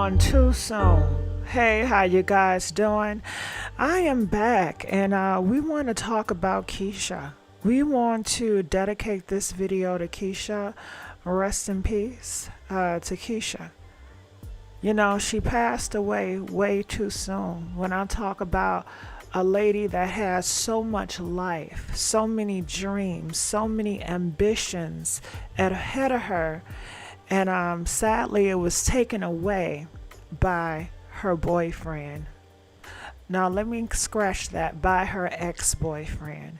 gone too soon. Hey, how you guys doing? I am back and we want to talk about Keisha. We want to dedicate this video to Keisha. Rest in peace to Keisha. You know, she passed away way too soon. When I talk about a lady that has so much life, so many dreams, so many ambitions ahead of her, and sadly it was taken away by her boyfriend. Now let me scratch that, by her ex-boyfriend.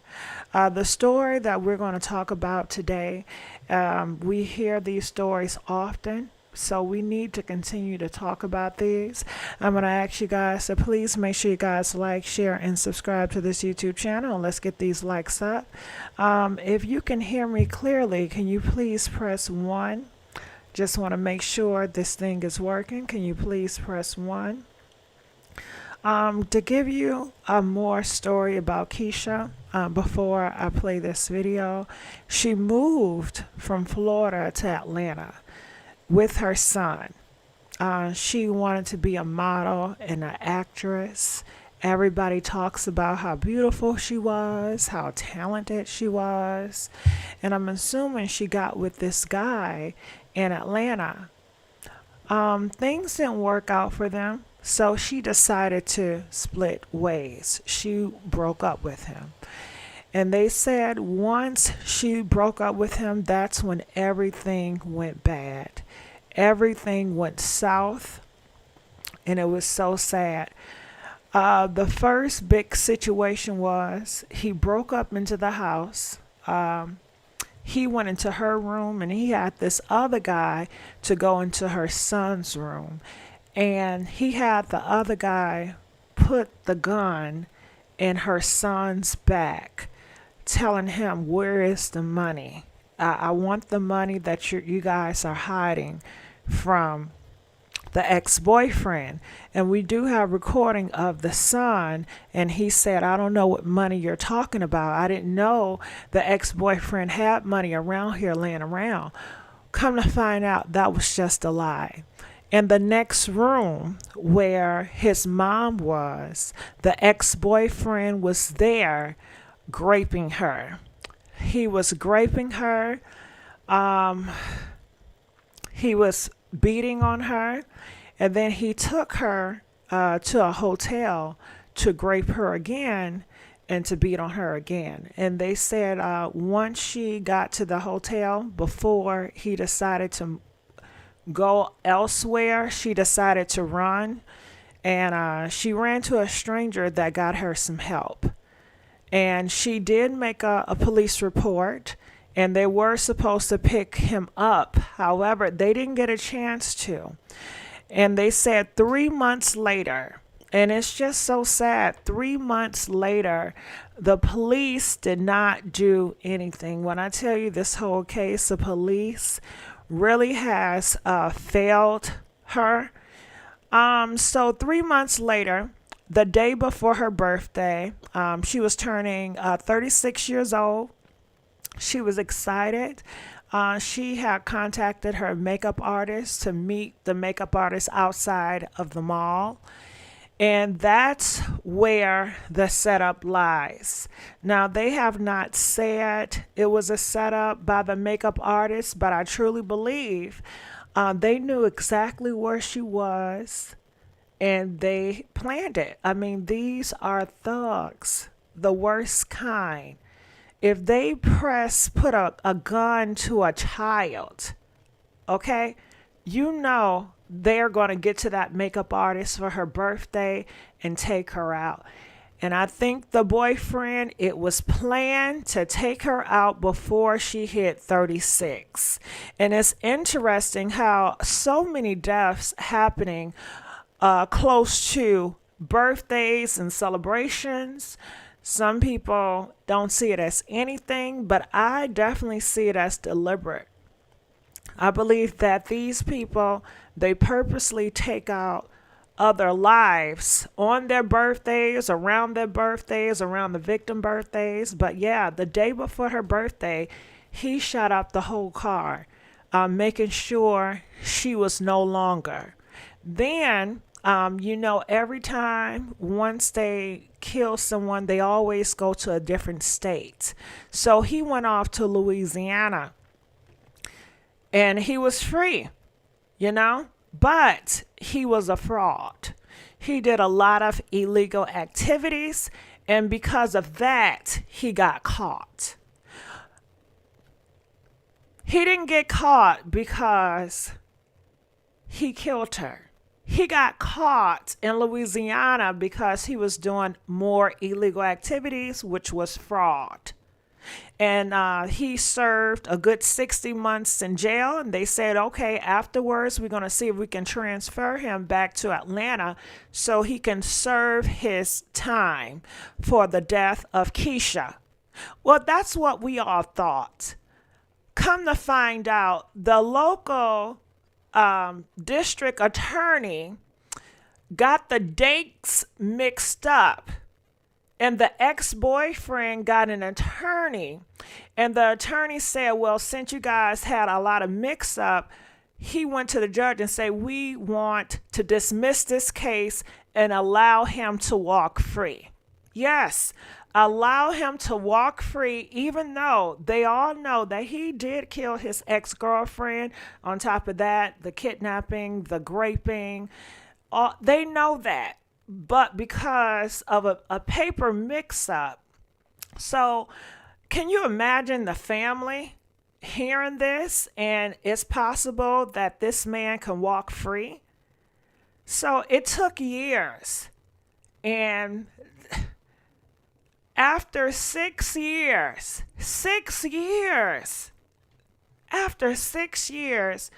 The story that we're going to talk about today, we hear these stories often, so we need to continue to talk about these. I'm going to ask you guys to please make sure you guys like, share, and subscribe to this YouTube channel. Let's get these likes up. If you can hear me clearly, can you please press 1? Just want to make sure this thing is working. Can you please press 1? To give you a more story about Keisha, before I play this video, she moved from Florida to Atlanta with her son. She wanted to be a model and an actress. Everybody talks about how beautiful she was, how talented she was. And I'm assuming she got with this guy in Atlanta. Things didn't work out for them, so she decided to split ways. She broke up with him. And they said once she broke up with him, that's when everything went bad. Everything went south, and it was so sad. The first big situation was he broke up into the house. He went into her room, and he had this other guy to go into her son's room. And he had the other guy put the gun in her son's back, telling him, "Where is the money? I want the money that you guys are hiding from the ex-boyfriend." And we do have recording of the son, and he said, "I don't know what money you're talking about. I didn't know the ex-boyfriend had money around here laying around." Come to find out, that was just a lie. In the next room where his mom was, the ex-boyfriend was there graping her. He was graping her. He was beating on her. And then he took her to a hotel to grape her again and to beat on her again. And they said once she got to the hotel, before he decided to go elsewhere, she decided to run. And she ran to a stranger that got her some help. And she did make a police report, and they were supposed to pick him up. However, they didn't get a chance to. And they said 3 months later, and it's just so sad, 3 months later, the police did not do anything. When I tell you, this whole case, the police really has failed her. So 3 months later, the day before her birthday, she was turning 36 years old. She was excited. She had contacted her makeup artist to meet the makeup artist outside of the mall. And that's where the setup lies. Now, they have not said it was a setup by the makeup artist, but I truly believe they knew exactly where she was, and they planned it. I mean, these are thugs, the worst kind. If they put a gun to a child, okay, you know they're going to get to that makeup artist for her birthday and take her out. And I think the boyfriend, it was planned to take her out before she hit 36. And it's interesting how so many deaths happening close to birthdays and celebrations. Some people don't see it as anything, but I definitely see it as deliberate. I believe that these people, they purposely take out other lives on their birthdays, around the victim birthdays. But yeah, the day before her birthday, he shot up the whole car, making sure she was no longer Then, you know, every time once they kill someone, they always go to a different state. So he went off to Louisiana and he was free, you know, but he was a fraud. He did a lot of illegal activities, and because of that, he got caught. He didn't get caught because he killed her. He got caught in Louisiana because he was doing more illegal activities, which was fraud. And he served a good 60 months in jail. And they said, okay, afterwards, we're going to see if we can transfer him back to Atlanta so he can serve his time for the death of Keisha. Well, that's what we all thought. Come to find out, the local district attorney got the dates mixed up, and the ex-boyfriend got an attorney, and the attorney said, well, since you guys had a lot of mix-up, he went to the judge and said, we want to dismiss this case and allow him to walk free. Yes, allow him to walk free, even though they all know that he did kill his ex-girlfriend. On top of that, the kidnapping, the raping, they know that. But because of a paper mix-up. So can you imagine the family hearing this, and it's possible that this man can walk free? So it took years. And after 6 years, after 6 years,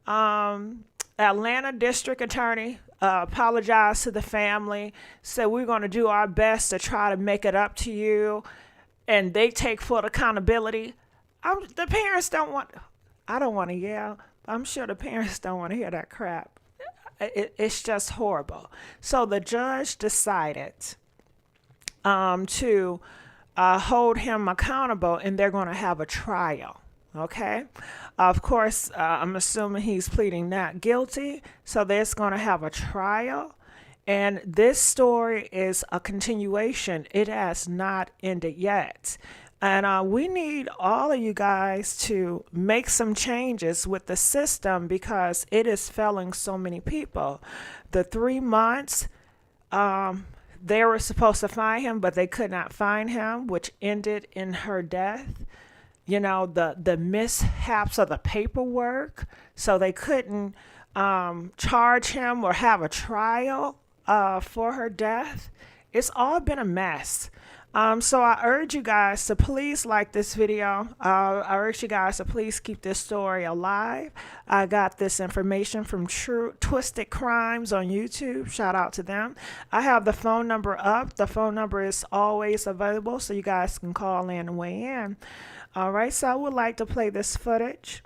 Atlanta District Attorney apologized to the family, said we're going to do our best to try to make it up to you, and they take full accountability. The parents don't want, I don't want to yell. I'm sure the parents don't want to hear that crap. It's just horrible. So the judge decided to hold him accountable, and they're going to have a trial. Okay. Of course, I'm assuming he's pleading not guilty. So there's going to have a trial. And this story is a continuation. It has not ended yet. And we need all of you guys to make some changes with the system because it is failing so many people. The 3 months, they were supposed to find him, but they could not find him, which ended in her death. You know, the mishaps of the paperwork, so they couldn't charge him or have a trial for her death. It's all been a mess. So I urge you guys to please like this video. I urge you guys to please keep this story alive. I got this information from Twisted Crimes on YouTube. Shout out to them. I have the phone number up. The phone number is always available, so you guys can call in and weigh in. All right, so I would like to play this footage.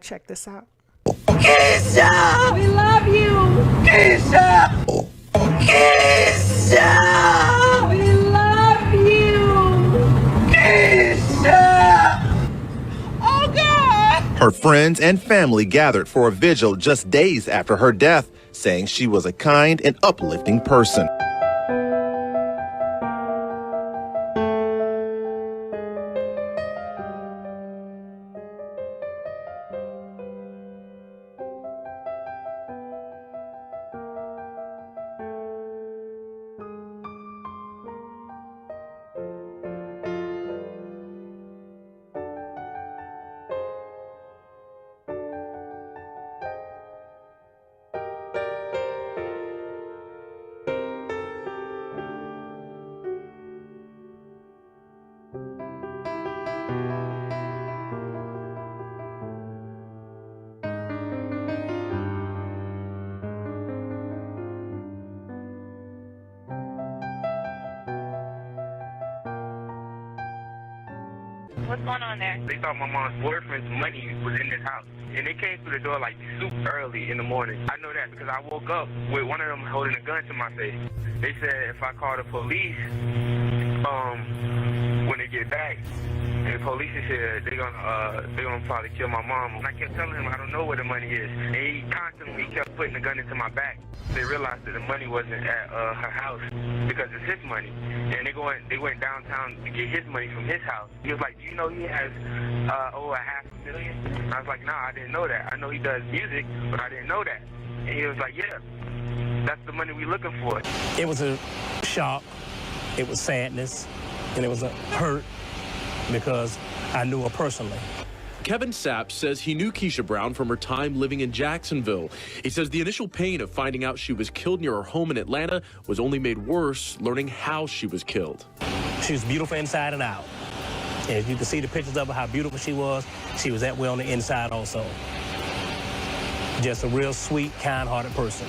Check this out. Keisha! We love you! Keisha! Keisha! We love you! Keisha! Oh, God! Her friends and family gathered for a vigil just days after her death, saying she was a kind and uplifting person. What's going on there? They thought my mom's boyfriend's money was in this house. And they came through the door like super early in the morning. I know that because I woke up with one of them holding a gun to my face. They said if I call the police, when they get back, and the police is here, they're gonna probably kill my mom. And I kept telling him I don't know where the money is. And he constantly kept putting the gun into my back. They realized that the money wasn't at her house because it's his money, and they went downtown to get his money from his house. He was like, "Do you know he has over $500,000?" I was like, "Nah, I didn't know that. I know he does music, but I didn't know that." And he was like, "Yeah, that's the money we're looking for." It was a shock, it was sadness, and it was a hurt because I knew her personally. Kevin Sapp says he knew Keisha Brown from her time living in Jacksonville. He says the initial pain of finding out she was killed near her home in Atlanta was only made worse learning how she was killed. She was beautiful inside and out. And you can see the pictures of her, how beautiful she was that way on the inside also. Just a real sweet, kind-hearted person.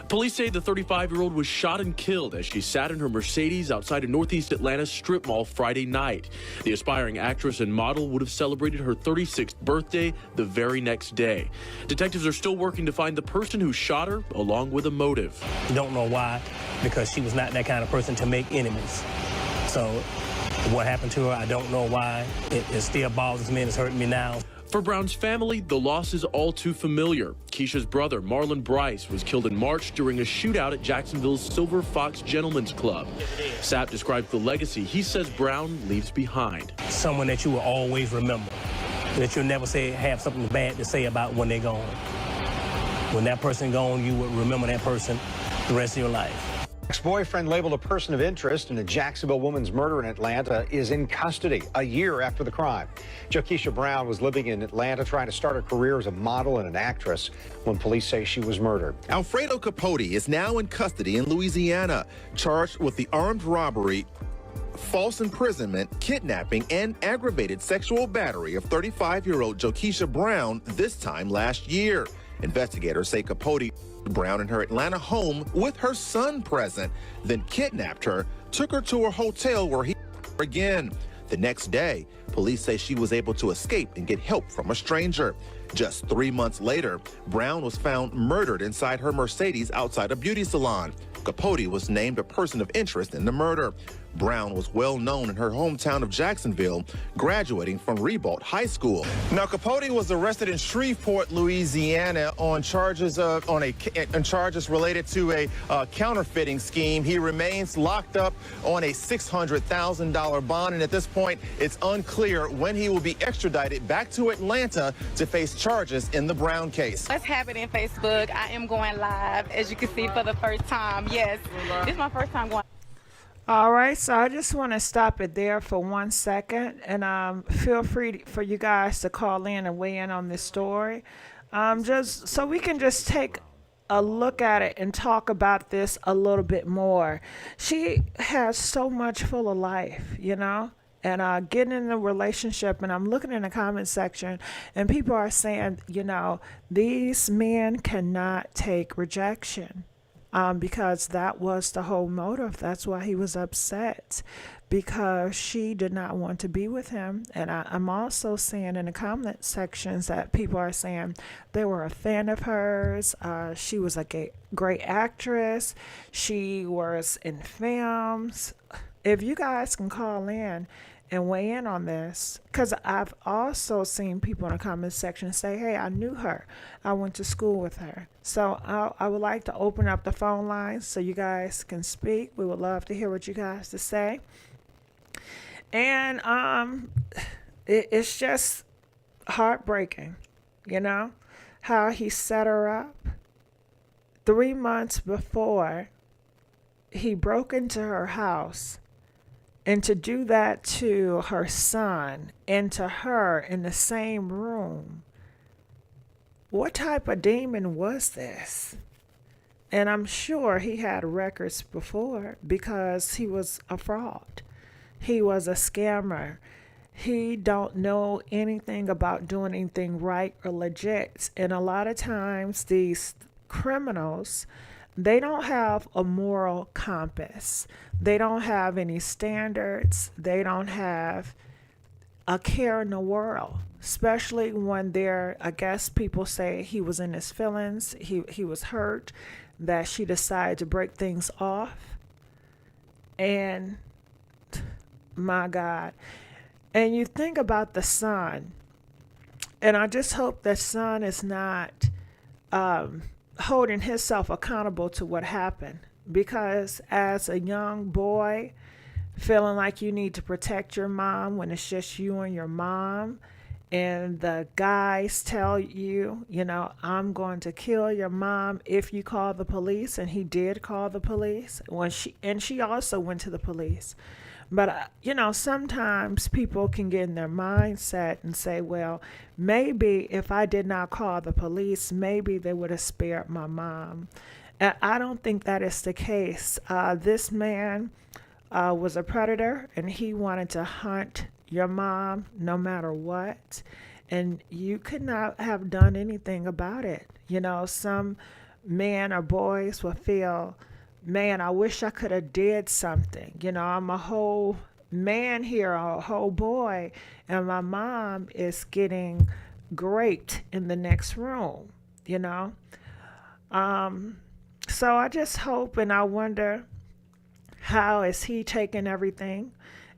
Police say the 35-year-old was shot and killed as she sat in her Mercedes outside a Northeast Atlanta strip mall Friday night. The aspiring actress and model would have celebrated her 36th birthday the very next day. Detectives are still working to find the person who shot her, along with a motive. Don't know why, because she was not that kind of person to make enemies. So what happened to her, I don't know why. It still bothers me and it's hurting me now. For Brown's family, the loss is all too familiar. Keisha's brother, Marlon Bryce, was killed in March during a shootout at Jacksonville's Silver Fox Gentlemen's Club. Sapp describes the legacy he says Brown leaves behind. Someone that you will always remember, that you'll never have something bad to say about when they're gone. When that person gone, you will remember that person the rest of your life. Ex-boyfriend labeled a person of interest in a Jacksonville woman's murder in Atlanta is in custody a year after the crime. Jokisha Brown was living in Atlanta trying to start a career as a model and an actress when police say she was murdered. Alfredo Capote is now in custody in Louisiana, charged with the armed robbery, false imprisonment, kidnapping, and aggravated sexual battery of 35-year-old Jokisha Brown this time last year. Investigators say Capote Brown in her Atlanta home with her son present, then kidnapped her, took her to a hotel where he again. The next day, police say she was able to escape and get help from a stranger. Just 3 months later, Brown was found murdered inside her Mercedes outside a beauty salon. Capote was named a person of interest in the murder. Brown was well known in her hometown of Jacksonville, graduating from Ribault High School. Now, Capote was arrested in Shreveport, Louisiana, on charges related to a counterfeiting scheme. He remains locked up on a $600,000 bond, and at this point, it's unclear when he will be extradited back to Atlanta to face charges in the Brown case. What's happening, Facebook? I am going live, as you can see, for the first time. Yes, this is my first time going. All right, so I just want to stop it there for 1 second, and feel free for you guys to call in and weigh in on this story, just so we can just take a look at it and talk about this a little bit more. She has so much full of life, you know, and getting in a relationship, and I'm looking in the comment section, and people are saying, you know, these men cannot take rejection. Because that was the whole motive. That's why he was upset, because she did not want to be with him. And I'm also seeing in the comment sections that people are saying they were a fan of hers. She was a great actress. She was in films. If you guys can call in and weigh in on this, because I've also seen people in the comment section say, hey, I knew her, I went to school with her. So I would like to open up the phone lines so you guys can speak. We would love to hear what you guys to say. And it's just heartbreaking, you know, how he set her up 3 months before he broke into her house. And to do that to her son and to her in the same room, what type of demon was this? And I'm sure he had records before, because he was a fraud. He was a scammer. He don't know anything about doing anything right or legit. And a lot of times these criminals, they don't have a moral compass. They don't have any standards. They don't have a care in the world, especially when they're, I guess people say he was in his feelings. He was hurt that she decided to break things off. And my God. And you think about the son, and I just hope that son is not holding himself accountable to what happened. Because as a young boy, feeling like you need to protect your mom when it's just you and your mom, and the guys tell you, you know, I'm going to kill your mom if you call the police, and he did call the police when she also went to the police. But you know, sometimes people can get in their mindset and say, well, maybe if I did not call the police, maybe they would have spared my mom. And I don't think that is the case. This man was a predator, and he wanted to hunt your mom no matter what, and you could not have done anything about it. You know, some men or boys will feel, man, I wish I could have did something. You know, I'm a whole man here, a whole boy, and my mom is getting raped in the next room, you know. So I just hope and I wonder, how is he taking everything?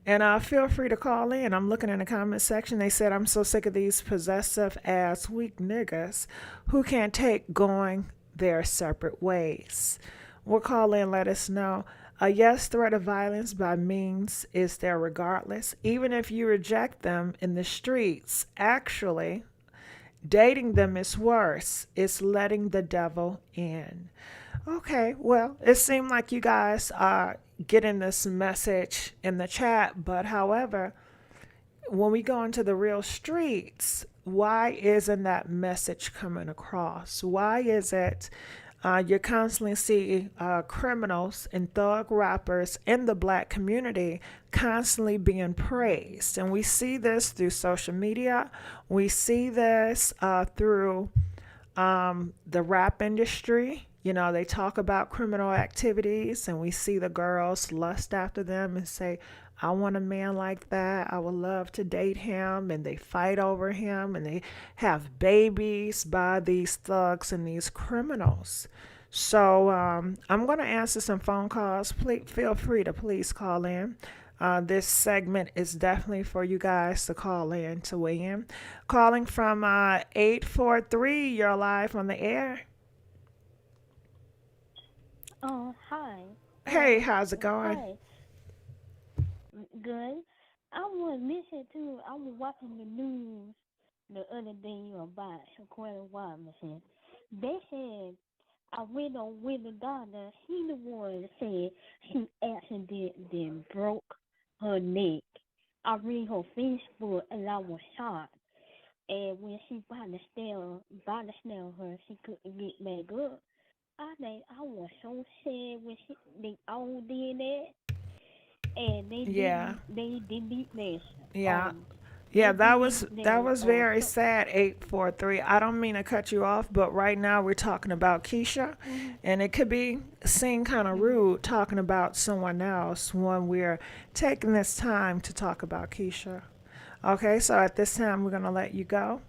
And feel free to call in. I'm looking in the comment section. They said, I'm so sick of these possessive ass weak niggas who can't take going their separate ways. We'll call in, let us know. A yes, threat of violence by means is there regardless. Even if you reject them in the streets, actually, dating them is worse. It's letting the devil in. Okay, well, it seemed like you guys are getting this message in the chat, but however, when we go into the real streets, why isn't that message coming across? Why is it you constantly see criminals and thug rappers in the black community constantly being praised? And we see this through social media. We see this through the rap industry. You know, they talk about criminal activities, and we see the girls lust after them and say, I want a man like that. I would love to date him. And they fight over him, and they have babies by these thugs and these criminals. So I'm going to answer some phone calls. Please feel free to please call in. This segment is definitely for you guys to call in, to weigh in. Calling from 843, you're live on the air. Oh, hi. Hey, how's it going? Hi. Good. I was listening to, I was watching the news the other day about Shaquille Robinson. They said I went on with the doctor. He the one that said she accidentally broke her neck. I read her Facebook and I was shocked. And when she body snell her, she couldn't get back up. I think I was so sad when they all did that, and they delete this. Yeah. Yeah, that was very sad. 843. I don't mean to cut you off, but right now we're talking about Keisha, and it could be seen kind of rude talking about someone else when we're taking this time to talk about Keisha. Okay, so at this time we're gonna let you go.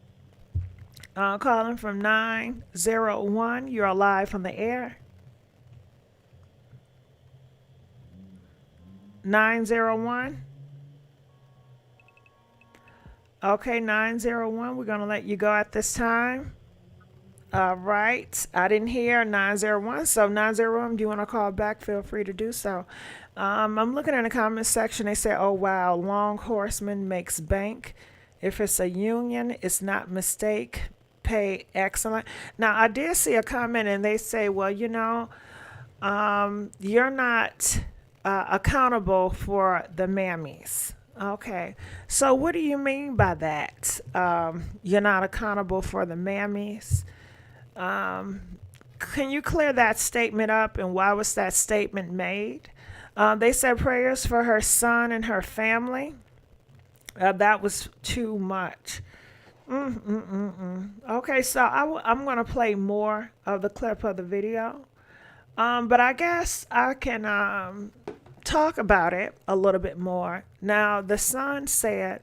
Calling from 901. You're live on the air. 901. Okay, 901. We're going to let you go at this time. All right. I didn't hear 901. So 901, do you want to call back? Feel free to do so. I'm looking in the comments section. They say, oh, wow, Long Horseman makes bank. If it's a union, it's not mistake. Pay excellent. Now, I did see a comment, and they say, well, you know, you're not accountable for the mammies. Okay. So what do you mean by that? You're not accountable for the mammies? Can you clear that statement up, and why was that statement made? They said prayers for her son and her family. That was too much. Okay, so I'm going to play more of the clip of the video. But I guess I can talk about it a little bit more. Now, the son said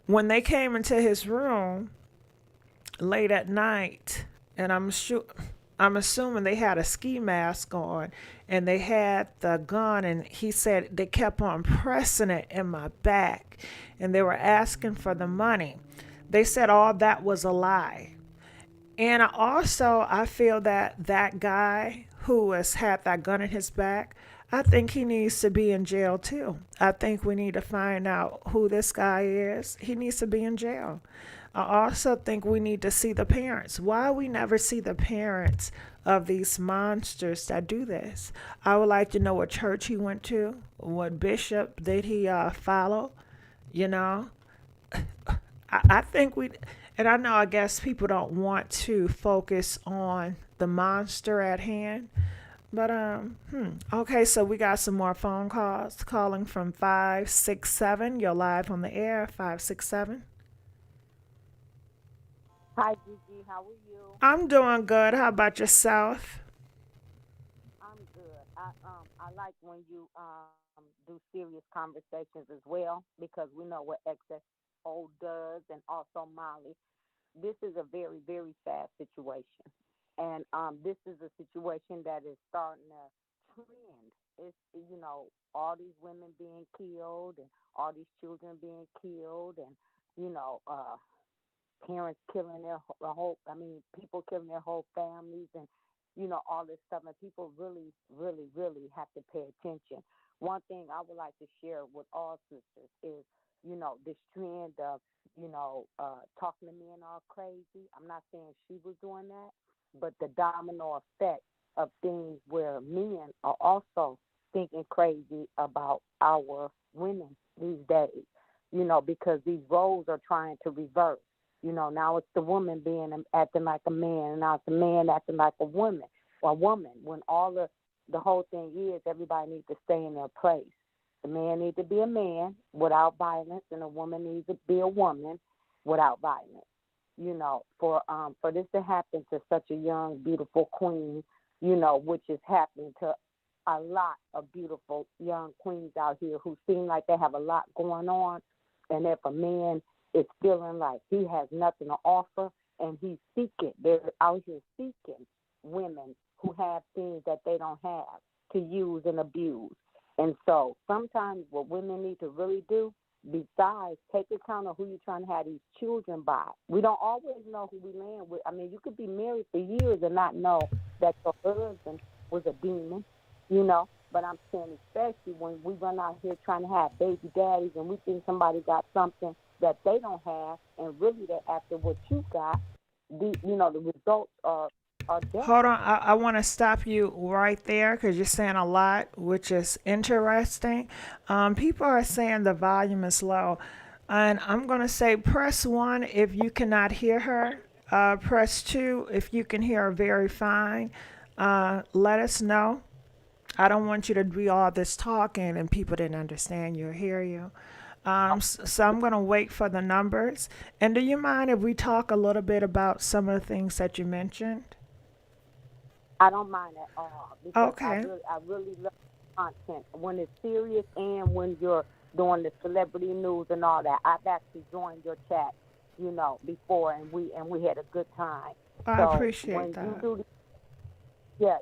when they came into his room late at night, and I'm assuming they had a ski mask on, and they had the gun, and he said they kept on pressing it in my back, and they were asking for the money. They said all that was a lie. And I feel that that guy who has had that gun in his back, I think he needs to be in jail too. I think we need to find out who this guy is. He needs to be in jail. I also think we need to see the parents. Why we never see the parents of these monsters that do this? I would like to know what church he went to, what bishop did he follow, you know? I think we, and I know I guess people don't want to focus on the monster at hand, but okay, so we got some more phone calls calling from 567. You're live on the air, 567. Hi, Gigi. How are you? I'm doing good. How about yourself? I'm good. I like when you do serious conversations as well because we know what XSO does and also Molly. This is a very, very sad situation. And this is a situation that is starting to trend. It's, all these women being killed and all these children being killed and, you know, parents killing people killing their whole families and, all this stuff. And people really, really, really have to pay attention. One thing I would like to share with all sisters is, this trend of, talking to men all crazy. I'm not saying she was doing that, but the domino effect of things where men are also thinking crazy about our women these days, because these roles are trying to reverse. Now it's the woman acting like a man, and now it's the man acting like a woman, when the whole thing is everybody needs to stay in their place. The man needs to be a man without violence, and a woman needs to be a woman without violence. For this to happen to such a young, beautiful queen, which is happening to a lot of beautiful young queens out here who seem like they have a lot going on, and if a man is feeling like he has nothing to offer and they're out here seeking women who have things that they don't have to use and abuse. And so sometimes what women need to really do, besides take account of who you're trying to have these children by, we don't always know who we land with. I mean, you could be married for years and not know that your husband was a demon, But I'm saying especially when we run out here trying to have baby daddies and we think somebody got something that they don't have, and really they're after what you got, the results are death. Hold on, I want to stop you right there because you're saying a lot, which is interesting. People are saying the volume is low, and I'm going to say press 1 if you cannot hear her. Press 2 if you can hear her very fine. Let us know. I don't want you to do all this talking and people didn't understand you or hear you. So I'm going to wait for the numbers. And do you mind if we talk a little bit about some of the things that you mentioned? I don't mind at all because Okay. I really love content when it's serious and when you're doing the celebrity news and all that. I've actually joined your chat, before, and we had a good time. I appreciate when that. you do,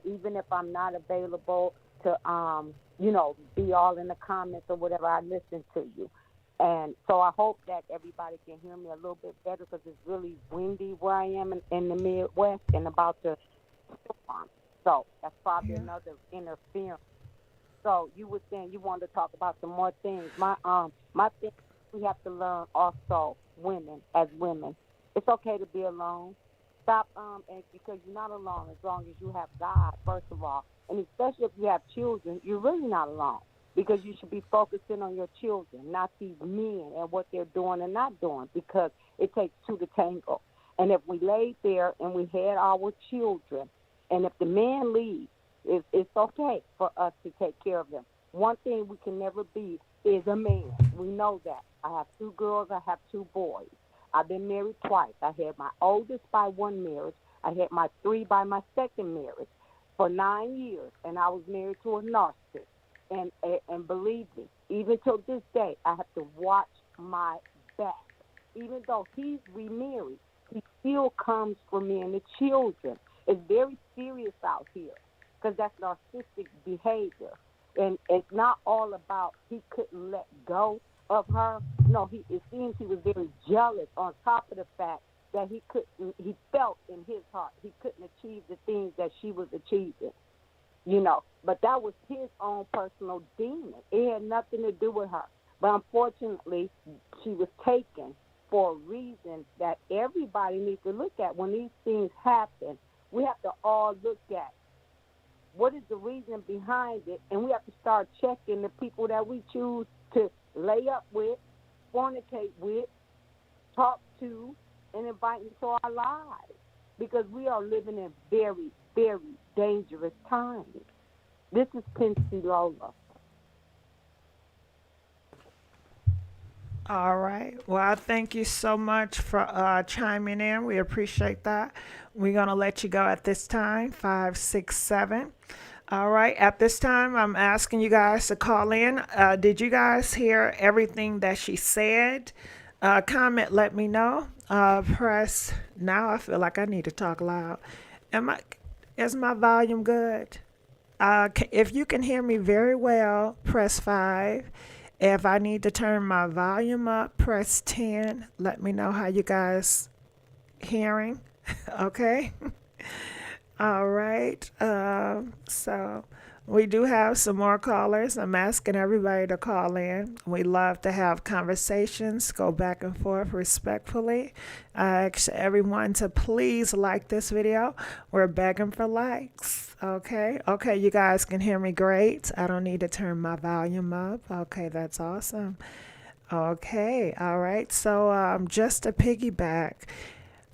even if I'm not available to, be all in the comments or whatever, I listen to you. And so I hope that everybody can hear me a little bit better because it's really windy where I am in the Midwest and about to storm. So that's probably another interference. So you were saying you wanted to talk about some more things. My thing, we have to learn also, women as women. It's okay to be alone. Stop, and because you're not alone as long as you have God, first of all. And especially if you have children, you're really not alone because you should be focusing on your children, not these men and what they're doing and not doing, because it takes two to tango. And if we laid there and we had our children, and if the man leaves, it's okay for us to take care of them. One thing we can never be is a man. We know that. I have 2 girls. I have 2 boys. I've been married twice. I had my oldest by one marriage. I had my 3 by my second marriage for 9 years, and I was married to a narcissist. And believe me, even till this day, I have to watch my back. Even though he's remarried, he still comes for me and the children. It's very serious out here because that's narcissistic behavior. And it's not all about he couldn't let go of her. No, it seems he was very jealous on top of the fact that he felt in his heart he couldn't achieve the things that she was achieving, you know. But that was his own personal demon. It had nothing to do with her. But unfortunately, she was taken for a reason that everybody needs to look at. When these things happen, we have to all look at what is the reason behind it, and we have to start checking the people that we choose to lay up with, fornicate with, talk to, and invite into our lives, because we are living in very, very dangerous times. This is Quincy Lola. All right. Well, thank you so much for chiming in. We appreciate that. We're going to let you go at this time, 567. All right. At this time, I'm asking you guys to call in. Did you guys hear everything that she said? Comment, let me know. Press. Now I feel like I need to talk loud. Is my volume good? If you can hear me very well, press 5. If I need to turn my volume up, press 10. Let me know how you guys hearing. Okay. All right. So we do have some more callers. I'm asking everybody to call in. We love to have conversations, go back and forth respectfully. I ask everyone to please like this video. We're begging for likes. Okay. Okay, you guys can hear me great. I don't need to turn my volume up. Okay, that's awesome. Okay. All right. So just to piggyback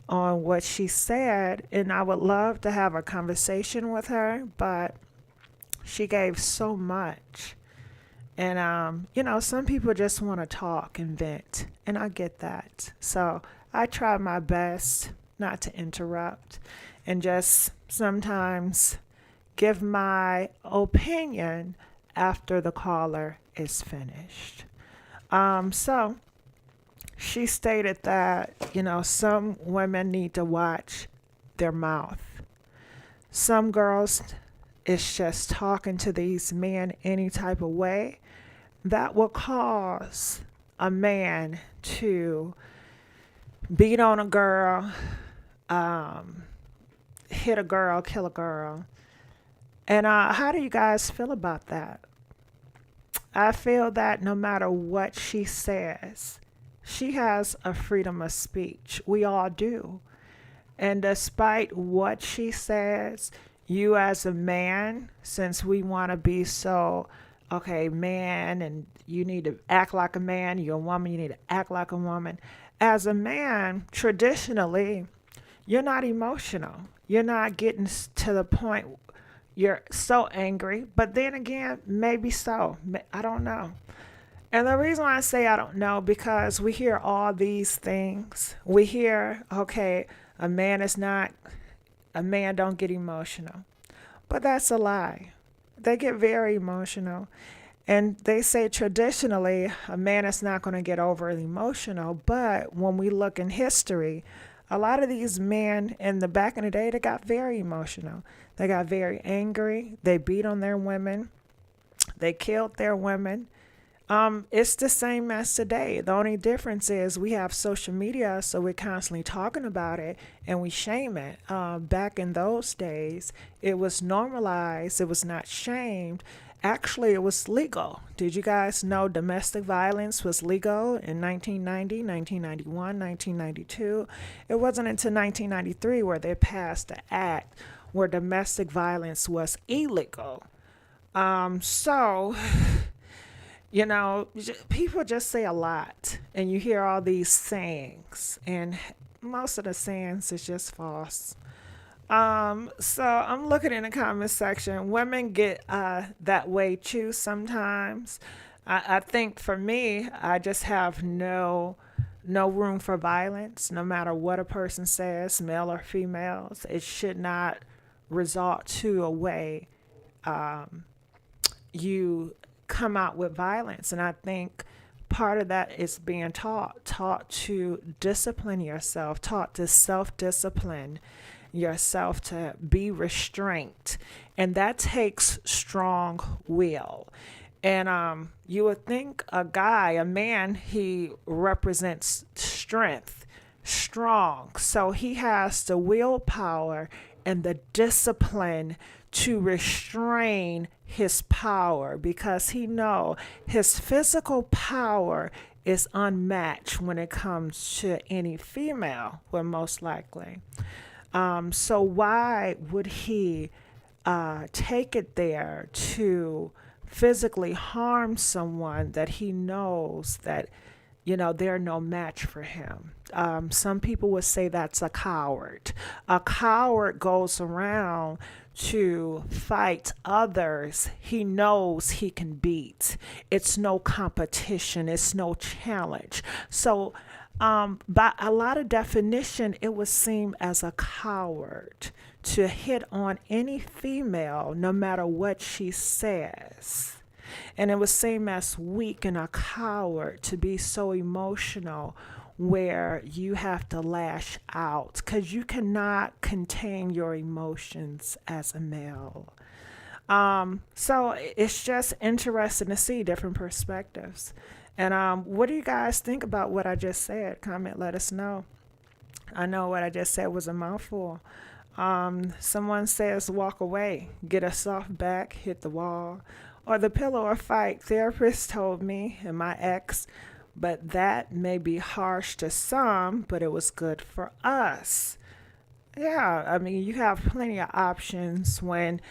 on what she said, and I would love to have a conversation with her, but she gave so much. And, you know, some people just want to talk and vent, and I get that. So I try my best not to interrupt and just sometimes give my opinion after the caller is finished. So she stated that, you know, some women need to watch their mouth. Some girls, it's just talking to these men any type of way that will cause a man to beat on a girl, hit a girl, kill a girl. And how do you guys feel about that? I feel that no matter what she says, she has a freedom of speech. We all do. And despite what she says, you as a man, since we want to be so, okay, man, and you need to act like a man, you're a woman, you need to act like a woman. As a man, traditionally, you're not emotional. You're not getting to the point you're so angry. But then again, maybe so. I don't know. And the reason why I say I don't know, because we hear all these things. We hear, okay, a man don't get emotional. But that's a lie. They get very emotional. And they say traditionally, a man is not going to get overly emotional. But when we look in history, a lot of these men in the back in the day, they got very emotional. They got very angry. They beat on their women. They killed their women. It's the same as today. The only difference is we have social media, so we're constantly talking about it and we shame it. Back in those days, it was normalized. It was not shamed. Actually, it was legal. Did you guys know domestic violence was legal in 1990, 1991, 1992? It wasn't until 1993 where they passed the act where domestic violence was illegal. So... You know, people just say a lot, and you hear all these sayings, and most of the sayings is just false. So I'm looking in the comment section. Women get that way too sometimes. I think for me, I just have no room for violence, no matter what a person says, male or females. It should not result to a way you come out with violence. And I think part of that is being taught to discipline yourself, taught to self-discipline yourself, to be restrained. And that takes strong will. And you would think a man, he represents strength, strong. So he has the willpower and the discipline to restrain his power, because he know his physical power is unmatched when it comes to any female, well, most likely. So why would he take it there to physically harm someone that he knows that, you know, they're no match for him? Some people would say that's a coward. A coward goes around to fight others he knows he can beat. It's no competition, it's no challenge. So by a lot of definition, it would seem as a coward to hit on any female, no matter what she says. And it would seem as weak and a coward to be so emotional where you have to lash out, because you cannot contain your emotions as a male. So it's just interesting to see different perspectives. And what do you guys think about what I just said? Comment, let us know. I know what I just said was a mouthful. Someone says walk away, get a soft back, hit the wall, or the pillow or fight. Therapist told me and my ex, but that may be harsh to some, but it was good for us. Yeah, I mean, you have plenty of options when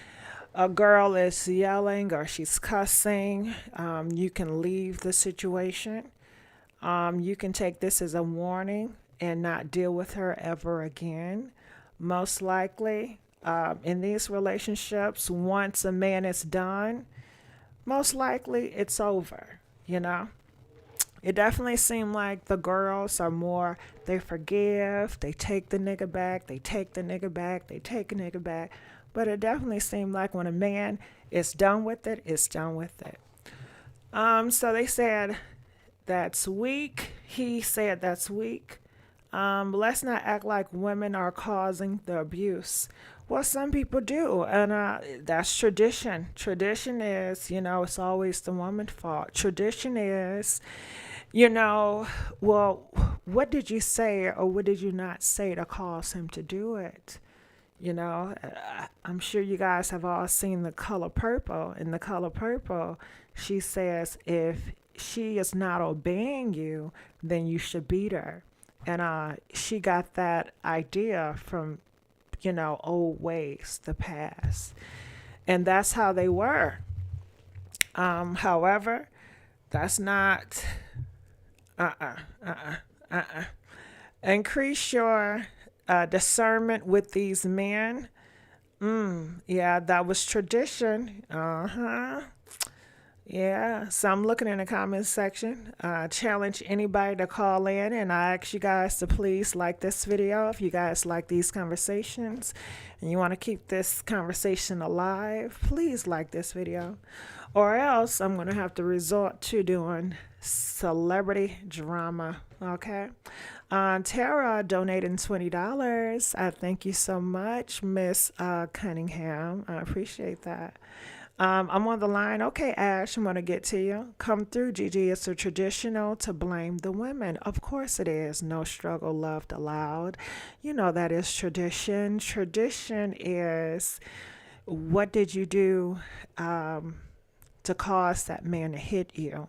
a girl is yelling or she's cussing. You can leave the situation. You can take this as a warning and not deal with her ever again. Most likely, in these relationships, once a man is done, most likely it's over, you know? It definitely seemed like the girls are more, they forgive, they take the nigga back, they take the nigga back, they take a nigga back. But it definitely seemed like when a man is done with it, it's done with it. So they said that's weak. He said that's weak. Let's not act like women are causing the abuse. Well, some people do, and that's tradition. Tradition is, you know, it's always the woman's fault. Tradition is, you know, well, what did you say or what did you not say to cause him to do it? You know, I'm sure you guys have all seen The Color Purple. In The Color Purple, she says if she is not obeying you, then you should beat her. And she got that idea from, you know, old ways, the past. And that's how they were. However, that's not, Increase your discernment with these men. Yeah, that was tradition. Yeah, so I'm looking in the comments section. Challenge anybody to call in, and I ask you guys to please like this video if you guys like these conversations and you want to keep this conversation alive. Please like this video, or else I'm going to have to resort to doing celebrity drama. Okay. Tara donating $20. I thank you so much, Miss Cunningham. I appreciate that. I'm on the line. Okay, Ash, I'm going to get to you. Come through, Gigi. It's a traditional to blame the women. Of course it is. No struggle loved allowed. You know that is tradition. Tradition is, what did you do to cause that man to hit you?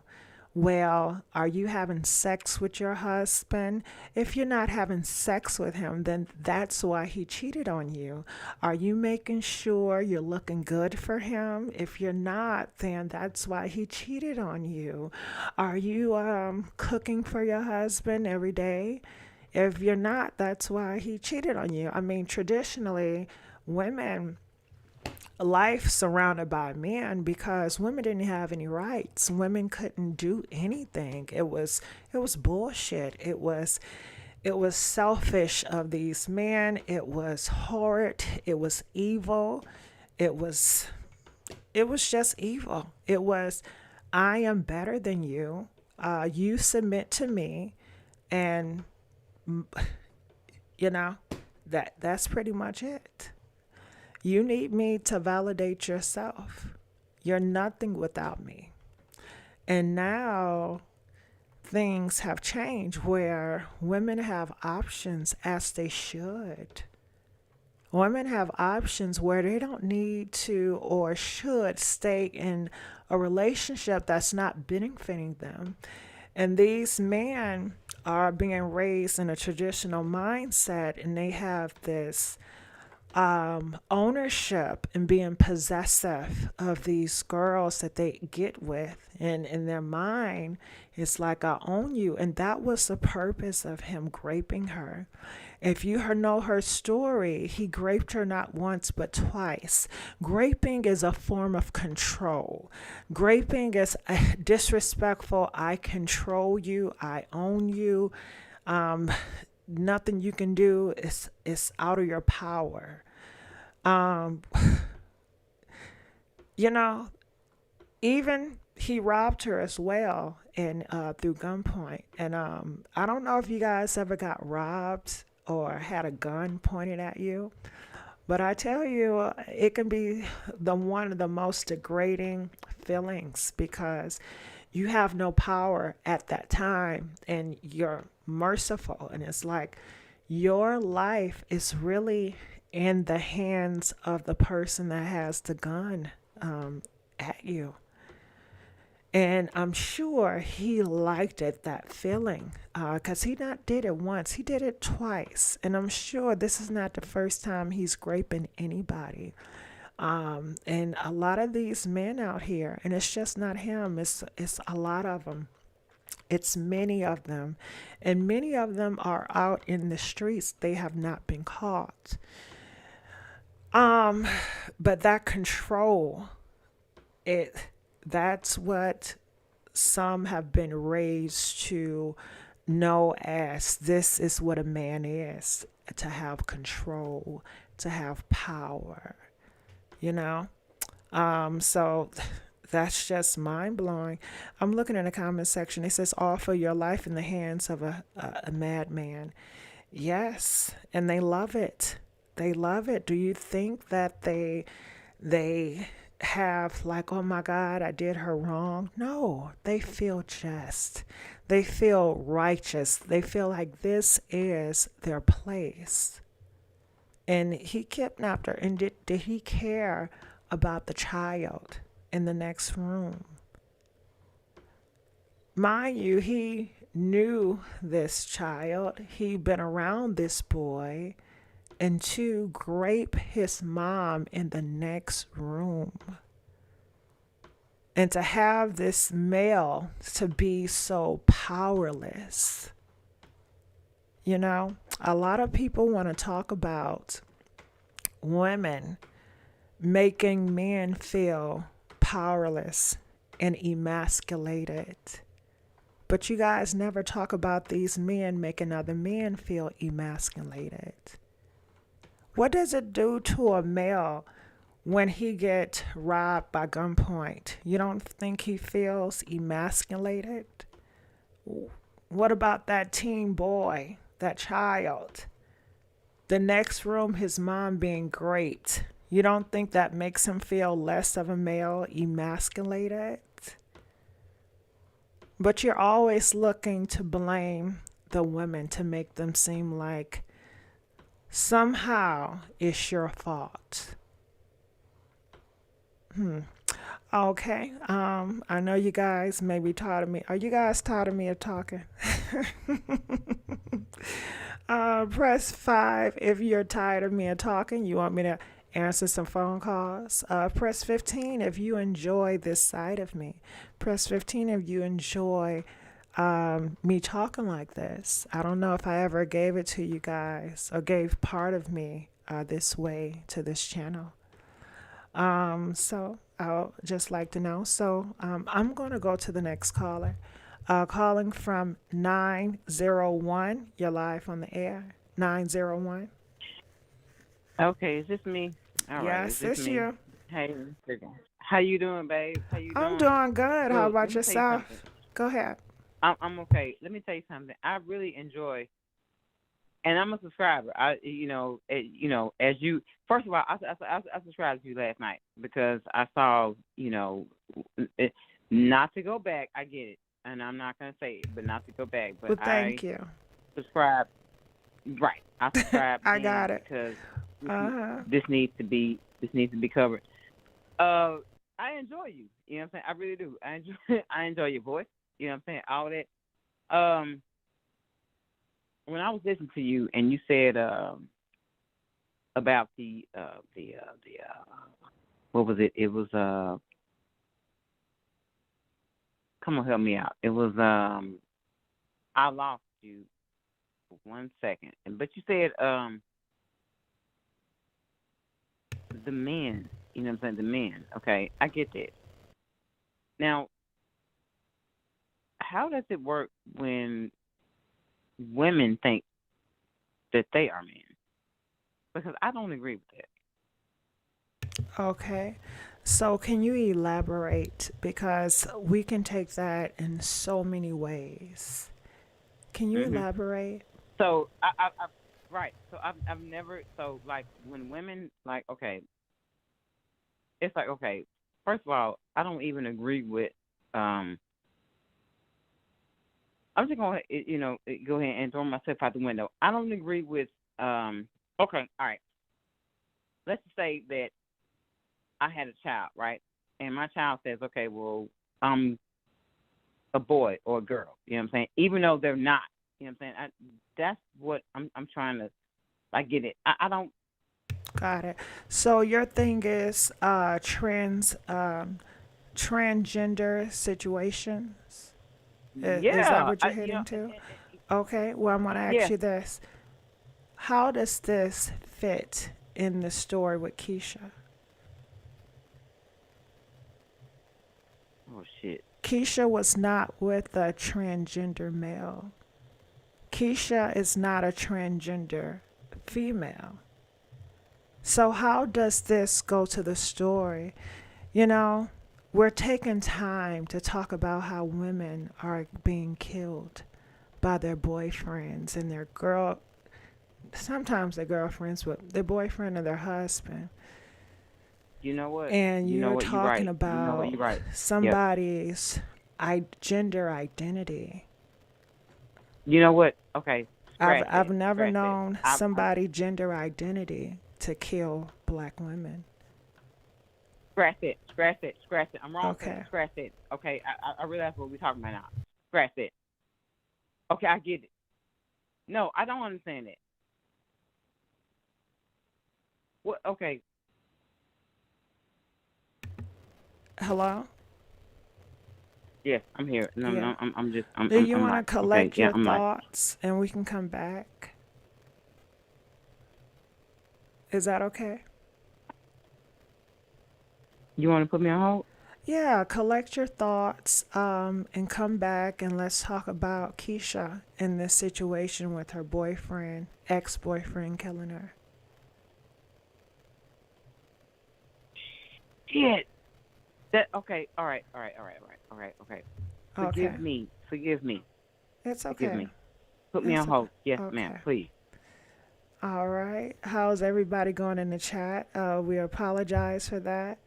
Well, are you having sex with your husband? If you're not having sex with him, then that's why he cheated on you. Are you making sure you're looking good for him? If you're not, then that's why he cheated on you. Are you cooking for your husband every day? If you're not, that's why he cheated on you. I mean, traditionally, women, life surrounded by men, because women didn't have any rights. Women couldn't do anything. It was bullshit. It was selfish of these men. It was horrid. It was evil. It was just evil. It was, I am better than you. You submit to me, and you know, that's pretty much it. You need me to validate yourself. You're nothing without me. And now things have changed where women have options as they should. Women have options where they don't need to or should stay in a relationship that's not benefiting them. And these men are being raised in a traditional mindset, and they have this ownership and being possessive of these girls that they get with. And in their mind, it's like, I own you. And that was the purpose of him raping her. If you know her story, he raped her not once but twice. Raping is a form of control. Raping is disrespectful. I control you. I own you. Nothing you can do is out of your power. You know, even he robbed her as well, and through gunpoint. And I don't know if you guys ever got robbed or had a gun pointed at you, but I tell you, it can be one of the most degrading feelings, because you have no power at that time and you're merciful, and it's like your life is really in the hands of the person that has the gun at you. And I'm sure he liked it, that feeling, because he not did it once, he did it twice. And I'm sure this is not the first time he's raping anybody. And a lot of these men out here, and it's just not him, it's a lot of them. It's many of them. And many of them are out in the streets. They have not been caught. But that control, that's what some have been raised to know as, this is what a man is, to have control, to have power, you know? So that's just mind blowing. I'm looking in the comment section. It says, offer your life in the hands of a madman. Yes. And they love it. They love it. Do you think that they have like, oh my God, I did her wrong? No, they feel just. They feel righteous. They feel like this is their place. And he kidnapped her. And did he care about the child in the next room? Mind you, he knew this child. He'd been around this boy. And to rape his mom in the next room. And to have this male to be so powerless. You know, a lot of people want to talk about women making men feel powerless and emasculated. But you guys never talk about these men making other men feel emasculated. What does it do to a male when he gets robbed by gunpoint? You don't think he feels emasculated? What about that teen boy, that child? The next room, his mom being raped. You don't think that makes him feel less of a male, emasculated? But you're always looking to blame the women, to make them seem like somehow it's your fault. Okay. I know you guys may be tired of me. Are you guys tired of me of talking? Press 5 if you're tired of me of talking. You want me to answer some phone calls. Press 15 if you enjoy this side of me. Press 15 if you enjoy me talking like this. I don't know if I ever gave it to you guys or gave part of me this way to this channel. So I'll just like to know. So I'm going to go to the next caller. Calling from 901. You're live on the air. 901. Okay, is this me? All right, yes, it's me? you. Hey, how you doing, babe? How you doing? I'm doing good. How Look, about yourself? Go ahead. I'm okay. Let me tell you something. I really enjoy, and I'm a subscriber. As you, first of all, I subscribed to you last night because I saw, not to go back. I get it. and I'm not gonna say it, but not to go back. But Well, thank you. subscribe. Right, I subscribe. I got it. Because Uh-huh. this needs to be covered. I enjoy you. You know what I'm saying? I really do. I enjoy your voice. You know what I'm saying? All that. When I was listening to you and you said about the what was it? It was come on, help me out. It was I lost you for 1 second, but you said the men. You know what I'm saying? The men. Okay, I get that. Now, how does it work when women think that they are men? Because I don't agree with that. Okay. So can you elaborate? Because we can take that in so many ways. Can you elaborate? So I right. So I've never, so like when women, like, okay, it's like, okay, first of all, I don't even agree with I'm just going to, go ahead and throw myself out the window. I don't agree with okay, all right. Let's just say that I had a child, right? And my child says, okay, well, I'm a boy or a girl, you know what I'm saying? Even though they're not, you know what I'm saying? That's what I'm trying to, like, get it. I don't. Got it. So your thing is transgender situations? Is that what you're heading to? Okay, well, I'm going to ask you this. How does this fit in the story with Keisha? Oh, shit. Keisha was not with a transgender male. Keisha is not a transgender female. So how does this go to the story? You know, we're taking time to talk about how women are being killed by their boyfriends and sometimes their girlfriends, but their boyfriend or their husband. You know what? And you're talking about you're right. somebody's gender identity. You know what? Okay. I've never known somebody gender identity to kill black women. Scratch it. I'm wrong. Okay. Scratch it. Okay, I realize what we're talking about now. Scratch it. Okay, I get it. No, I don't understand it. What? Okay. Hello? Yes, I'm here. No, Yeah. I'm just. Do you want to collect your I'm thoughts and we can come back? Is that okay? You want to put me on hold? Yeah, collect your thoughts and come back and let's talk about Keisha in this situation with her boyfriend, ex-boyfriend killing her. Shit. That okay. All right. Okay. Forgive me. It's okay. Forgive me. Put me on hold. Yes, ma'am. Please. All right. How's everybody going in the chat? We apologize for that.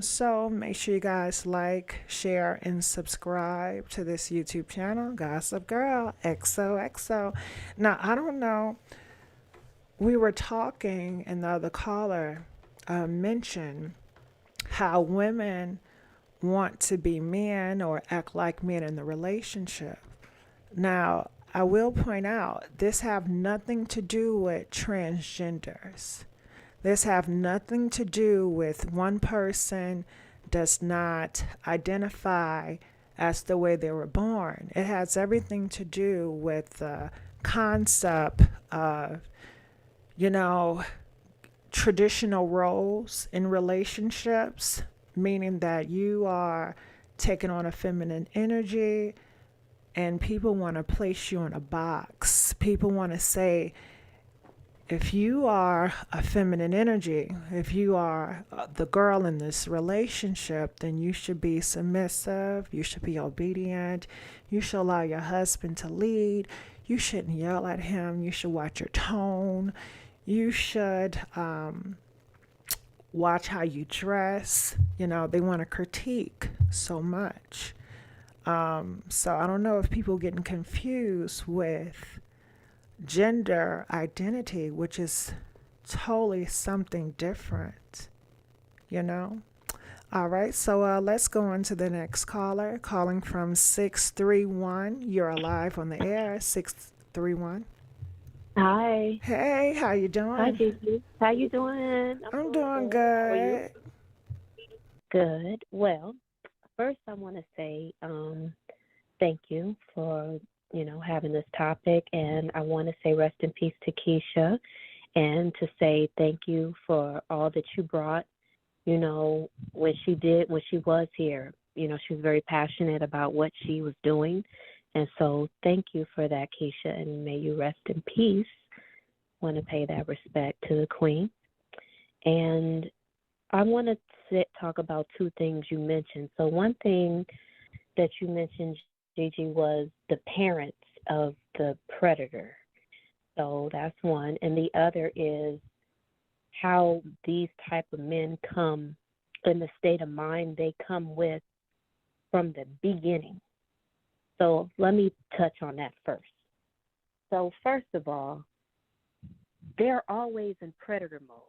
So make sure you guys like, share, and subscribe to this YouTube channel, Gossip Girl XOXO. Now, I don't know. We were talking, and the other caller mentioned how women want to be men or act like men in the relationship. Now, I will point out, this have nothing to do with transgenders. This have nothing to do with one person does not identify as the way they were born. It has everything to do with the concept of, traditional roles in relationships, meaning that you are taking on a feminine energy and people want to place you in a box. People want to say, if you are a feminine energy, if you are the girl in this relationship, then you should be submissive, you should be obedient, you should allow your husband to lead, you shouldn't yell at him, you should watch your tone, you should watch how you dress. They want to critique so much. So I don't know if people getting confused with gender identity, which is totally something different, you know? All right, so let's go on to the next caller, calling from 631. You're alive on the air, 631. Hi. Hey, how you Hi, doing? Gigi. How you doing? I'm doing doing good. How are you? good. Good. Well, first I want to say thank you for, having this topic, and I want to say rest in peace to Keisha, and to say thank you for all that you brought, when she was here. She was very passionate about what she was doing, and so thank you for that, Keisha, and may you rest in peace. Want to pay that respect to the Queen. And I want to talk about two things you mentioned. So one thing that you mentioned, Gigi, was the parents of the predator. So that's one. And the other is how these type of men come in the state of mind they come with from the beginning. So let me touch on that first. So first of all, they're always in predator mode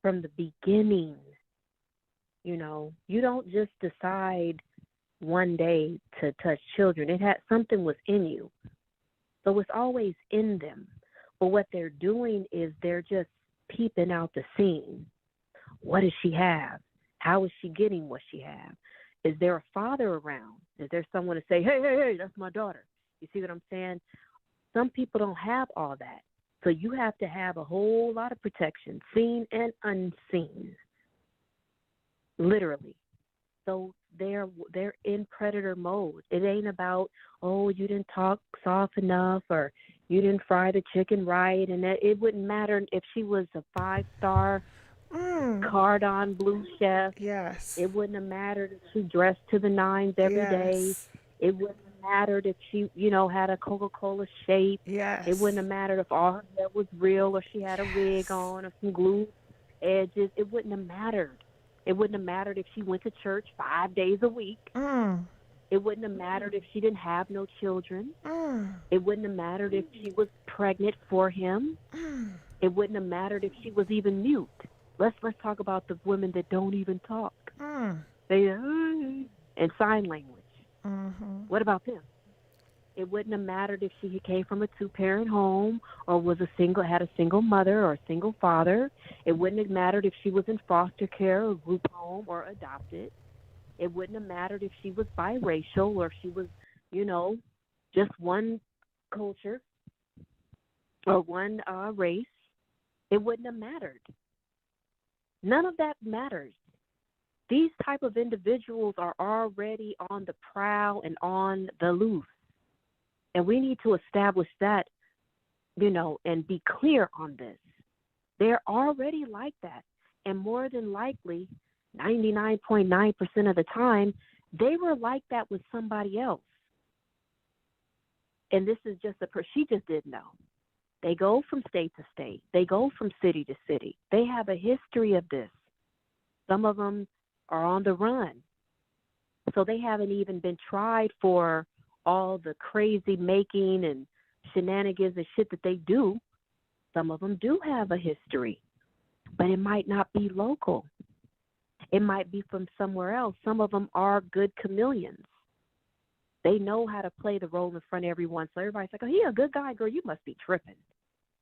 from the beginning. You don't just decide one day to touch children. Something was in you. So it's always in them. But what they're doing is they're just peeping out the scene. What does she have? How is she getting what she has? Is there a father around? Is there someone to say, hey, that's my daughter? You see what I'm saying? Some people don't have all that. So you have to have a whole lot of protection, seen and unseen, literally. So they're in predator mode. It ain't about, oh, you didn't talk soft enough, or you didn't fry the chicken right, and that it wouldn't matter if she was a 5-star cardon blue chef. Yes. It wouldn't have mattered if she dressed to the nines every day. It wouldn't have mattered if she, had a Coca-Cola shape. Yes. It wouldn't have mattered if all her hair was real, or she had a wig on, or some glue edges. It wouldn't have mattered. It wouldn't have mattered if she went to church 5 days a week. It wouldn't have mattered if she didn't have no children. It wouldn't have mattered if she was pregnant for him. It wouldn't have mattered if she was even mute. Let's talk about the women that don't even talk. They in sign language. What about them? It wouldn't have mattered if she came from a 2-parent home, or had a single mother or a single father. It wouldn't have mattered if she was in foster care or group home or adopted. It wouldn't have mattered if she was biracial, or if she was, just one culture or one race. It wouldn't have mattered. None of that matters. These type of individuals are already on the prowl and on the loose. And we need to establish that, and be clear on this. They're already like that. And more than likely, 99.9% of the time, they were like that with somebody else. And this is just she just didn't know. They go from state to state. They go from city to city. They have a history of this. Some of them are on the run. So they haven't even been tried for all the crazy making and shenanigans and shit that they do. Some of them do have a history, but it might not be local. It might be from somewhere else. Some of them are good chameleons. They know how to play the role in front of everyone. So everybody's like, oh, he a good guy, girl, you must be tripping.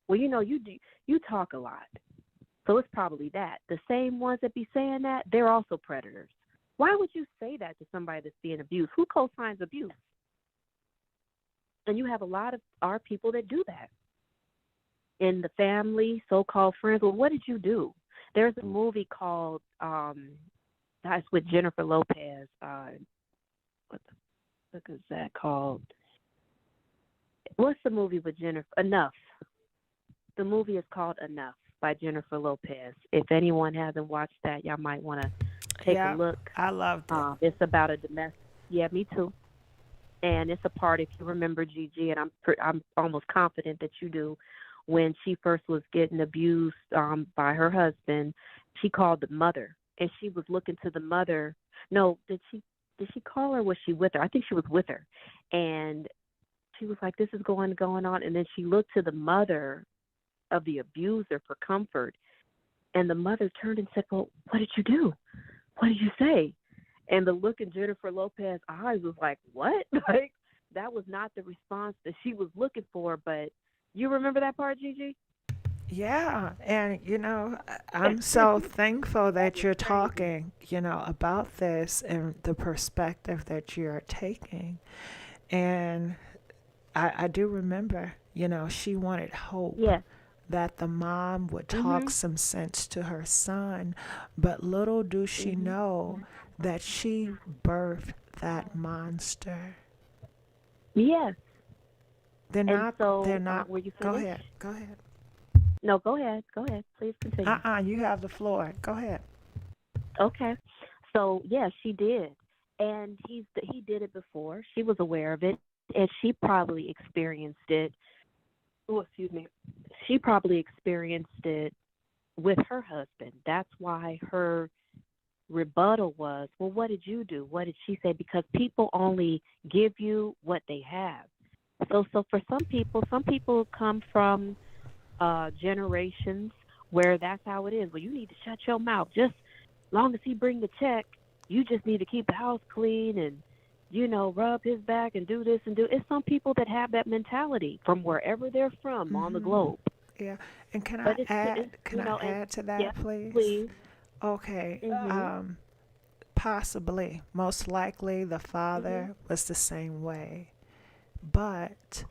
Well, you talk a lot. So it's probably that. The same ones that be saying that, they're also predators. Why would you say that to somebody that's being abused? Who co-signs abuse? And you have a lot of our people that do that. In the family, so-called friends. Well, what did you do? There's a movie called, that's with Jennifer Lopez. What is that called? What's the movie with Jennifer? Enough. The movie is called Enough by Jennifer Lopez. If anyone hasn't watched that, y'all might want to take a look. I loved it. It's about a domestic. Yeah, me too. And it's a part, if you remember, Gigi, and I'm almost confident that you do, when she first was getting abused by her husband, she called the mother, and she was looking to the mother. No, did she? did she call her? Was she with her? I think she was with her. And she was like, this is going on. And then she looked to the mother of the abuser for comfort. And the mother turned and said, well, what did you do? What did you say? And the look in Jennifer Lopez's eyes was like, what? Like, that was not the response that she was looking for. But you remember that part, Gigi? Yeah, and I'm so thankful that you're talking, about this and the perspective that you're taking. And I do remember, she wanted hope. Yeah. That the mom would talk some sense to her son, but little do she know that she birthed that monster. Yes. They're not. Were you Go finished? ahead. Go ahead. No, go ahead. Please continue. You have the floor. Go ahead. Okay. So, yeah, she did. And he did it before. She was aware of it, and she probably experienced it. Oh, excuse me. She probably experienced it with her husband. That's why her rebuttal was, well, what did you do? What did she say? Because people only give you what they have. So for some people come from generations where that's how it is. Well, you need to shut your mouth. Just long as he bring the check, you just need to keep the house clean and, rub his back and do this and do. It's some people that have that mentality from wherever they're from on the globe. Yeah, and can I add to that, yeah, please? Please. Okay. Possibly, most likely, the father was the same way, but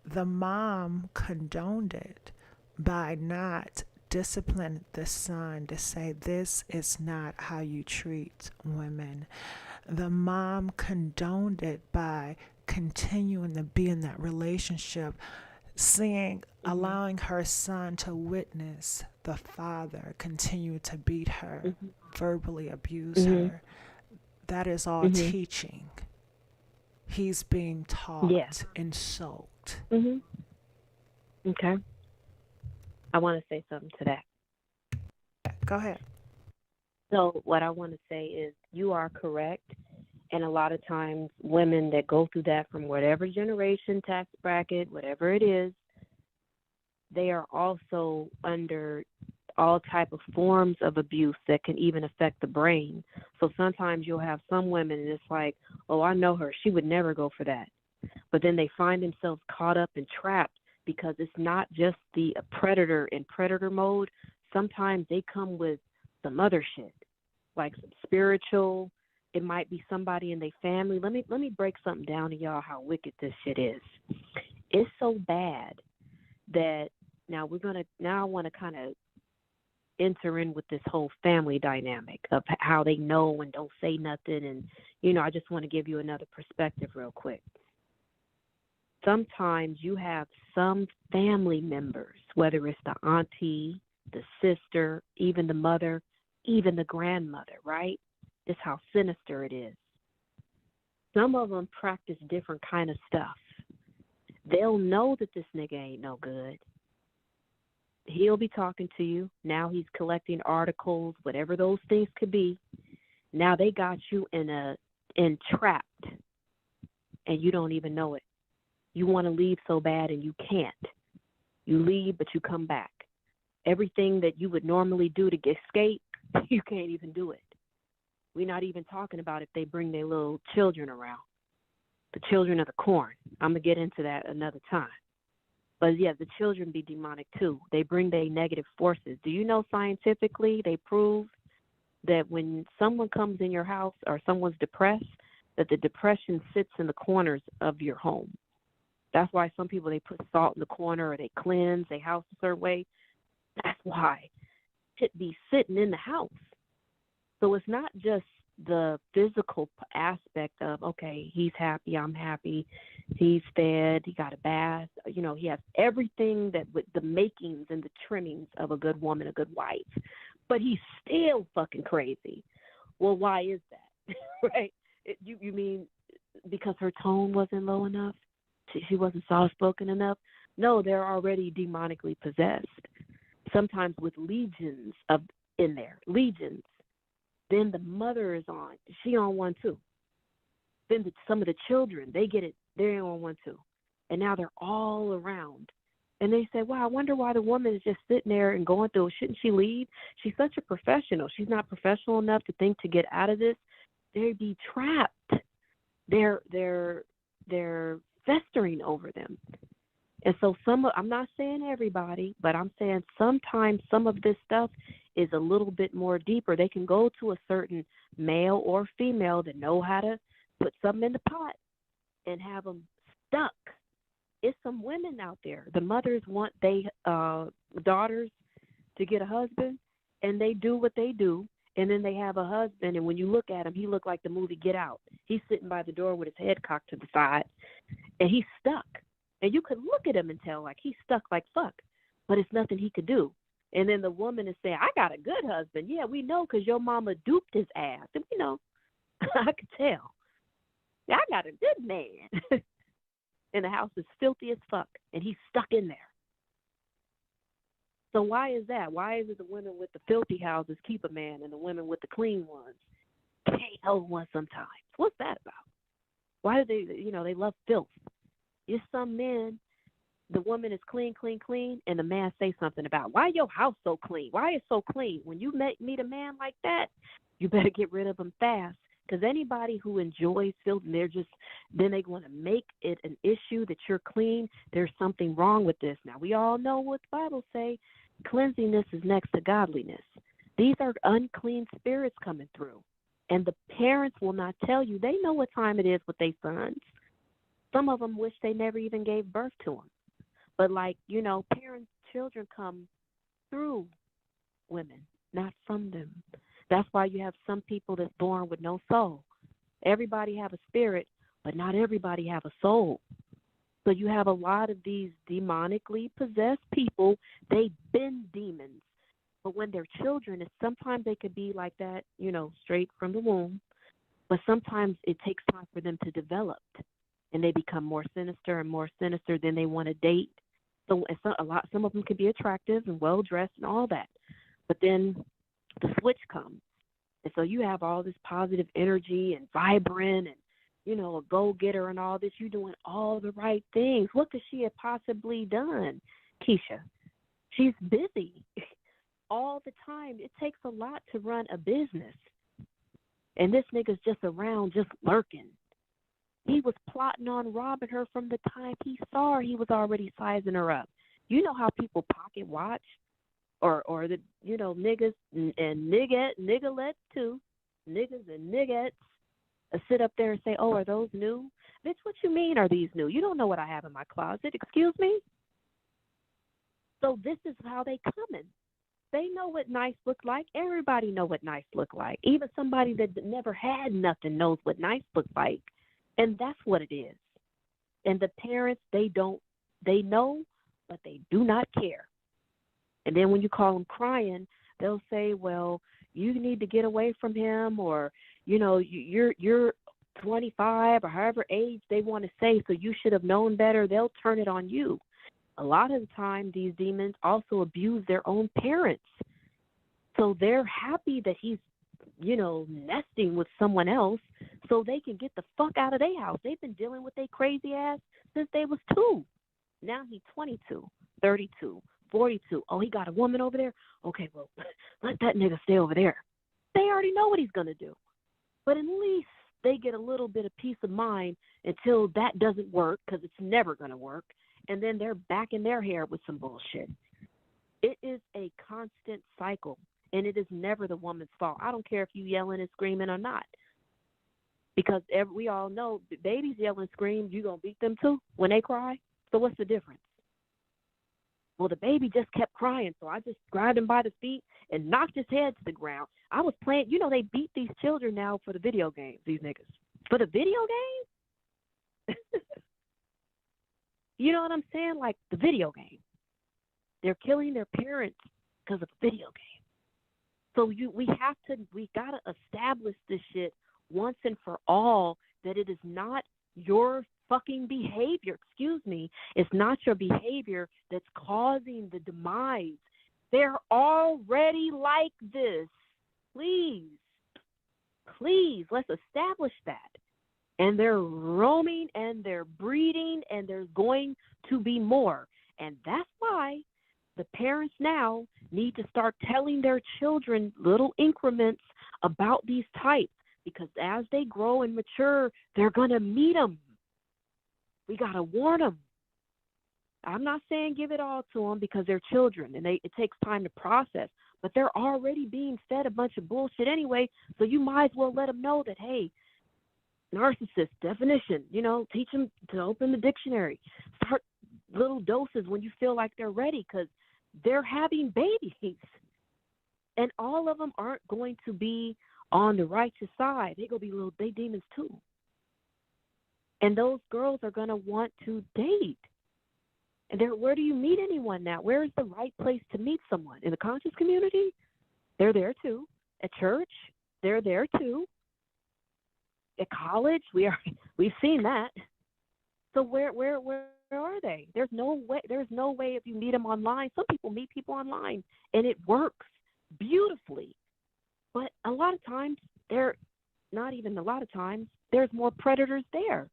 the mom condoned it by not disciplining the son to say this is not how you treat women. The mom condoned it by continuing to be in that relationship, allowing her son to witness the father continue to beat her, verbally abuse her. That is all teaching. He's being taught and soaked. Okay. I want to say something to that. Go ahead. So what I want to say is you are correct. And a lot of times women that go through that from whatever generation, tax bracket, whatever it is, they are also under all type of forms of abuse that can even affect the brain. So sometimes you'll have some women and it's like, oh, I know her. She would never go for that. But then they find themselves caught up and trapped because it's not just the predator in predator mode. Sometimes they come with some other shit, like some spiritual. It might be somebody in their family. Let me break something down to y'all how wicked this shit is. It's so bad that now I want to kind of enter in with this whole family dynamic of how they know and don't say nothing. And, I just want to give you another perspective real quick. Sometimes you have some family members, whether it's the auntie, the sister, even the mother, even the grandmother, right? Just how sinister it is. Some of them practice different kind of stuff. They'll know that this nigga ain't no good. He'll be talking to you. Now he's collecting articles, whatever those things could be. Now they got you entrapped, and you don't even know it. You want to leave so bad, and you can't. You leave, but you come back. Everything that you would normally do to escape, you can't even do it. We're not even talking about if they bring their little children around, the children of the corn. I'm going to get into that another time. But, yeah, the children be demonic, too. They bring their negative forces. Do you know scientifically they prove that when someone comes in your house or someone's depressed, that the depression sits in the corners of your home? That's why some people, they put salt in the corner or they cleanse their house a certain way. That's why it be sitting in the house. So it's not just the physical aspect of, okay, he's happy, I'm happy, he's fed, he got a bath. He has everything that with the makings and the trimmings of a good woman, a good wife. But he's still fucking crazy. Well, why is that? Right? You mean because her tone wasn't low enough? She wasn't soft-spoken enough? No, they're already demonically possessed. Sometimes with legions in there. Legions. Then the mother is on. She on one too. Then some of the children, they get it. They don't want to. And now they're all around. And they say, wow, I wonder why the woman is just sitting there and going through it. Shouldn't she leave? She's such a professional. She's not professional enough to think to get out of this. They'd be trapped. They're festering over them. And so I'm not saying everybody, but I'm saying sometimes some of this stuff is a little bit more deeper. They can go to a certain male or female that know how to put something in the pot and have them stuck. It's some women out there. The mothers want daughters to get a husband, and they do what they do, and then they have a husband, and when you look at him, he look like the movie Get Out. He's sitting by the door with his head cocked to the side, and he's stuck. And you could look at him and tell, like, he's stuck like fuck, but it's nothing he could do. And then the woman is saying, I got a good husband. Yeah, we know because your mama duped his ass. And we know. I could tell. Yeah, I got a good man. And the house is filthy as fuck, and he's stuck in there. So why is that? Why is it the women with the filthy houses keep a man and the women with the clean ones can't hold one sometimes? What's that about? Why do they love filth? It's some men, the woman is clean, and the man say something about, why your house so clean? Why is so clean? When you meet a man like that, you better get rid of him fast. Because anybody who enjoys filth, and then they want to make it an issue that you're clean, there's something wrong with this. Now, we all know what the Bible say, cleanliness is next to godliness. These are unclean spirits coming through. And the parents will not tell you. They know what time it is with their sons. Some of them wish they never even gave birth to them. But children come through women, not from them. That's why you have some people that's born with no soul. Everybody have a spirit, but not everybody have a soul. So you have a lot of these demonically possessed people. They've been demons. But when they're children, sometimes they could be like that, straight from the womb. But sometimes it takes time for them to develop. And they become more sinister and more sinister. Then they want to date. So some of them can be attractive and well-dressed and all that. But then the switch comes. And so you have all this positive energy and vibrant and, a go-getter and all this. You're doing all the right things. What could she have possibly done, Keisha? She's busy all the time. It takes a lot to run a business. And this nigga's just around, just lurking. He was plotting on robbing her from the time he saw her. He was already sizing her up. You know how people pocket watch? Or the niggas and niggalettes too, niggas and niggettes sit up there and say, oh, are those new? Bitch, what you mean are these new? You don't know what I have in my closet. Excuse me? So this is how they coming. They know what nice look like. Everybody know what nice look like. Even somebody that never had nothing knows what nice look like. And that's what it is. And the parents, they know, but they do not care. And then when you call them crying, they'll say, well, you need to get away from him, or, you're 25 or however age they want to say, so you should have known better. They'll turn it on you. A lot of the time, these demons also abuse their own parents. So they're happy that he's, nesting with someone else so they can get the fuck out of their house. They've been dealing with their crazy ass since they was 2. Now he's 22, 32. 42. Oh, he got a woman over there? Okay, well, let that nigga stay over there. They already know what he's going to do. But at least they get a little bit of peace of mind until that doesn't work, because it's never going to work. And then they're back in their hair with some bullshit. It is a constant cycle, and it is never the woman's fault. I don't care if you yelling and screaming or not. Because we all know babies yell and scream, you going to beat them too when they cry? So what's the difference? Well, the baby just kept crying, so I just grabbed him by the feet and knocked his head to the ground. I was playing, they beat these children now for the video games, these niggas. For the video game? You know what I'm saying? Like the video game. They're killing their parents because of a video game. So we got to establish this shit once and for all, that it is not your fucking behavior, it's not your behavior that's causing the demise. They're already like this. Please, let's establish that. And they're roaming and they're breeding and there's going to be more. And that's why the parents now need to start telling their children little increments about these types, because as they grow and mature, they're going to meet them. We got to warn them. I'm not saying give it all to them because they're children and it takes time to process, but they're already being fed a bunch of bullshit anyway, so you might as well let them know that, hey, narcissist definition, teach them to open the dictionary. Start little doses when you feel like they're ready, because they're having babies. And all of them aren't going to be on the righteous side. They're going to be little day demons too. And those girls are going to want to date. And where do you meet anyone now? Where is the right place to meet someone? In the conscious community? They're there too. At church? They're there too. At college? We've seen that. So where are they? There's no way if you meet them online. Some people meet people online and it works beautifully. But a lot of times there's more predators there.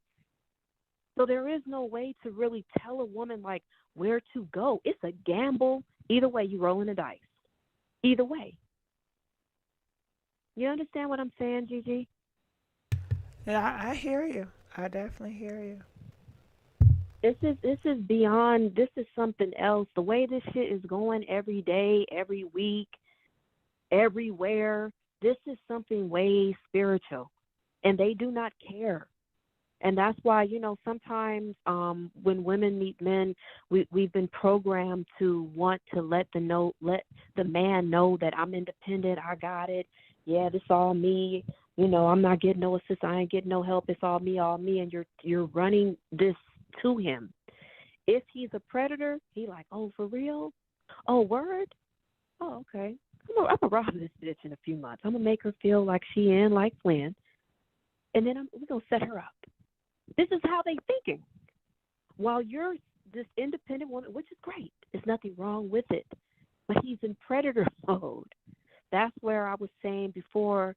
So there is no way to really tell a woman like where to go. It's a gamble. Either way, you rolling the dice. Either way. You understand what I'm saying, Gigi? Yeah, I hear you. I definitely hear you. This is beyond. This is something else. The way this shit is going every day, every week, everywhere. This is something way spiritual, and they do not care. And that's why, sometimes when women meet men, we've been programmed to want to let the man know that I'm independent, I got it. Yeah, this all me. I'm not getting no assistance, I ain't getting no help. It's all me, and you're running this to him. If he's a predator, he like, oh, for real? Oh, word? Oh, okay. I'm gonna rob this bitch in a few months. I'm gonna make her feel like she in like FIEN, and then we're gonna set her up. This is how they thinking. While you're this independent woman, which is great, there's nothing wrong with it, but he's in predator mode. That's where I was saying before,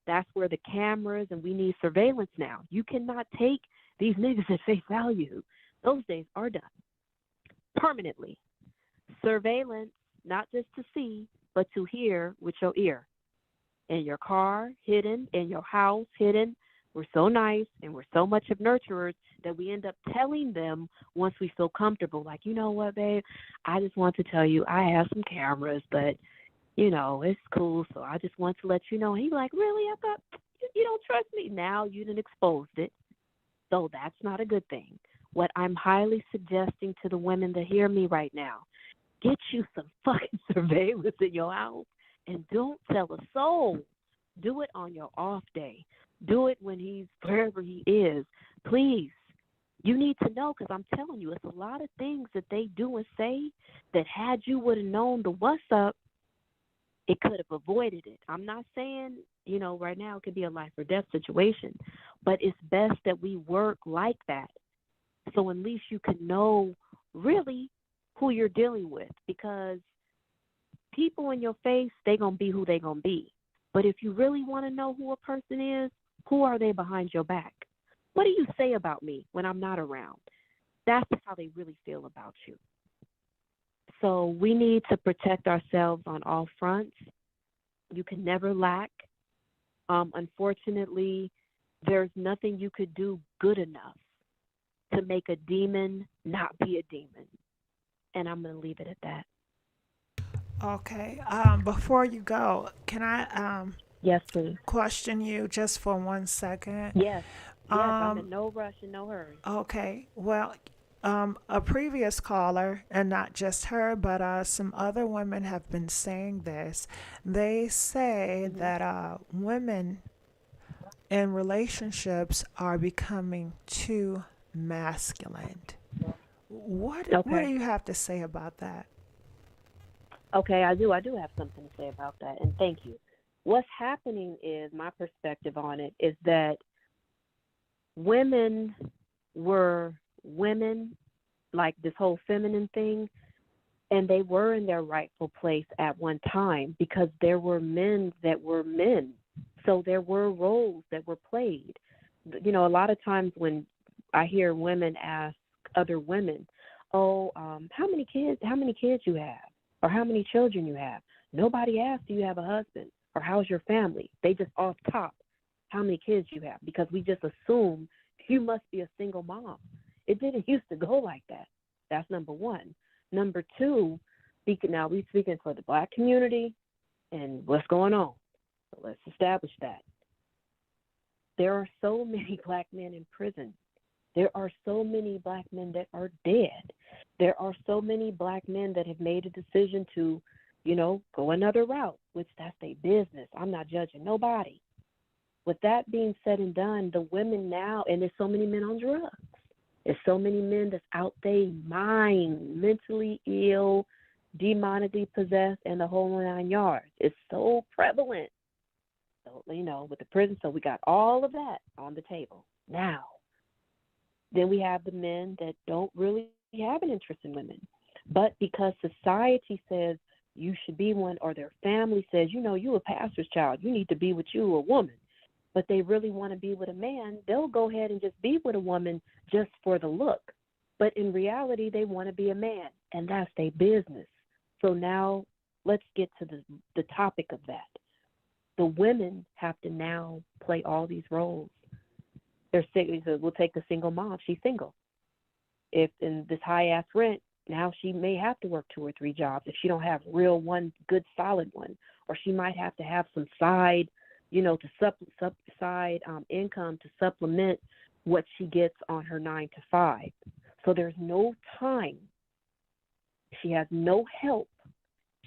that's where the cameras, and we need surveillance now. You cannot take these niggas at face value. Those days are done. Permanently. Surveillance, not just to see, but to hear with your ear. In your car, hidden. In your house, hidden. We're so nice and we're so much of nurturers that we end up telling them once we feel comfortable. Like, you know what, babe? I just want to tell you I have some cameras, but, it's cool. So I just want to let you know. And he's like, really? I thought you don't trust me. Now you done exposed it. So that's not a good thing. What I'm highly suggesting to the women that hear me right now, get you some fucking surveillance in your house and don't tell a soul. Do it on your off day. Do it when he's wherever he is. Please. You need to know, because I'm telling you, it's a lot of things that they do and say that had you would have known the what's up, it could have avoided it. I'm not saying, right now it could be a life or death situation, but it's best that we work like that. So at least you can know really who you're dealing with, because people in your face, they're going to be who they're going to be. But if you really want to know who a person is, who are they behind your back? What do you say about me when I'm not around? That's how they really feel about you. So we need to protect ourselves on all fronts. You can never lack. Unfortunately, there's nothing you could do good enough to make a demon not be a demon. And I'm going to leave it at that. Okay. Before you go, can I yes, please, question you just for 1 second? Yes. I'm in no rush and no hurry. Okay. Well, a previous caller, and not just her, but some other women have been saying this. They say that women in relationships are becoming too masculine. What do you have to say about that? Okay, I do have something to say about that, and thank you. What's happening is, my perspective on it is that women were women, like this whole feminine thing, and they were in their rightful place at one time because there were men that were men. So there were roles that were played. you know, a lot of times when I hear women ask other women, "Oh, how many kids you have, or how many children you have?" Nobody asks, "Do you have a husband?" or "How's your family?" They just off top, "How many kids you have?" because we just assume you must be a single mom. It didn't used to go like that. That's number one. Number two, now we're speaking for the Black community and what's going on. So let's establish that. There are so many Black men in prison. There are so many Black men that are dead. There are so many Black men that have made a decision to, you know, go another route, which that's their business. I'm not judging nobody. With that being said and done, the women now, and there's so many men on drugs. There's so many men that's out their mind, mentally ill, demonically possessed, and the whole 9 yards. It's so prevalent. So, you know, with the prison, so we got all of that on the table. Now, then we have the men that don't really have an interest in women. But because society says you should be one, or their family says, you know, you a pastor's child, you need to be with you, a woman, but they really want to be with a man, they'll go ahead and just be with a woman just for the look. But in reality, they want to be a man, and that's their business. So now let's get to the topic of that. The women have to now play all these roles. We'll take the single mom. She's single. If in this high-ass rent, now she may have to work 2 or 3 jobs if she don't have real one good solid one, or she might have to have some side, you know, to side income to supplement what she gets on her 9 to 5. So there's no time. She has no help.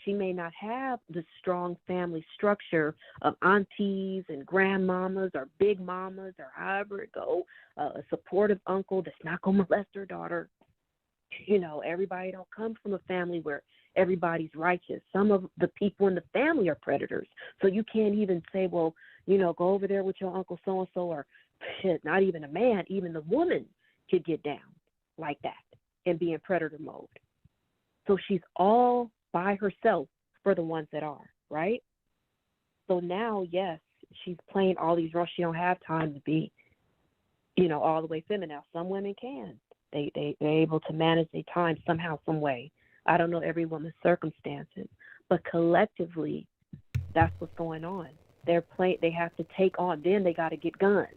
She may not have the strong family structure of aunties and grandmamas or big mamas or however it go, a supportive uncle that's not going to molest her daughter. You know, everybody don't come from a family where everybody's righteous. Some of the people in the family are predators. So you can't even say, well, you know, go over there with your uncle so-and-so, or shit, not even a man, even the woman could get down like that and be in predator mode. So she's all by herself for the ones that are, right? So now, yes, she's playing all these roles. She don't have time to be, you know, all the way feminine. Now, some women can. They're able to manage their time somehow, some way. I don't know every woman's circumstances, but collectively, that's what's going on. They have to take on, then they got to get guns,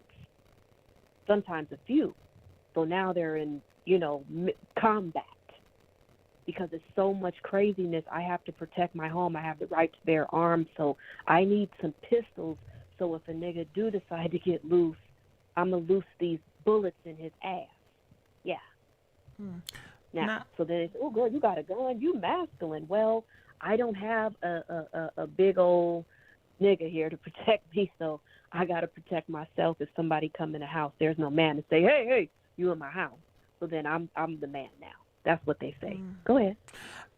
sometimes a few. So now they're in, you know, combat. Because there's so much craziness, I have to protect my home. I have the right to bear arms, so I need some pistols. So if a nigga do decide to get loose, I'm going to loose these bullets in his ass. Yeah. Now, so then it's, oh, girl, you got a gun? You masculine. Well, I don't have a big old nigga here to protect me, so I got to protect myself. If somebody come in the house, there's no man to say, hey, you in my house. So then I'm the man now. That's what they say. Go ahead.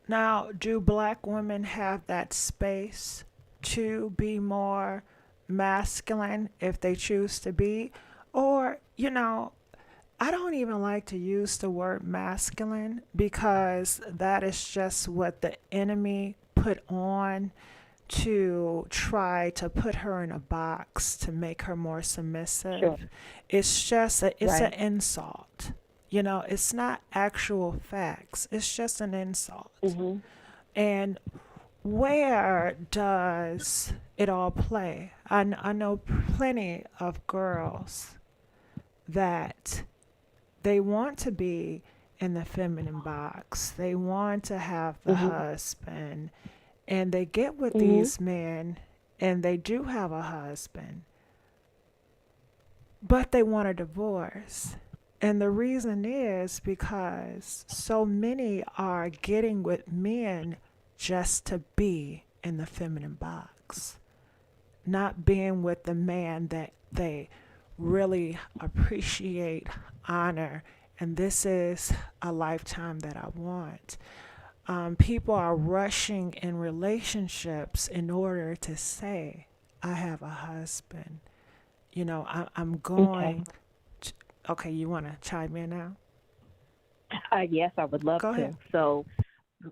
Now, do Black women have that space to be more masculine if they choose to be? Or, you know, I don't even like to use the word masculine because that is just what the enemy put on to try to put her in a box to make her more submissive. Sure. It's just an Right. insult. You know, it's not actual facts. It's just an insult. And where does it all play? I know plenty of girls that they want to be in the feminine box. They want to have the husband. And they get with these men, and they do have a husband. But they want a divorce. And the reason is because so many are getting with men just to be in the feminine box, not being with the man that they really appreciate, honor, and this is a lifetime that I want. People are rushing in relationships in order to say, I have a husband. You know, I'm going. Okay, you want to chime in now? Yes, I would love Go to. ahead. So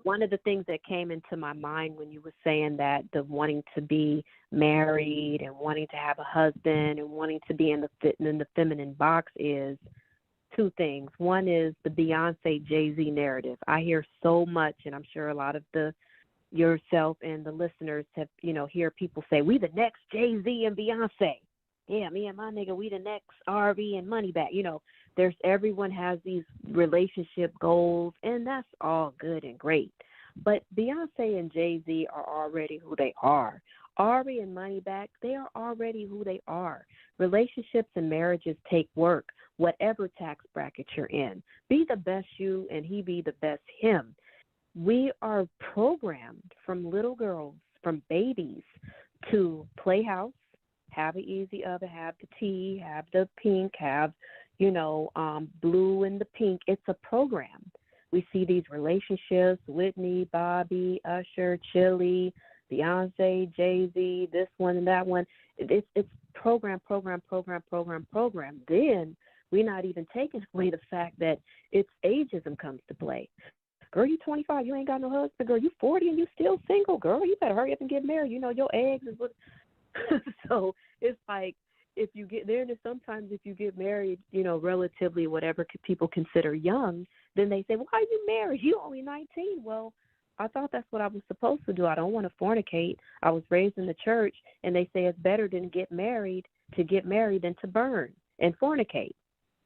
one of the things that came into my mind when you were saying that, the wanting to be married and wanting to have a husband and wanting to be in the feminine box, is two things. One is the Beyonce Jay-Z narrative. I hear so much, and I'm sure a lot of yourself and the listeners have, hear people say, we the next Jay-Z and Beyonce. Yeah, me and my nigga, we the next RV and Moneybag. Everyone has these relationship goals, and that's all good and great. But Beyonce and Jay-Z are already who they are. Ari and Moneybag, they are already who they are. Relationships and marriages take work, whatever tax bracket you're in. Be the best you, and he be the best him. We are programmed from little girls, from babies, to play house, have an easy oven, have the tea, have the pink, have, blue and the pink. It's a program. We see these relationships, Whitney, Bobby, Usher, Chili, Beyonce, Jay-Z, this one and that one. It's program. Then we're not even taking away the fact that it's ageism comes to play. Girl, you 25, you ain't got no husband. Girl, you 40 and you still single. Girl, you better hurry up and get married. Your eggs is what. So it's like, if you get there, and sometimes if you get married, relatively whatever people consider young, then they say, why are you married? You only 19. Well, I thought that's what I was supposed to do. I don't want to fornicate. I was raised in the church, and they say it's better to get married than to burn and fornicate.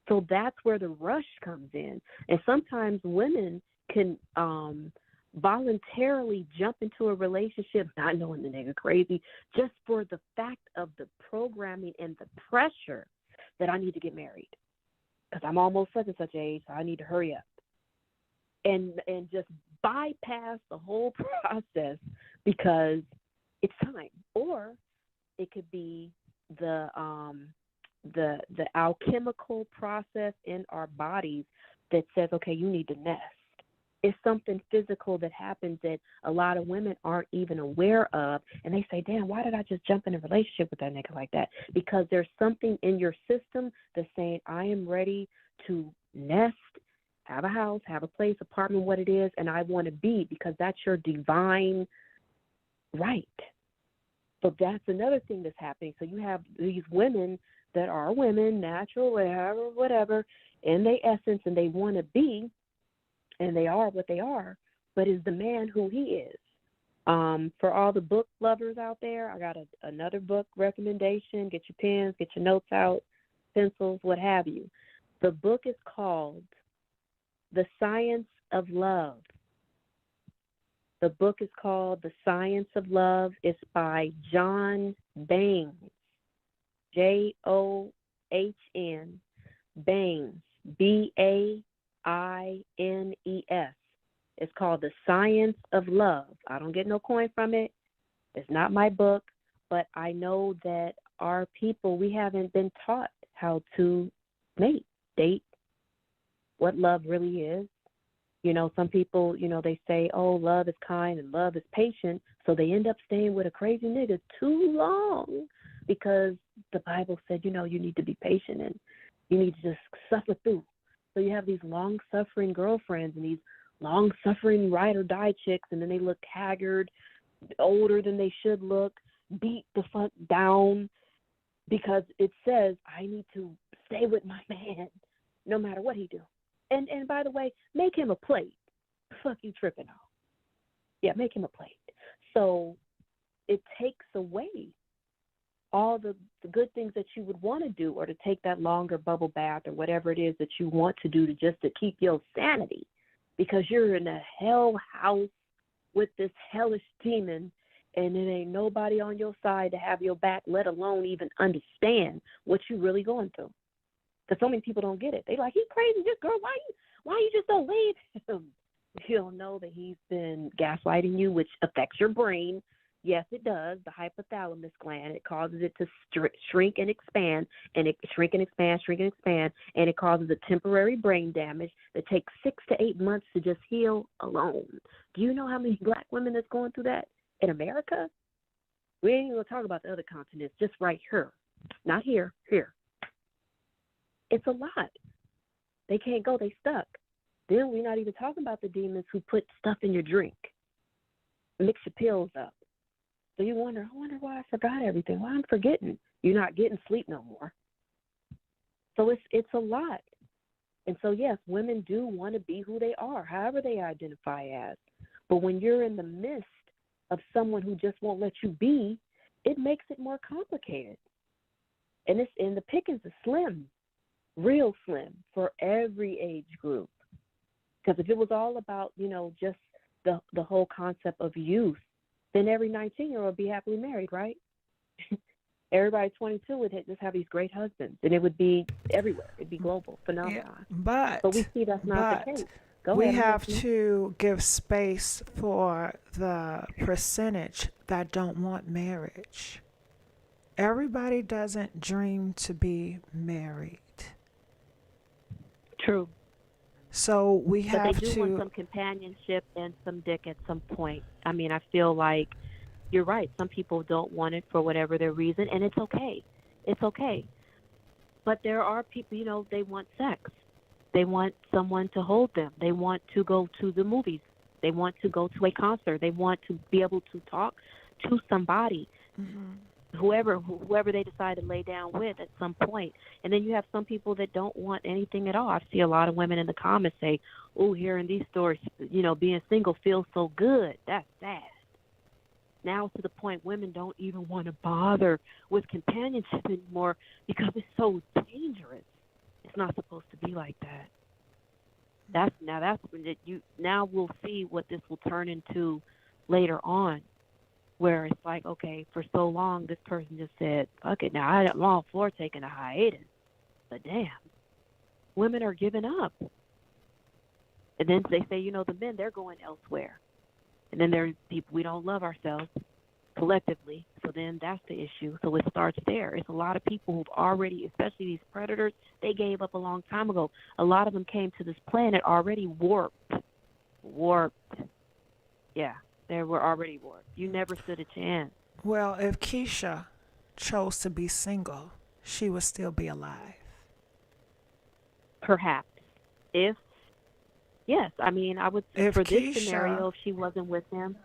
So that's where the rush comes in. And sometimes women can voluntarily jump into a relationship, not knowing the nigga crazy, just for the fact of the programming and the pressure that I need to get married because I'm almost such and such age, so I need to hurry up. And just bypass the whole process because it's time. Or it could be the alchemical process in our bodies that says, okay, you need to nest. It's something physical that happens that a lot of women aren't even aware of. And they say, damn, why did I just jump in a relationship with that nigga like that? Because there's something in your system that's saying, I am ready to nest, have a house, have a place, apartment, what it is, and I want to be, because that's your divine right. So that's another thing that's happening. So you have these women that are women, natural, whatever, in their essence, and they want to be, and they are what they are, but is the man who he is. For all the book lovers out there, I got another book recommendation. Get your pens, get your notes out, pencils, what have you. The book is called The Science of Love. The book is called The Science of Love. It's by John Baines, John Baines, Baines. It's called The Science of Love. I don't get no coin from it. It's not my book, but I know that our people, we haven't been taught how to date, what love really is. Some people, they say, oh, love is kind and love is patient, so they end up staying with a crazy nigga too long because the Bible said, you need to be patient and you need to just suffer through. So you have these long-suffering girlfriends and these long-suffering ride-or-die chicks, and then they look haggard, older than they should look, beat the fuck down because it says, I need to stay with my man no matter what he do. And by the way, make him a plate. Fuck you tripping on. Yeah, make him a plate. So it takes away all the good things that you would want to do, or to take that longer bubble bath or whatever it is that you want to do to keep your sanity, because you're in a hell house with this hellish demon and it ain't nobody on your side to have your back, let alone even understand what you're really going through. Because so many people don't get it. They like, he's crazy, this girl, why you just don't leave him? You don't know that he's been gaslighting you, which affects your brain. Yes, it does. The hypothalamus gland, it causes it to shrink and expand, and it and it causes a temporary brain damage that takes 6 to 8 months to just heal alone. Do you know how many black women that's going through that in America? We ain't even going to talk about the other continents, just right here. Not here, here. It's a lot. They can't go. They stuck. Then we're not even talking about the demons who put stuff in your drink, mix your pills up. So you wonder, I wonder why I forgot everything. Why I'm forgetting? You're not getting sleep no more. So it's a lot. And so, yes, women do want to be who they are, however they identify as. But when you're in the midst of someone who just won't let you be, it makes it more complicated. And the pickings is slim, real slim for every age group. Because if it was all about, just the whole concept of youth, then every 19-year-old would be happily married, right? Everybody 22 would just have these great husbands, and it would be everywhere. It'd be global phenomenon. Yeah, but we see that's not the case. We have to give space for the percentage that don't want marriage. Everybody doesn't dream to be married. True. So we but have they do want some companionship and some dick at some point. I mean, I feel like you're right. Some people don't want it for whatever their reason, and it's okay. It's okay. But there are people, they want sex. They want someone to hold them. They want to go to the movies. They want to go to a concert. They want to be able to talk to somebody, whoever they decide to lay down with at some point. And then you have some people that don't want anything at all. I see a lot of women in the comments say, oh, hearing these stories, being single feels so good. That's sad. Now it's to the point women don't even want to bother with companionship anymore because it's so dangerous. It's not supposed to be like that. That's when now we'll see what this will turn into later on, where it's like, okay, for so long this person just said, fuck it, now I'm all for taking a hiatus. But damn, women are giving up. And then they say, the men, they're going elsewhere. And then there's people, we don't love ourselves collectively. So then that's the issue. So it starts there. It's a lot of people who've already, especially these predators, they gave up a long time ago. A lot of them came to this planet already warped. Yeah, they were already warped. You never stood a chance. Well, if Keisha chose to be single, she would still be alive. Perhaps. Yes, I mean, I would, if for Keisha this scenario, if she wasn't with him.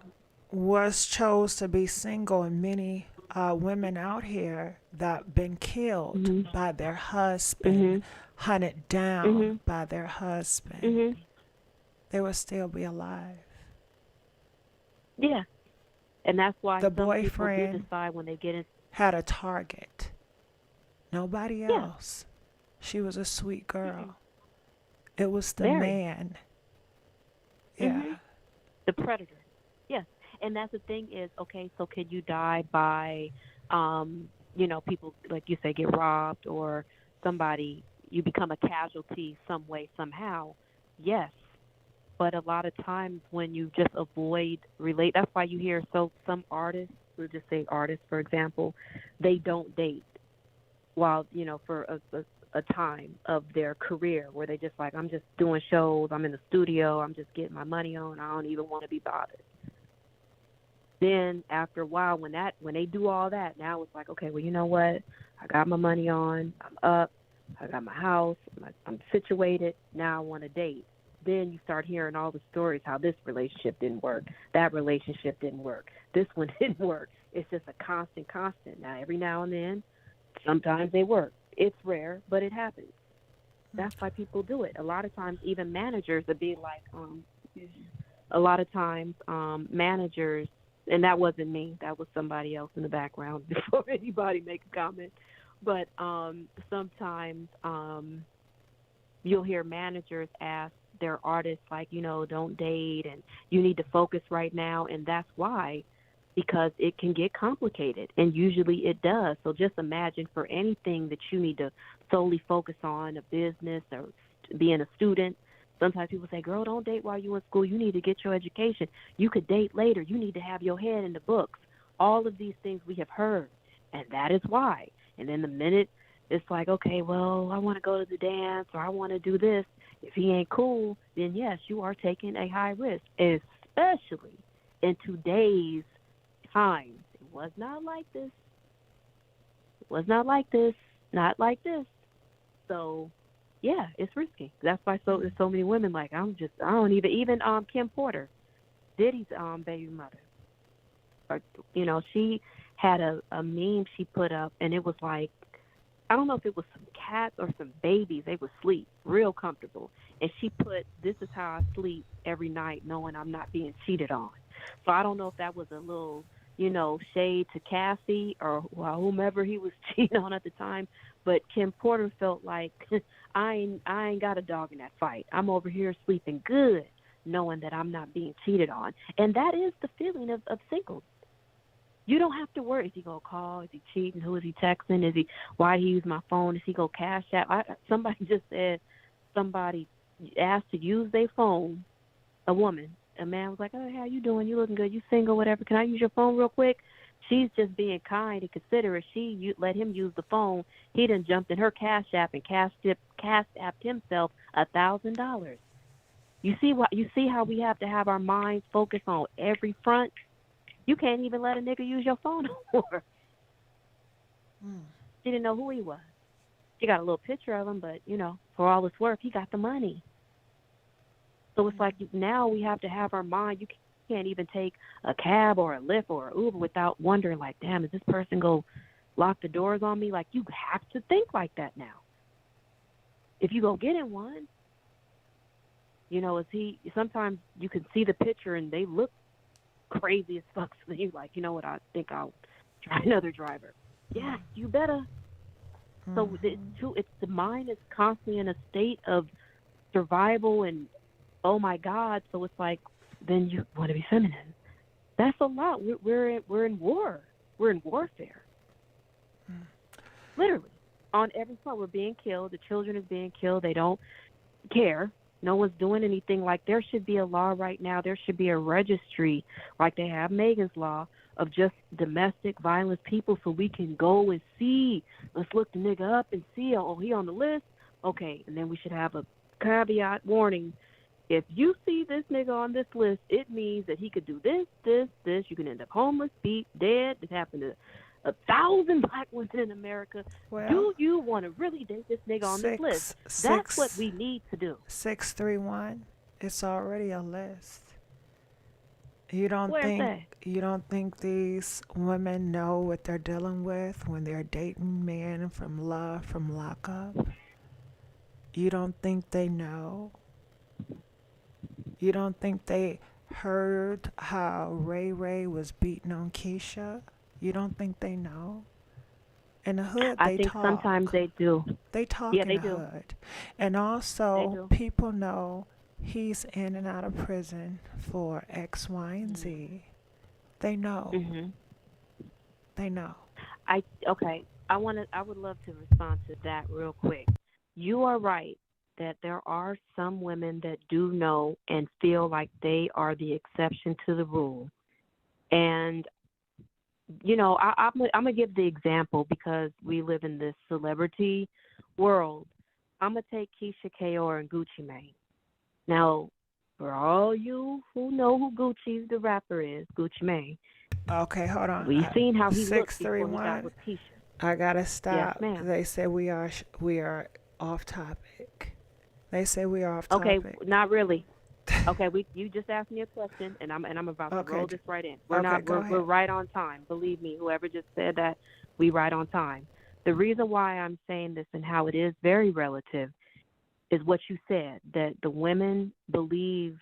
chose to be single, and many women out here that been killed by their husband, hunted down by their husband, they would still be alive. Yeah. And that's why the some boyfriend people do decide when they get in. Had a target. Nobody else. She was a sweet girl. It was the man. Yeah. The predator. Yes. And that's the thing is, okay, so could you die by, people, like you say, get robbed, or somebody, you become a casualty some way, somehow? Yes. But a lot of times when you just avoid that's why you hear some artists, we'll just say artists, for example, they don't date while, for a time of their career where they just like, I'm just doing shows, I'm in the studio, I'm just getting my money on, I don't even want to be bothered. Then after a while, when they do all that, now it's like, okay, well, you know what? I got my money on, I'm up, I got my house, I'm situated, now I want to date. Then you start hearing all the stories how this relationship didn't work, that relationship didn't work, this one didn't work. It's just a constant. Now, every now and then, sometimes they work. It's rare, but it happens. That's why people do it. A lot of times, even managers would be like, managers, and that wasn't me, that was somebody else in the background before anybody make a comment. But sometimes you'll hear managers ask their artists, like, don't date and you need to focus right now. And that's why, because it can get complicated, and usually it does. So just imagine for anything that you need to solely focus on, a business or being a student. Sometimes people say, girl, don't date while you're in school. You need to get your education. You could date later. You need to have your head in the books. All of these things we have heard, and that is why. And then the minute it's like, okay, well, I want to go to the dance, or I want to do this. If he ain't cool, then yes, you are taking a high risk, especially in today's times. It was not like this. Not like this. So, yeah, it's risky. That's why there's so many women like I don't even Kim Porter, Diddy's baby mother. Or, she had a meme she put up, and it was like, I don't know if it was some cats or some babies. They would sleep real comfortable, and she put, "This is how I sleep every night, knowing I'm not being cheated on." So I don't know if that was a little, shade to Cassie or whomever he was cheating on at the time. But Kim Porter felt like I ain't got a dog in that fight. I'm over here sleeping good, knowing that I'm not being cheated on, and that is the feeling of singles. You don't have to worry. Is he going to call? Is he cheating? Who is he texting? Why he use my phone? Is he going to cash out? Somebody just said somebody asked to use their phone, a woman. A man was like, "Oh, how you doing? You looking good. You single, whatever. Can I use your phone real quick?" She's just being kind and considerate. She let him use the phone. He done jumped in her Cash App and cash apped himself $1,000. You see how we have to have our minds focused on every front? You can't even let a nigga use your phone no more. She didn't know who he was. She got a little picture of him, but, for all it's worth, he got the money. So it's like now we have to have our mind. You can't even take a cab or a Lyft or an Uber without wondering, like, damn, is this person go lock the doors on me? Like, you have to think like that now. If you go get in one, sometimes you can see the picture and they look crazy as fuck, so you like, you know what, I think I'll try another driver. Yes, you better. So it's the mind is constantly in a state of survival and oh my God. So it's like, then you want to be feminine. That's a lot. We're in war. We're in warfare. Literally, on every front, we're being killed. The children is being killed. They don't care. No one's doing anything. Like, there should be a law right now. There should be a registry like they have Megan's Law of just domestic violence people, so we can go and see. Let's look the nigga up and see, oh, he on the list? Okay, and then we should have a caveat warning. If you see this nigga on this list, it means that he could do this, this, this. You can end up homeless, beat, dead. It happened to 1,000 black women in America. Well, do you want to really date this nigga on this list? That's what we need to do. 631. It's already a list. You don't think these women know what they're dealing with when they're dating men from lockup? You don't think they know? You don't think they heard how Ray was beating on Keisha? You don't think they know? In the hood, I think sometimes they do. They talk in the hood. And also, people know he's in and out of prison for X, Y, and Z. They know. They know. I would love to respond to that real quick. You are right that there are some women that do know and feel like they are the exception to the rule. And I'm going to give the example because we live in this celebrity world. I'm going to take Keisha Kayor and Gucci Mane. Now, for all you who know who Gucci the rapper is, Gucci Mane. Okay, hold on. We've seen how he looked before he got with Keisha. I got to stop. Yes, ma'am. They said we are off topic. They say we are off topic. Okay, not really. Okay, you just asked me a question, and I'm about to roll this right in. We're right on time. Believe me, whoever just said that, we right on time. The reason why I'm saying this and how it is very relative is what you said, that the women believe,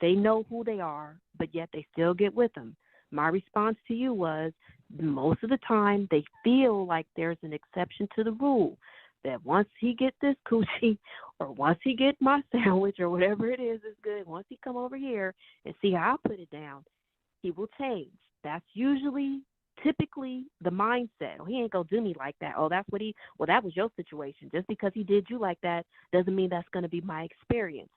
they know who they are, but yet they still get with them. My response to you was, most of the time they feel like there's an exception to the rule, that once he get this coochie or once he get my sandwich or whatever it is good, once he come over here and see how I put it down, he will change. That's typically the mindset. Oh, he ain't gonna do me like that. Oh, that was your situation. Just because he did you like that doesn't mean that's gonna be my experience.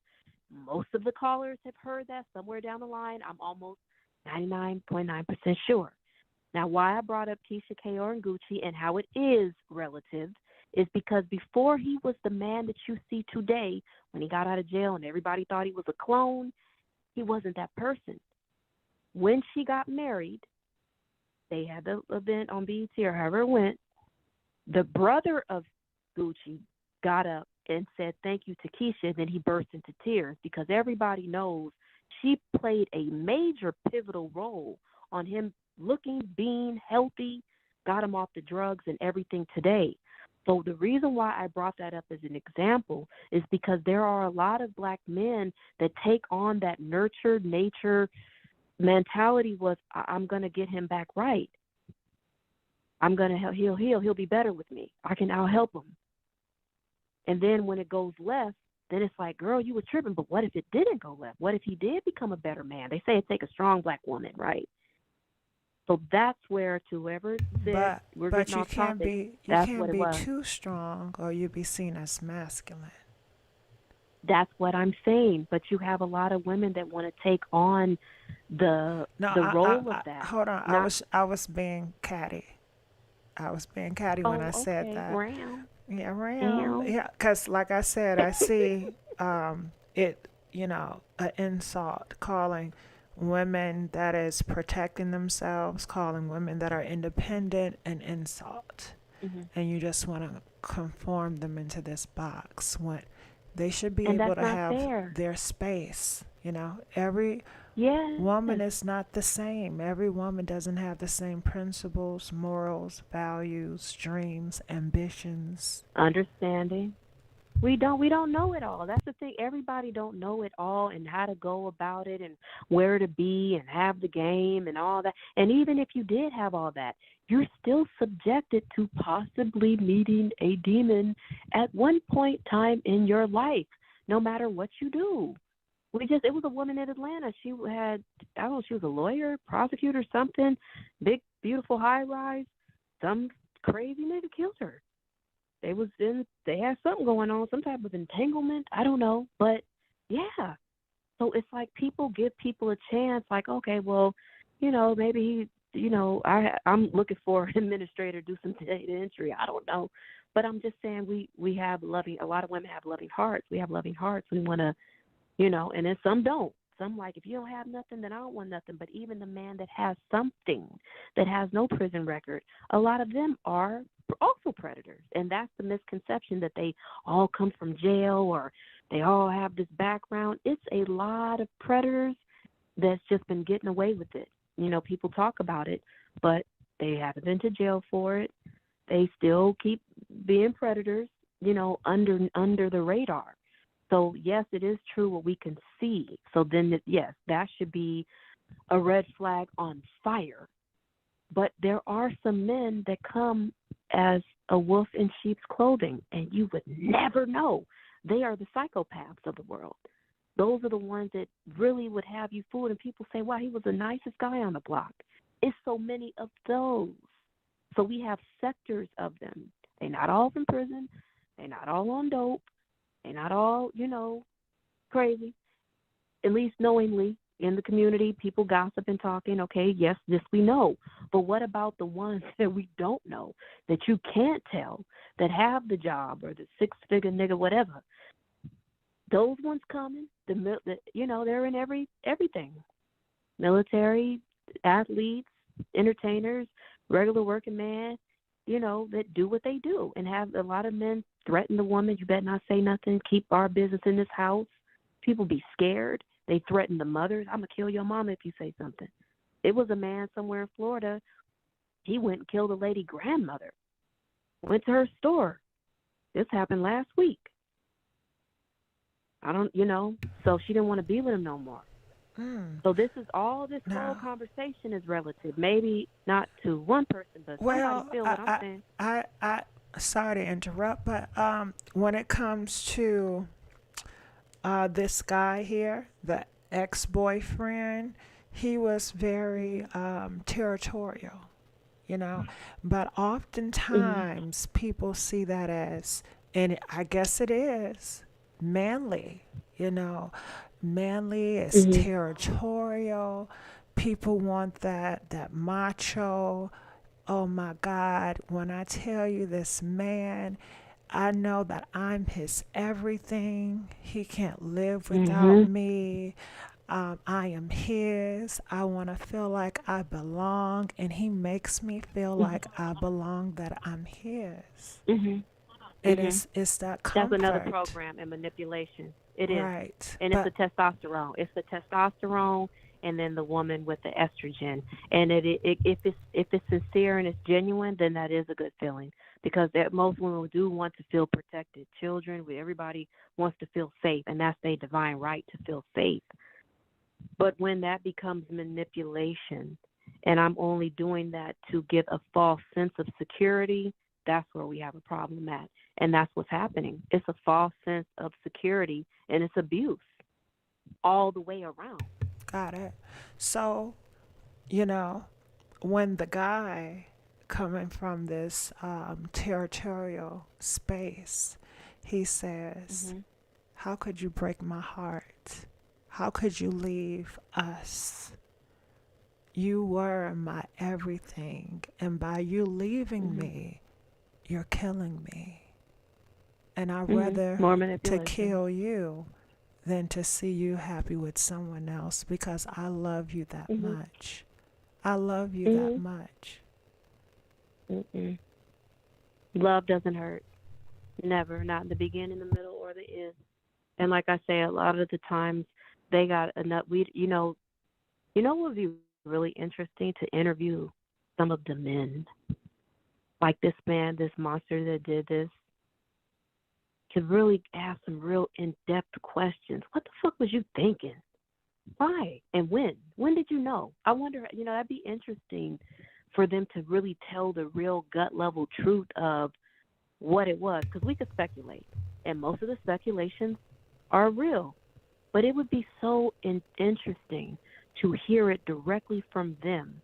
Most of the callers have heard that somewhere down the line. I'm almost 99.9% sure. Now, why I brought up Keisha Kayor and Gucci and how it is relative is because before he was the man that you see today, when he got out of jail and everybody thought he was a clone, he wasn't that person. When she got married, they had the event on BET or however it went. The brother of Gucci got up and said thank you to Keisha, and then he burst into tears because everybody knows she played a major pivotal role on him looking, being healthy, got him off the drugs and everything today. So the reason why I brought that up as an example is because there are a lot of black men that take on that nurtured nature mentality was, I'm going to get him back right. I'm going to help, he'll be better with me. I'll help him. And then when it goes left, then it's like, girl, you were tripping, but what if it didn't go left? What if he did become a better man? They say it takes a strong black woman, right? So that's where, to whoever said we're getting off topic, that's what it was. You can't be too strong or you'll be seen as masculine. That's what I'm saying. But you have a lot of women that want to take on the role of that. Hold on, I was being catty. I was being catty when I said that. Round. Yeah, round. Yeah, because like I said, I see it, an insult, calling women that is protecting themselves, calling women that are independent an insult. Mm-hmm. And you just want to conform them into this box when they should be able to have their space. Every woman is not the same. Every woman doesn't have the same principles, morals, values, dreams, ambitions. Understanding. We don't know it all. That's the thing. Everybody don't know it all and how to go about it and where to be and have the game and all that. And even if you did have all that, you're still subjected to possibly meeting a demon at one point in time in your life, no matter what you do. It was a woman in Atlanta. She had, I don't know, she was a lawyer, prosecutor, something, big, beautiful high rise. Some crazy nigga killed her. They had something going on, some type of entanglement. I don't know. But yeah. So it's like people give people a chance, like, okay, well, maybe I'm looking for an administrator to do some data entry. I don't know. But I'm just saying we have a lot of women have loving hearts. We have loving hearts. We want to, and then some don't. Some like, if you don't have nothing, then I don't want nothing. But even the man that has something, that has no prison record, a lot of them are also predators. And that's the misconception that they all come from jail or they all have this background. It's a lot of predators that's just been getting away with it. People talk about it, but they haven't been to jail for it. They still keep being predators, under the radar. So, yes, it is true what we can see. So then, yes, that should be a red flag on fire. But there are some men that come as a wolf in sheep's clothing, and you would never know. They are the psychopaths of the world. Those are the ones that really would have you fooled, and people say, wow, he was the nicest guy on the block. It's so many of those. So we have sectors of them. They're not all from prison. They're not all on dope. They're not all, crazy. At least knowingly in the community, people gossip and talking. Okay, yes, this we know. But what about the ones that we don't know, that you can't tell, that have the job or the six-figure nigga, whatever? Those ones coming, they're in everything. Military, athletes, entertainers, regular working man, that do what they do. And have a lot of men threaten the woman, you better not say nothing, keep our business in this house. People be scared. They threaten the mothers. I'm going to kill your mama if you say something. It was a man somewhere in Florida. He went and killed a lady grandmother. Went to her store. This happened last week. So she didn't want to be with him no more. So this whole conversation is relative. Maybe not to one person, but somebody feel what I'm saying. I sorry to interrupt, but when it comes to this guy here, the ex-boyfriend, he was very territorial, but oftentimes people see that as, and I guess it is, manly, manly is territorial. People want that macho. Oh my God, when I tell you this man, I know that I'm his everything. He can't live without me. I am his. I want to feel like I belong, and he makes me feel like I belong, that I'm his. It's that That's comfort. another program and manipulation. It is. Right. And it's the testosterone. It's the testosterone and then the woman with the estrogen. And if it's sincere and it's genuine, then that is a good feeling, because most women do want to feel protected. Children, everybody wants to feel safe, and that's their divine right to feel safe. But when that becomes manipulation, and I'm only doing that to give a false sense of security, that's where we have a problem at. And that's what's happening. It's a false sense of security, and it's abuse all the way around. Got it. So, you know, when the guy coming from this territorial space, he says, how could you break my heart? How could you leave us? You were my everything, and by you leaving me, you're killing me. And I'd rather to kill you than to see you happy with someone else, because I love you that much. I love you that much. Love doesn't hurt. Never. Not in the beginning, the middle, or the end. And like I say, a lot of the times they got enough. You know what would be really interesting? To interview some of the men. Like this man, this monster that did this. To really ask some real in-depth questions. What the fuck was you thinking? Why? And when? When did you know? I wonder, that'd be interesting for them to really tell the real gut-level truth of what it was. Because we could speculate. And most of the speculations are real. But it would be so interesting to hear it directly from them.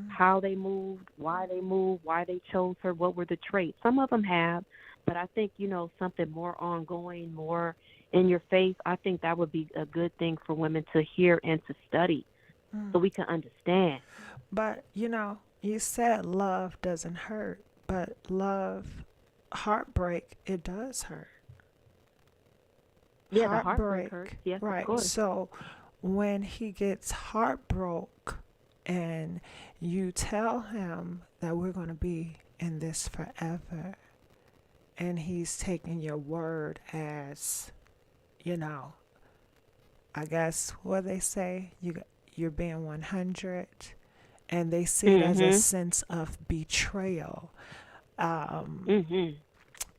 How they moved, why they chose her, what were the traits. Some of them have, but I think, something more ongoing, more in your face, I think that would be a good thing for women to hear and to study so we can understand. But, you said love doesn't hurt, but heartbreak, it does hurt. Yeah, the heartbreak hurts. Yes, right. Of course. So when he gets heartbroken, and you tell him that we're going to be in this forever, and he's taking your word as, I guess what they say, you're being 100, and they see it as a sense of betrayal.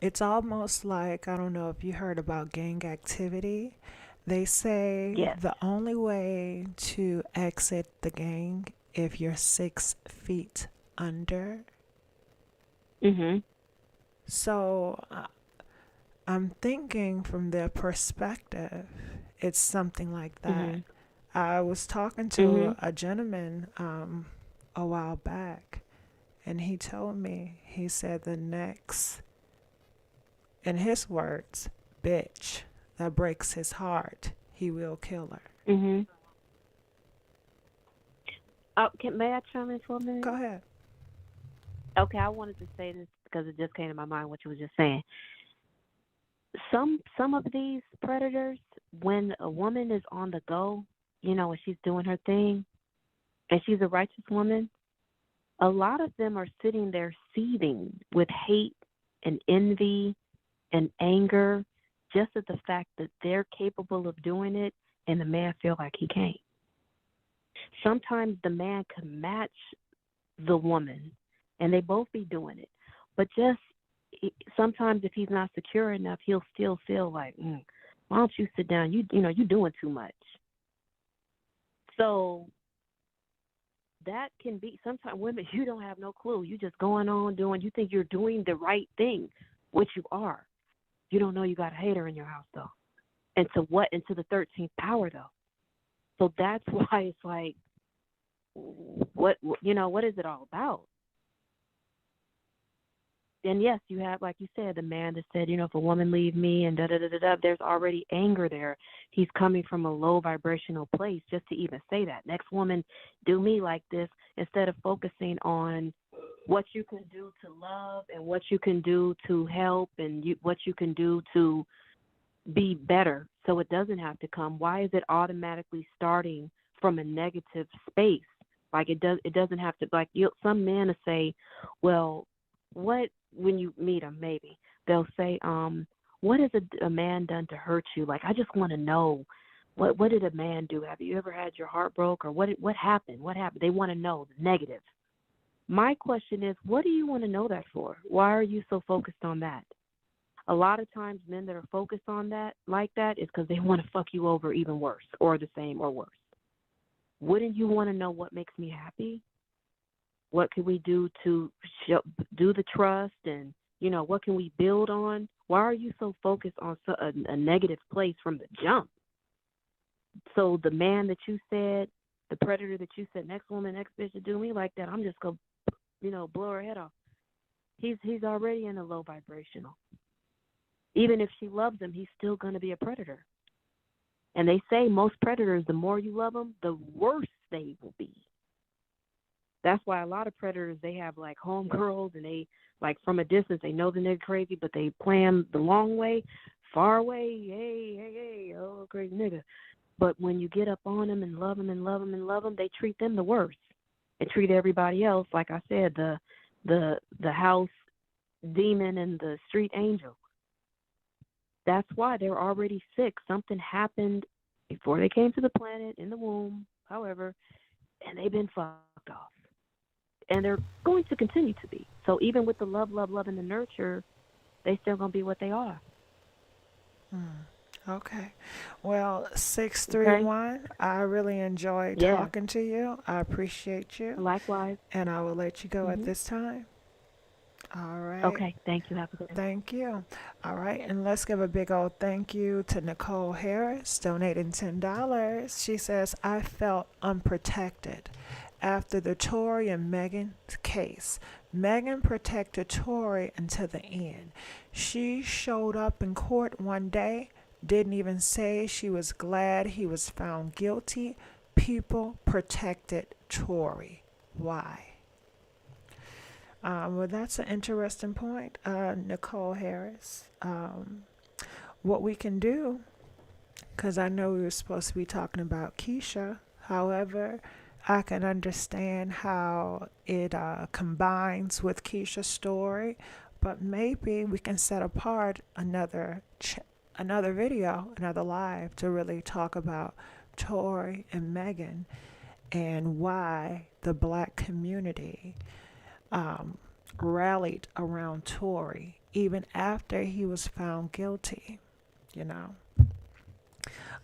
It's almost like, I don't know if you heard about gang activity. They say the only way to exit the gang if you're 6 feet under. So I'm thinking from their perspective, it's something like that. I was talking to a gentleman a while back, and he told me, he said the next, in his words, bitch that breaks his heart, he will kill her. May I chime in for a minute? Go ahead. Okay, I wanted to say this because it just came to my mind what you were just saying. Some of these predators, when a woman is on the go, when she's doing her thing, and she's a righteous woman, a lot of them are sitting there seething with hate and envy and anger, just at the fact that they're capable of doing it and the man feel like he can't. Sometimes the man can match the woman and they both be doing it. But just sometimes if he's not secure enough, he'll still feel like, why don't you sit down? You're doing too much. So that can be, sometimes women, you don't have no clue. You just going on doing, you think you're doing the right thing, which you are. You don't know you got a hater in your house, though. And to what? Into the 13th power, though. So that's why it's like, what is it all about? And yes, you have, like you said, the man that said, if a woman leave me and da-da-da-da-da, there's already anger there. He's coming from a low vibrational place just to even say that. Next woman, do me like this, instead of focusing on what you can do to love and what you can do to help and what you can do to be better so it doesn't have to come. Why is it automatically starting from a negative space? Like it doesn't have to, like some men will say, well, what, when you meet them, maybe they'll say, what has a man done to hurt you? Like, I just want to know, what did a man do? Have you ever had your heart broke, or what happened? What happened? They want to know the negative. My question is, what do you want to know that for? Why are you so focused on that? A lot of times men that are focused on that, like that, is because they want to fuck you over even worse, or the same, or worse. Wouldn't you want to know what makes me happy? What can we do to do the trust, and, you know, what can we build on? Why are you so focused on a negative place from the jump? So the man that you said, the predator that you said, next woman, next bitch to do me like that, I'm just going to, you know, blow her head off. He's already in a low vibrational. Even if she loves him, he's still going to be a predator. And they say most predators, the more you love them, the worse they will be. That's why a lot of predators, they have like homegirls, and they, like, from a distance, they know the nigga crazy, but they play him the long way, far away, hey, oh, crazy nigga. But when you get up on them and love them and love them and love them, they treat them the worst. They treat everybody else, like I said, the house demon and the street angel. That's why they're already sick. Something happened before they came to the planet, in the womb, however, and they've been fucked off. And they're going to continue to be. So even with the love, and the nurture, they still going to be what they are. Okay. Well, 631, I really enjoyed talking to you. I appreciate you. Likewise. And I will let you go at this time. All right. Okay. Thank you. Have a good day. Thank you. All right. And let's give a big old thank you to Nicole Harris, donating $10. She says, I felt unprotected after the Tory and Megan case. Megan protected Tory until the end. She showed up in court one day, didn't even say she was glad he was found guilty. People protected Tory. Why? Well, that's an interesting point, Nicole Harris. What we can do, because I know we were supposed to be talking about Keisha. However, I can understand how it combines with Keisha's story, but maybe we can set apart another video, another live, to really talk about Tory and Megan and why the black community rallied around Tory even after he was found guilty, you know.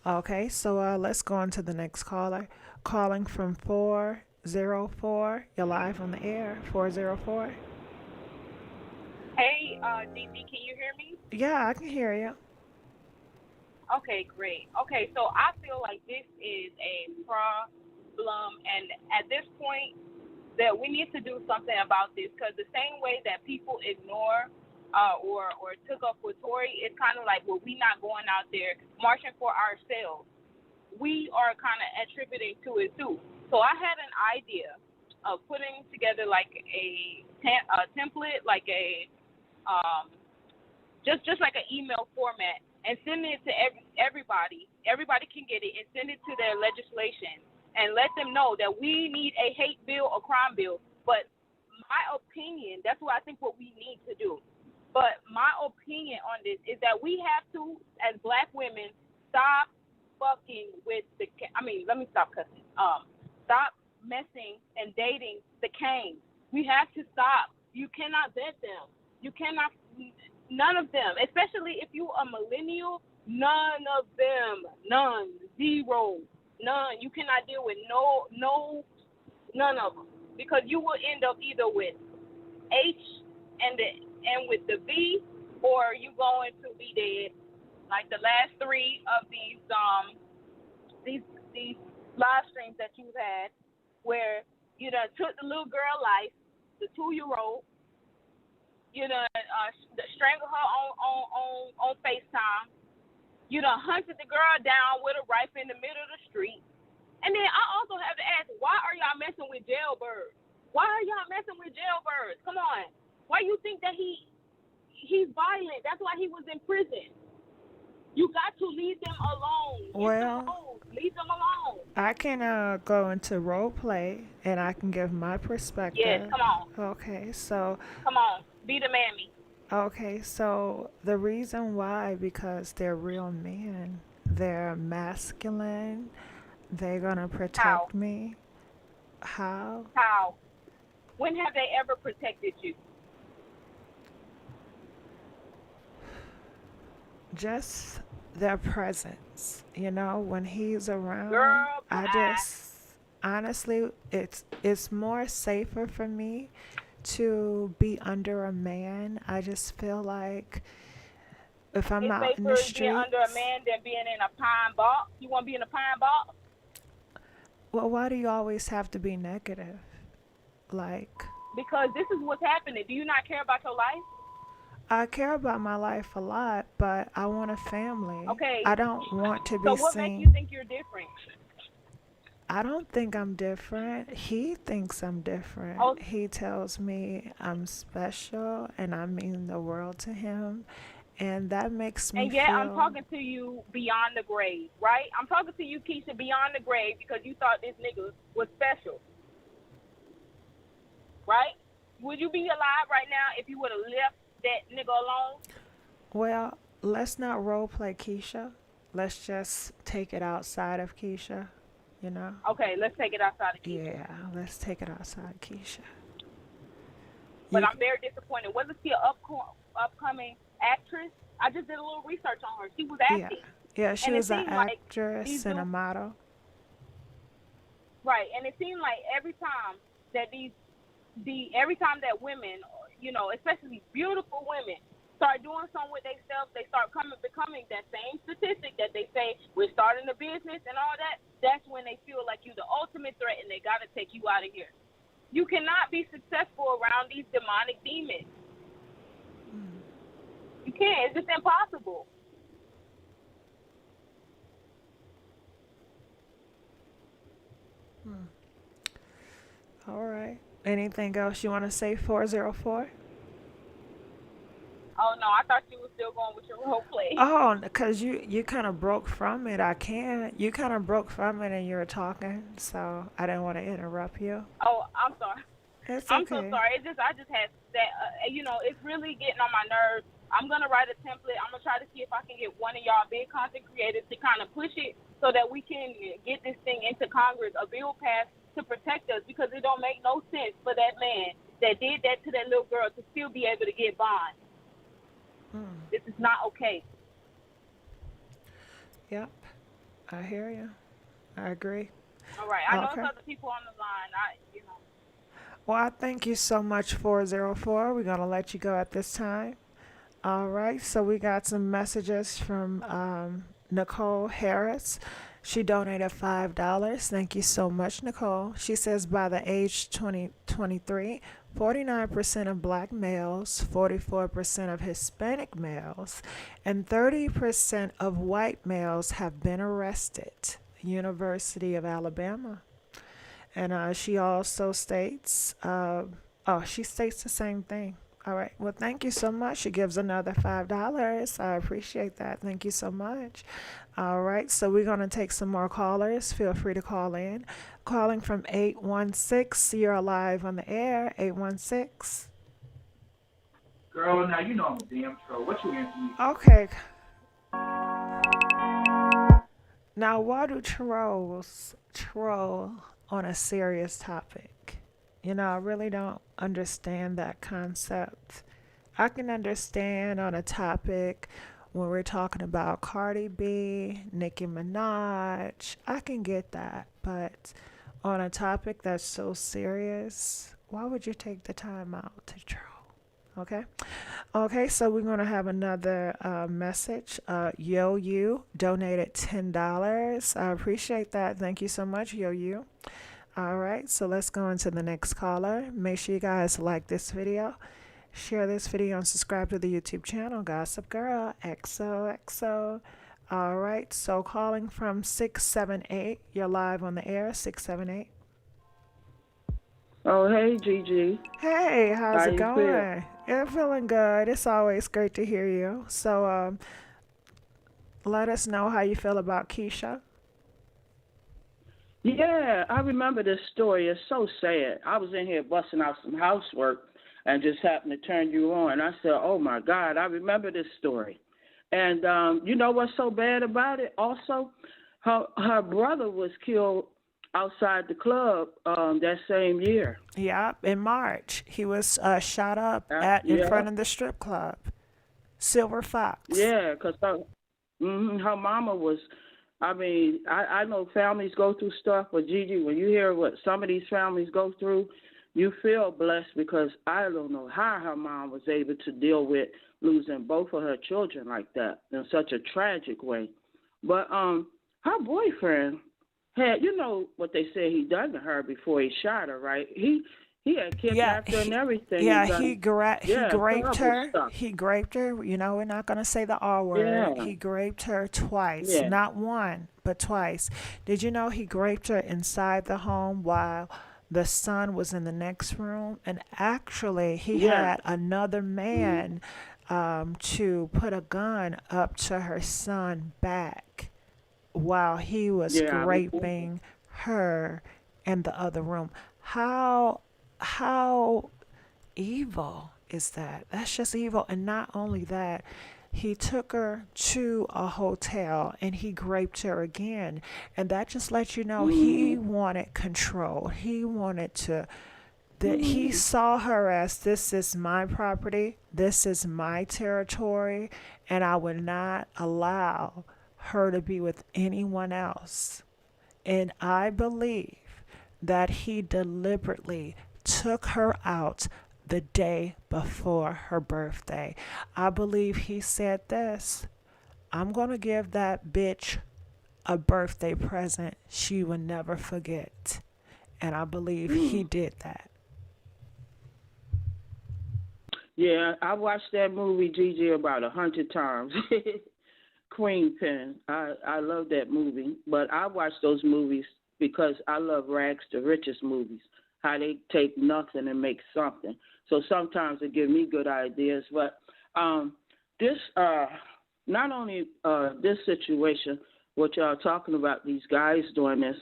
Okay, so let's go on to the next caller. Calling from 404. You're live on the air. 404. Hey, DD, can you hear me? Yeah, I can hear you. Okay, great. Okay, so I feel like this is a problem, and at this point, that we need to do something about this, because the same way that people ignore or took up with Tory, it's kind of like, well, we not going out there marching for ourselves. We are kind of attributing to it too. So I had an idea of putting together like a template, like a just like an email format, and send it to everybody. Everybody can get it and send it to their legislation, and let them know that we need a hate bill, a crime bill. But my opinion, that's what I think what we need to do. But my opinion on this is that we have to, as black women, stop fucking with let me stop cussing. Stop messing and dating the Canes. We have to stop. You cannot vet them. You cannot, none of them, especially if you a millennial, none of them, none, zero. None. You cannot deal with none of them, because you will end up either with H and with the V, or you going to be dead, like the last three of these live streams that you've had, where you done took the little girl life, the 2-year-old, you done strangled her on FaceTime. You done hunted the girl down with a rifle in the middle of the street. And then I also have to ask, why are y'all messing with jailbirds? Why are y'all messing with jailbirds? Come on. Why you think that he's violent? That's why he was in prison. You got to leave them alone. Well, leave them alone. I can go into role play, and I can give my perspective. Yes, come on. Okay, so come on, be the mammy. Okay, so the reason why, because they're real men. They're masculine. They're gonna How? protect me. How? How? When have they ever protected you? Just their presence. You know, when he's around, Girl, I bye. just honestly, it's more safer for me to be under a man. I just feel like if I'm It's out in the safer being under a streets, man than being in a pine box. You want to be in a pine box? well, why do you always have to be negative? Like, Because this is what's happening. Do you not care about your life? I care about my life a lot, but I want a family. Okay. I don't want to So be what makes you seen. think you're different? I don't think I'm different. He thinks I'm different. Oh, He tells me I'm special and I mean the world to him. And that makes me and yet I'm feel, talking to you beyond the grave, right? I'm talking to you, Keisha, beyond the grave because you thought this nigga was special, right? Would you be alive right now if you would have left that nigga alone? well, let's not role play Keisha. Let's just take it outside of Keisha, you know? Okay, let's take it outside of Keisha. Yeah, let's take it outside of Keisha. But You, I'm very disappointed. Wasn't she an upcoming actress? I just did a little research on her. She was yeah. acting. Yeah, she And it was an seemed like these actress and a dudes, model. right, and it seemed like every time that every time that women, especially beautiful women, start doing something with themselves, they start becoming that same statistic that they say we're starting a business and all that. That's when they feel like you're the ultimate threat and they got to take you out of here. You cannot be successful around these demonic demons. You can't. It's just impossible. All right. Anything else you want to say, 404? Oh no, I thought you were still going with your role play. Oh, because you kind of broke from it. I can't. You kind of broke from it and you were talking, so I didn't want to interrupt you. Oh, I'm sorry. It's I'm so okay. sorry. I just had that. It's really getting on my nerves. I'm gonna write a template. I'm gonna try to see if I can get one of y'all big content creators to kind of push it so that we can get this thing into Congress, a bill passed to protect us, because it don't make no sense for that man that did that to that little girl to still be able to get bond. This is not okay. Yep. I hear you. I agree. All right. I know Okay. it's other people on the line. Well, I thank you so much, 404. We're going to let you go at this time. All right. So we got some messages from Nicole Harris. She donated $5. Thank you so much, Nicole. She says by the age 2023, 49% of black males, 44% of Hispanic males, and 30% of white males have been arrested. University of Alabama. And she also states, she states the same thing. All right. Well, thank you so much. She gives another $5. I appreciate that. Thank you so much. All right. So we're going to take some more callers. Feel free to call in. Calling from 816. You're live on the air. 816. Girl, now you know I'm a damn troll. What you answer me? Okay. Now, why do trolls troll on a serious topic? I really don't understand that concept. I can understand on a topic when we're talking about Cardi B, Nicki Minaj. I can get that. But on a topic that's so serious, why would you take the time out to troll? Okay. Okay, so we're going to have another message. Yo You donated $10. I appreciate that. Thank you so much, Yo You. All right, so let's go into the next caller. Make sure you guys like this video, share this video, and subscribe to the YouTube channel, Gossip Girl XOXO. All right, so calling from 678. You're live on the air, 678. Oh, hey, Gigi. Hey, how's How it you feel? going? I'm feeling good. It's always great to hear you. So let us know how you feel about Keisha. Yeah, I remember this story. It's so sad. I was in here busting out some housework. and just happened to turn you on. I said, oh, my God, I remember this story. And you know what's so bad about it also? Her brother was killed outside the club that same year. Yeah, in March. He was shot up in front of the strip club. Silver Fox. Yeah, because her mama was, I mean, I know families go through stuff, but Gigi, when you hear what some of these families go through, you feel blessed because I don't know how her mom was able to deal with losing both of her children like that in such a tragic way. But her boyfriend had, you know what they said he done to her before he shot her, right? He had kidnapped her and everything. Yeah, he raped her. Stuff. He raped her. You know, we're not going to say the R word. Yeah. He raped her twice. Yeah. Not one, but twice. Did you know he raped her inside the home while the son was in the next room? And actually, he had another man to put a gun up to her son back while he was raping her in the other room. How evil is that? That's just evil. And not only that, he took her to a hotel and he raped her again. And that just lets you know he wanted control. He wanted to, that he saw her as, this is my property, this is my territory, and I would not allow her to be with anyone else. And I believe that he deliberately took her out the day before her birthday. I believe he said this: I'm going to give that bitch a birthday present she will never forget. And I believe he did that. Yeah, I watched that movie, Gigi, about 100 times. Queen Pen. I love that movie. But I watch those movies because I love rags to riches movies, how they take nothing and make something. So sometimes it gives me good ideas. But this, not only this situation, what y'all talking about, these guys doing this,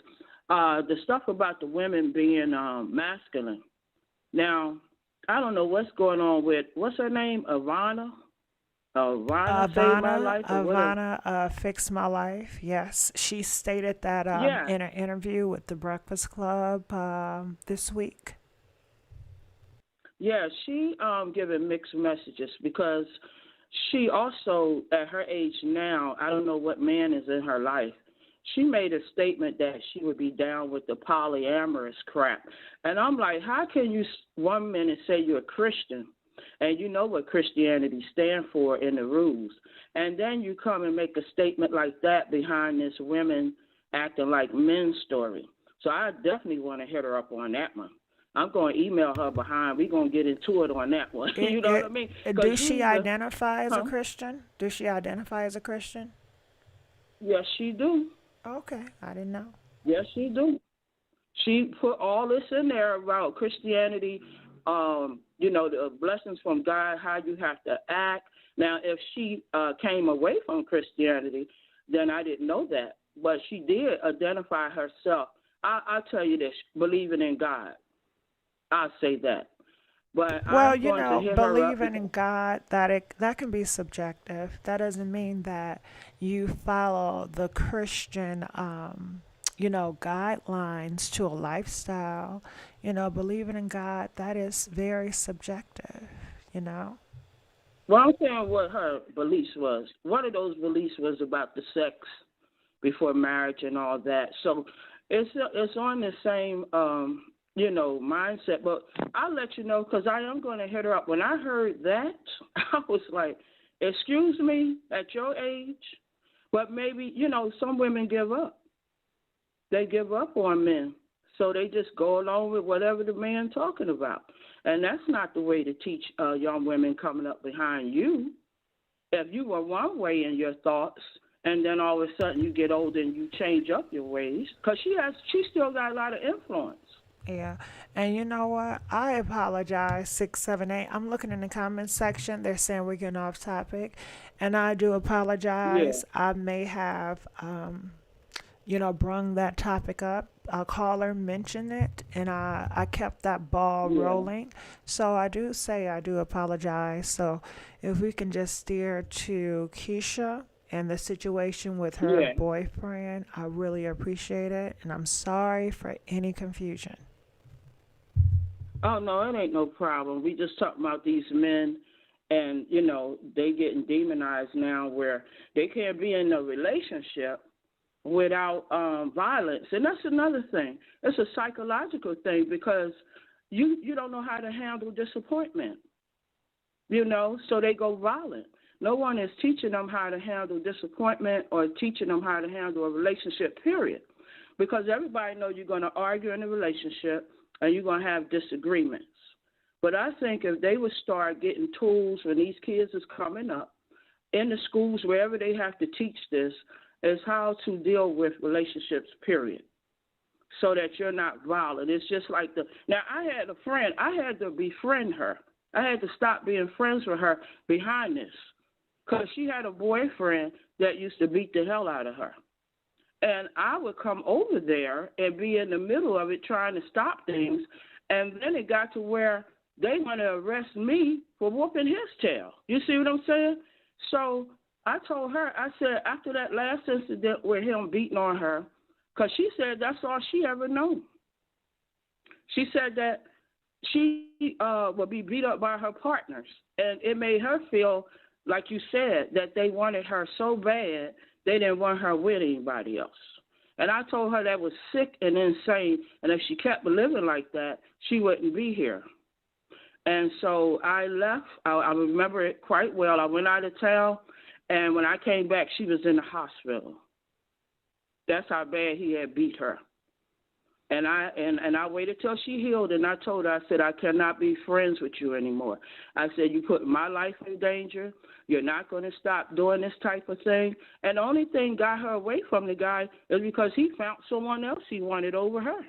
the stuff about the women being masculine. Now, I don't know what's going on with, what's her name, Ivana? Ivana Fix My Life. Yes, she stated that in an interview with the Breakfast Club this week. Yeah, she giving mixed messages because she also, at her age now, I don't know what man is in her life, she made a statement that she would be down with the polyamorous crap. And I'm like, how can you 1 minute say you're a Christian and you know what Christianity stands for in the rules, and then you come and make a statement like that behind this women acting like men story? So I definitely want to hit her up on that one. I'm going to email her behind. We're going to get into it on that one. You know what I mean? Does she identify as a Christian? Does she identify as a Christian? Yes, she do. Okay, I didn't know. Yes, she do. She put all this in there about Christianity, you know, the blessings from God, how you have to act. Now, if she came away from Christianity, then I didn't know that. But she did identify herself. I'll tell you this, believing in God. I'll say that. But well, you know, believing in God, that can be subjective. That doesn't mean that you follow the Christian, you know, guidelines to a lifestyle. You know, believing in God, that is very subjective, you know. Well, I'm saying what her beliefs was. One of those beliefs was about the sex before marriage and all that. So it's on the same you know, mindset. But I'll let you know because I am going to hit her up. When I heard that, I was like, excuse me, at your age? But maybe, you know, some women give up. They give up on men. So they just go along with whatever the man talking about. And that's not the way to teach young women coming up behind you. If you were one way in your thoughts, and then all of a sudden you get older and you change up your ways, because she still got a lot of influence. Yeah, and you know what? I apologize, 678. I'm looking in the comments section. They're saying we're getting off topic, and I do apologize. Yeah. I may have brung that topic up. A caller mentioned it, and I kept that ball rolling. So I do say I do apologize. So if we can just steer to Keisha and the situation with her boyfriend, I really appreciate it. And I'm sorry for any confusion. Oh, no, it ain't no problem. We just talking about these men, and, they getting demonized now where they can't be in a relationship without violence. And that's another thing. It's a psychological thing because you don't know how to handle disappointment, so they go violent. No one is teaching them how to handle disappointment or teaching them how to handle a relationship, period. Because everybody knows you're going to argue in a relationship and you're going to have disagreements. But I think if they would start getting tools when these kids is coming up in the schools, wherever they have to teach this, is how to deal with relationships, period, so that you're not violent. It's just like now I had a friend, I had to befriend her. I had to stop being friends with her behind this because she had a boyfriend that used to beat the hell out of her. And I would come over there and be in the middle of it trying to stop things, and then it got to where they want to arrest me for whooping his tail. You see what I'm saying? So I told her, I said, after that last incident with him beating on her, because she said that's all she ever known. She said that she would be beat up by her partners, and it made her feel, like you said, that they wanted her so bad they didn't want her with anybody else. And I told her that was sick and insane, and if she kept living like that, she wouldn't be here. And so I left. I remember it quite well. I went out of town. And when I came back, she was in the hospital. That's how bad he had beat her. And I waited till she healed, and I told her, I said, I cannot be friends with you anymore. I said, you put my life in danger. You're not going to stop doing this type of thing. And the only thing got her away from the guy is because he found someone else he wanted over her.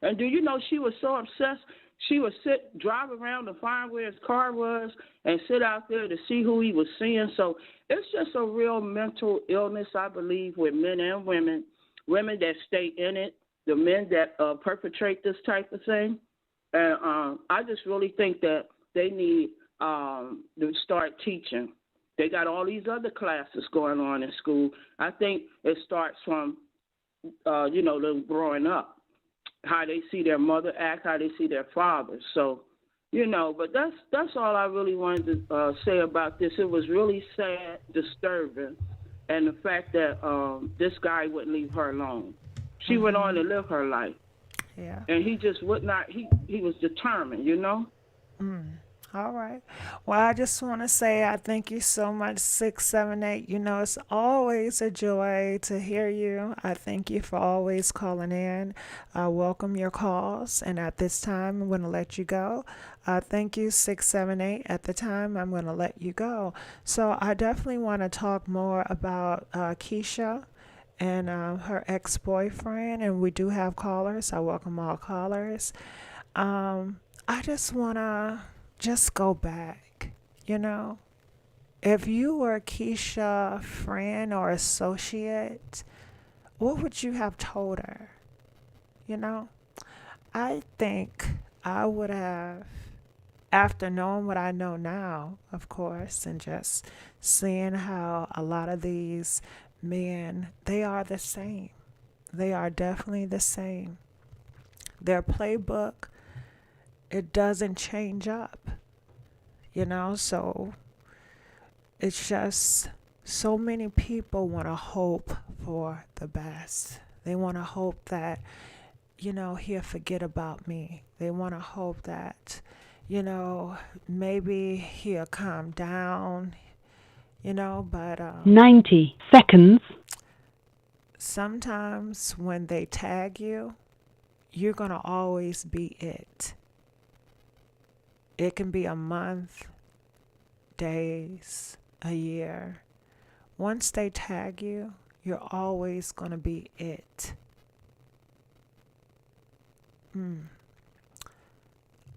And do you know she was so obsessed? She would drive around to find where his car was and sit out there to see who he was seeing. So it's just a real mental illness, I believe, with men and women that stay in it, the men that perpetrate this type of thing. And I just really think that they need to start teaching. They got all these other classes going on in school. I think it starts from, them growing up. How they see their mother act, how they see their father. So, but that's all I really wanted to say about this. It was really sad, disturbing, and the fact that this guy wouldn't leave her alone. She went on to live her life. Yeah. And he just would not, he was determined, All right. Well, I just want to say I thank you so much, 678. It's always a joy to hear you. I thank you for always calling in. I welcome your calls. And at this time, I'm going to let you go. Thank you, 678. At the time, I'm going to let you go. So I definitely want to talk more about Keisha and her ex-boyfriend. And we do have callers. I welcome all callers. I just want to go back, If you were Keisha's friend or associate, what would you have told her? I think I would have, after knowing what I know now, of course, and just seeing how a lot of these men, they are the same. They are definitely the same. Their playbook, it doesn't change up, so it's just so many people want to hope for the best. They want to hope that, he'll forget about me. They want to hope that, maybe he'll calm down, but 90 seconds. Sometimes when they tag you, you're going to always be it. It can be a month, days, a year. Once they tag you, you're always going to be it.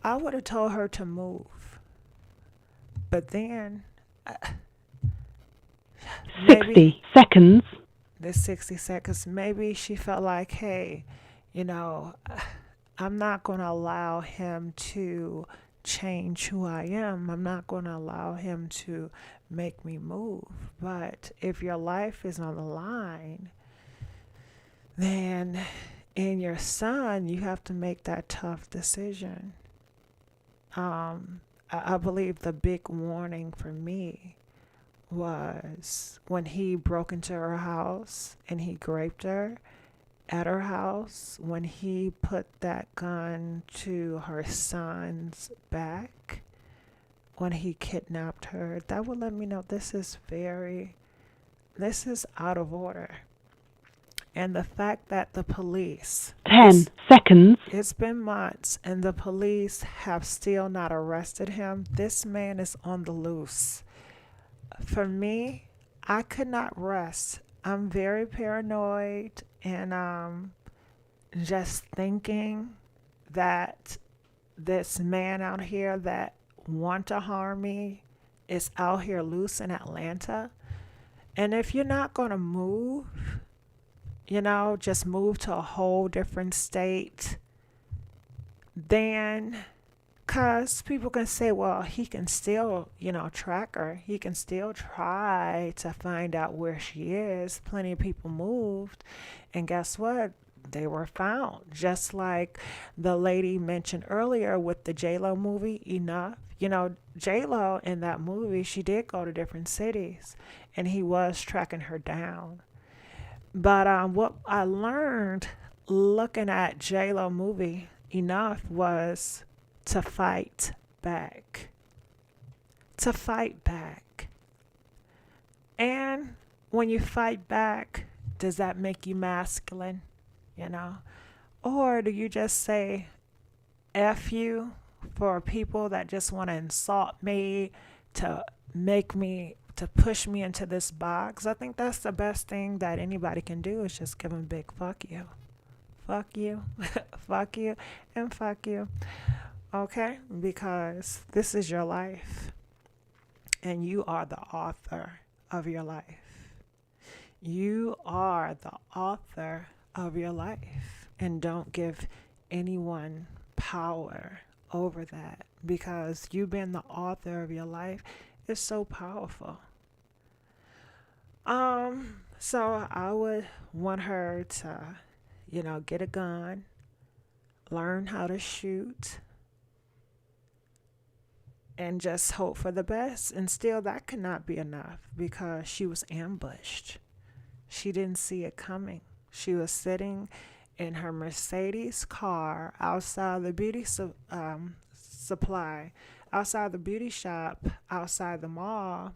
I would have told her to move. But then... 60 seconds. this 60 seconds. Maybe she felt like, hey, you know, I'm not going to allow him to change who I am. I'm not going to allow him to make me move. But if your life is on the line, then in your son, you have to make that tough decision. I believe the big warning for me was when he broke into her house and he raped her at her house, when he put that gun to her son's back, when he kidnapped her. That would let me know this is out of order. And the fact that the police, 10 seconds. It's been months and the police have still not arrested him. This man is on the loose. For me, I could not rest. I'm very paranoid, and just thinking that this man out here that want to harm me is out here loose in Atlanta. And if you're not going to move, you know, just move to a whole different state, then, because people can say, well, he can still, you know, track her. He can still try to find out where she is. Plenty of people moved. And guess what? They were found. Just like the lady mentioned earlier with the J-Lo movie, Enough. You know, J-Lo in that movie, she did go to different cities. And he was tracking her down. But what I learned looking at J-Lo movie, Enough, was to fight back. To fight back. And when you fight back, does that make you masculine? You know? Or do you just say F you for people that just want to insult me, to make me, to push me into this box? I think that's the best thing that anybody can do, is just give them a big fuck you. Fuck you. Fuck you. And fuck you. Okay? Because this is your life. And you are the author of your life. You are the author of your life. And don't give anyone power over that. Because you being the author of your life is so powerful. So I would want her to, you know, get a gun, learn how to shoot, and just hope for the best. And still, that could not be enough because she was ambushed. She didn't see it coming. She was sitting in her Mercedes car outside the beauty supply, outside the beauty shop, outside the mall,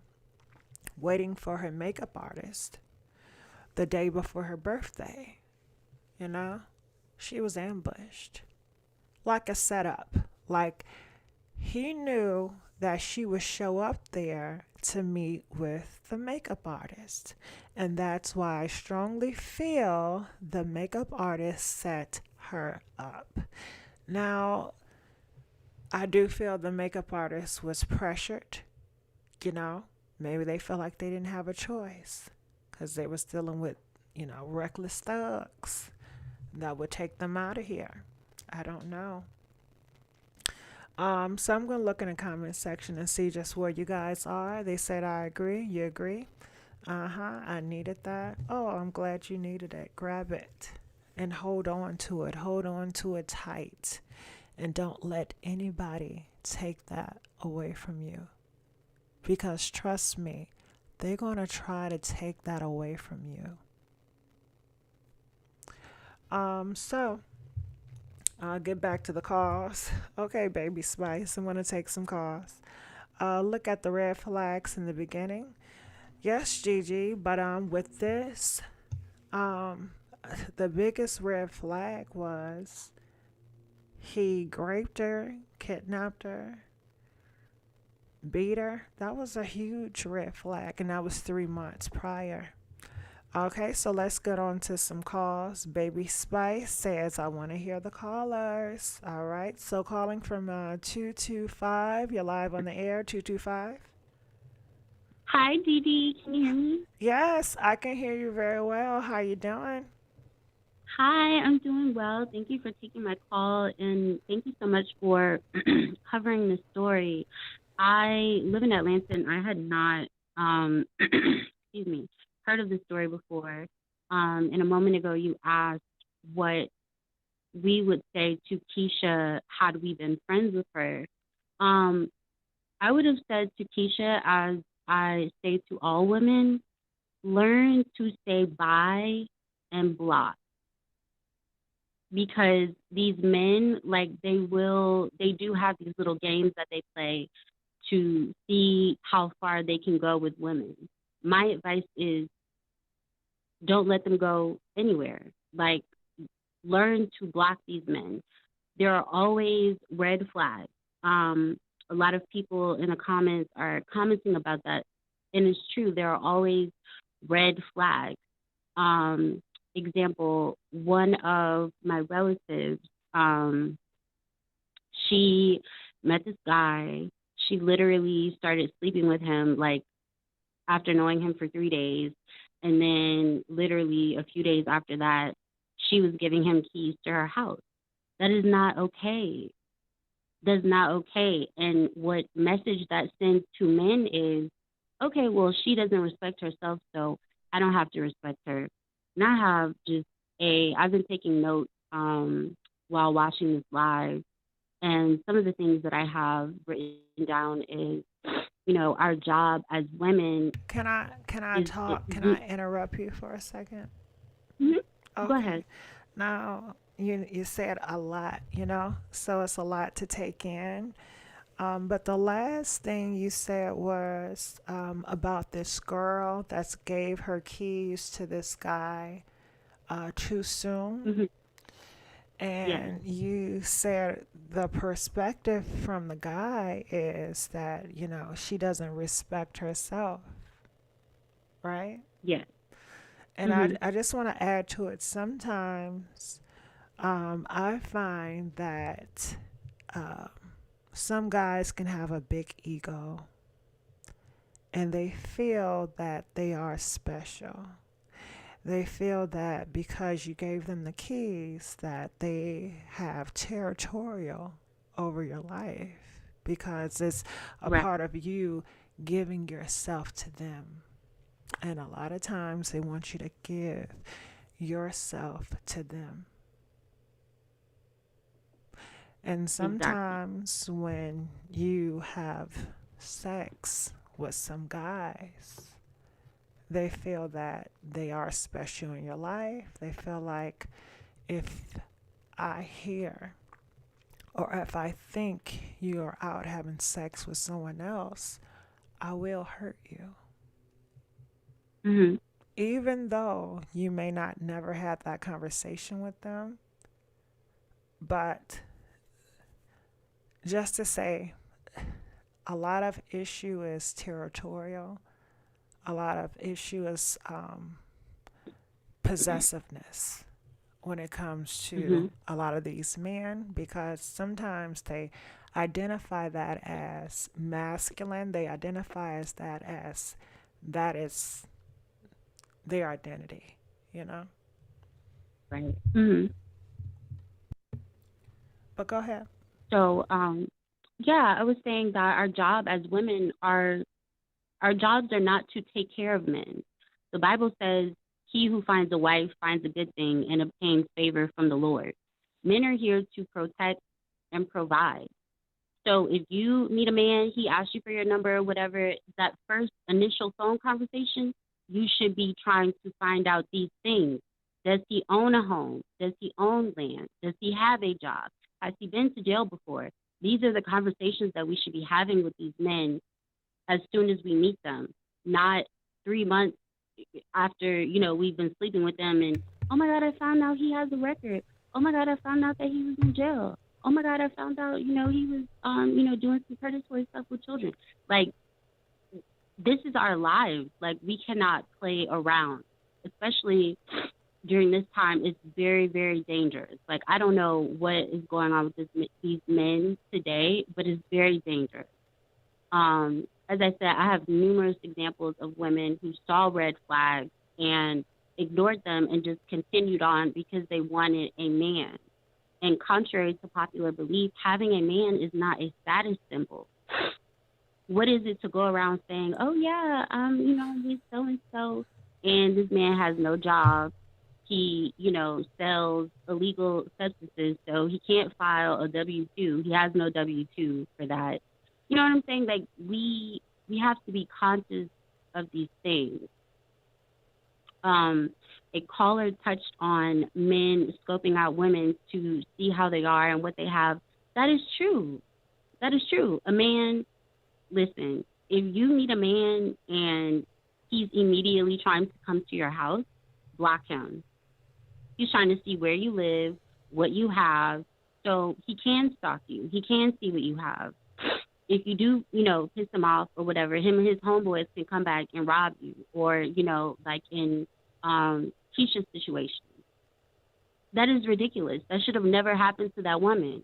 waiting for her makeup artist the day before her birthday. You know, she was ambushed. Like a setup. Like, he knew that she would show up there to meet with the makeup artist. And that's why I strongly feel the makeup artist set her up. Now, I do feel the makeup artist was pressured. You know, maybe they felt like they didn't have a choice because they was dealing with, you know, reckless thugs that would take them out of here. I don't know. So I'm going to look in the comment section and see just where you guys are. They said, I agree. You agree? I needed that. Oh, I'm glad you needed it. Grab it and hold on to it. Hold on to it tight. And don't let anybody take that away from you. Because trust me, they're going to try to take that away from you. So I'll get back to the calls. Okay, Baby Spice, I'm going to take some calls. Look at the red flags in the beginning. Yes, Gigi, but with this, the biggest red flag was he raped her, kidnapped her, beat her. That was a huge red flag, and that was 3 months prior. Okay, so let's get on to some calls. Baby Spice says, I want to hear the callers. All right, so calling from 225. You're live on the air, 225. Hi, Dee Dee. Can you hear me? Yes, I can hear you very well. How you doing? Hi, I'm doing well. Thank you for taking my call, and thank you so much for covering the story. I live in Atlanta, and I had not, excuse me, heard of the story before. And a moment ago, you asked what we would say to Keisha had we been friends with her. Um, I would have said to Keisha, as I say to all women, learn to say bye and block, because these men, like, they do have these little games that they play to see how far they can go with women. My advice is don't let them go anywhere. Like, learn to block these men. There are always red flags. A lot of people in the comments are commenting about that, and it's true. There are always red flags. Example, one of my relatives, she met this guy. She literally started sleeping with him, like, after knowing him for 3 days. And then literally a few days after that, she was giving him keys to her house. That is not okay. That's not okay. And what message that sends to men is, okay, well, she doesn't respect herself, so I don't have to respect her. And I have I've been taking notes while watching this live, and some of the things that I have written down is, our job as women. Can I talk? Can I interrupt you for a second? Mm-hmm. Okay. Go ahead. Now, you said a lot, so it's a lot to take in. But the last thing you said was about this girl that gave her keys to this guy too soon. Mm-hmm. And you said the perspective from the guy is that, she doesn't respect herself, right? Yes. And I just want to add to it. Sometimes I find that some guys can have a big ego and they feel that they are special. They feel that because you gave them the keys that they have territorial over your life because it's a part of you giving yourself to them. And a lot of times they want you to give yourself to them. And sometimes when you have sex with some guys, they feel that they are special in your life. They feel like if I hear or if I think you're out having sex with someone else, I will hurt you. Mm-hmm. Even though you may not never had that conversation with them, but just to say, a lot of issue is territorial. A lot of issue is possessiveness when it comes to a lot of these men, because sometimes they identify that as masculine. They identify as that is their identity, Right. Mm-hmm. But go ahead. So, I was saying that our job as women our jobs are not to take care of men. The Bible says, he who finds a wife finds a good thing and obtains favor from the Lord. Men are here to protect and provide. So if you meet a man, he asks you for your number or whatever, that first initial phone conversation, you should be trying to find out these things. Does he own a home? Does he own land? Does he have a job? Has he been to jail before? These are the conversations that we should be having with these men as soon as we meet them, not 3 months after, we've been sleeping with them and, oh my God, I found out he has a record. Oh my God, I found out that he was in jail. Oh my God, I found out, he was, doing some predatory stuff with children. Like, this is our lives. Like, we cannot play around, especially during this time. It's very, very dangerous. Like, I don't know what is going on with these men today, but it's very dangerous. as I said, I have numerous examples of women who saw red flags and ignored them and just continued on because they wanted a man. And contrary to popular belief, having a man is not a status symbol. What is it to go around saying, oh, yeah, he's so-and-so, and this man has no job. He, sells illegal substances, so he can't file a W-2. He has no W-2 for that. You know what I'm saying? Like, we have to be conscious of these things. A caller touched on men scoping out women to see how they are and what they have. That is true. That is true. A man, listen, if you meet a man and he's immediately trying to come to your house, block him. He's trying to see where you live, what you have, so he can stalk you. He can see what you have. If you do, piss him off or whatever, him and his homeboys can come back and rob you, or, like in Keisha's situation. That is ridiculous. That should have never happened to that woman.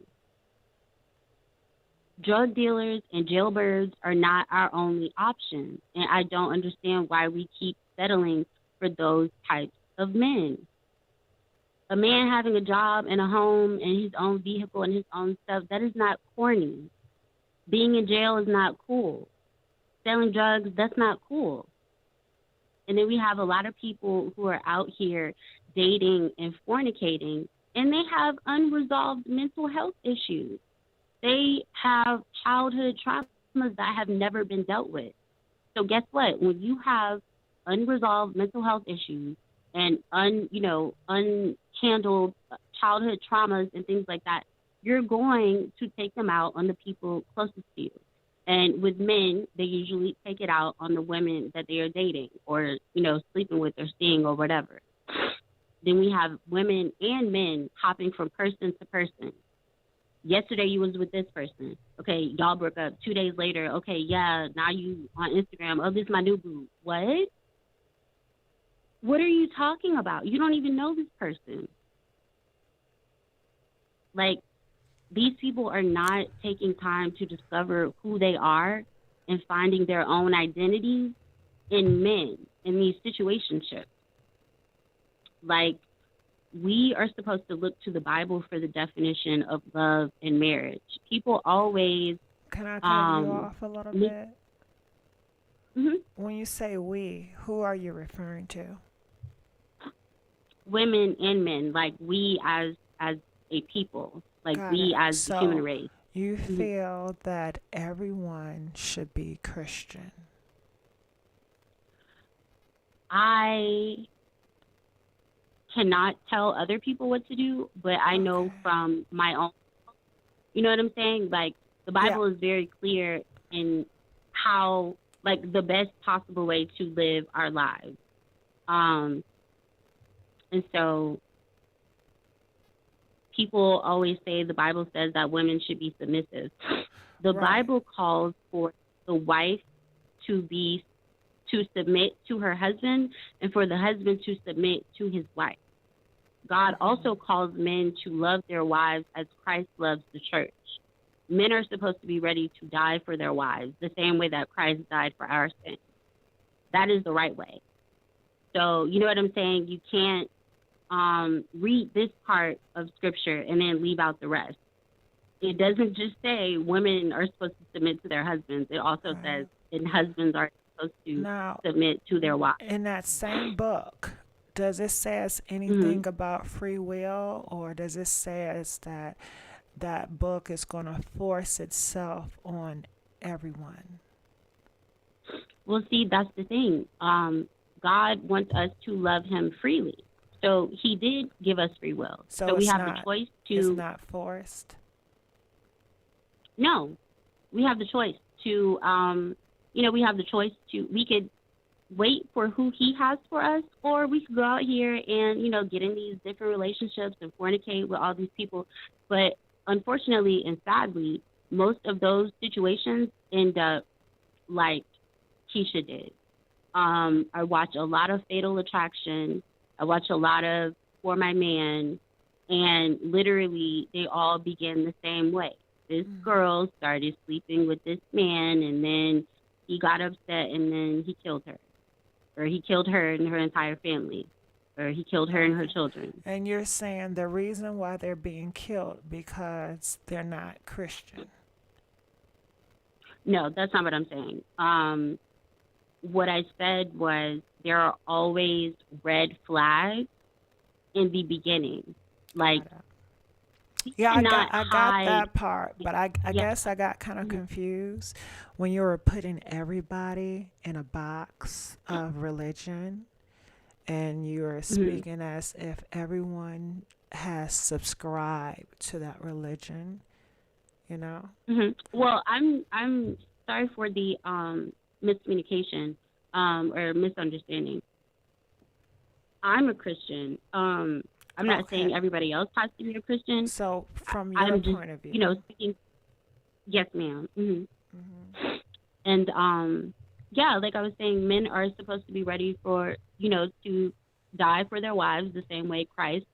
Drug dealers and jailbirds are not our only option, and I don't understand why we keep settling for those types of men. A man having a job and a home and his own vehicle and his own stuff, that is not corny. Being in jail is not cool. Selling drugs, that's not cool. And then we have a lot of people who are out here dating and fornicating, and they have unresolved mental health issues. They have childhood traumas that have never been dealt with. So guess what? When you have unresolved mental health issues and unhandled childhood traumas and things like that, you're going to take them out on the people closest to you. And with men, they usually take it out on the women that they are dating or, sleeping with or seeing or whatever. Then we have women and men hopping from person to person. Yesterday you was with this person. Okay, y'all broke up. 2 days later, okay, yeah, now you on Instagram. Oh, this is my new boo. What? What are you talking about? You don't even know this person. Like, these people are not taking time to discover who they are and finding their own identities in men in these situationships. Like, we are supposed to look to the Bible for the definition of love and marriage. People always... Can I cut you off a little bit? Mm-hmm. When you say we, who are you referring to? Women and men, like we as a people. Like Got we it. as the human race. You feel that everyone should be Christian? I cannot tell other people what to do, but I know from my own, you know what I'm saying? Like, the Bible is very clear in how, like, the best possible way to live our lives. And so people always say the Bible says that women should be submissive. The Bible calls for the wife to submit to her husband and for the husband to submit to his wife. God also calls men to love their wives as Christ loves the church. Men are supposed to be ready to die for their wives, the same way that Christ died for our sins. That is the right way. So, you know what I'm saying? You can't read this part of Scripture and then leave out the rest. It doesn't just say women are supposed to submit to their husbands. It also says and husbands are supposed to submit to their wives. In that same book, does it says anything about free will, or does it says that that book is going to force itself on everyone? Well, see, that's the thing. God wants us to love him freely. So he did give us free will. So we have the choice to... It's not forced? No. We have the choice to, we have the choice to... We could wait for who he has for us, or we could go out here and, get in these different relationships and fornicate with all these people. But unfortunately and sadly, most of those situations end up like Keisha did. I watch a lot of Fatal Attraction. I watch a lot of For My Man, and literally they all begin the same way. This girl started sleeping with this man, and then he got upset and then he killed her, or he killed her and her entire family, or he killed her and her children. And you're saying the reason why they're being killed because they're not Christian. No, that's not what I'm saying. What I said was there are always red flags in the beginning. Like, yeah, I got that hide. part, but I Yeah. guess I got kind of confused when you were putting everybody in a box of religion, and you were speaking as if everyone has subscribed to that religion, you know? Well, I'm sorry for the miscommunication or misunderstanding. I'm a Christian. I'm not saying everybody else has to be a Christian. So, from your I'm just, point of view, you know, speaking. Yes, ma'am. And yeah, like I was saying, men are supposed to be ready for, you know, to die for their wives the same way Christ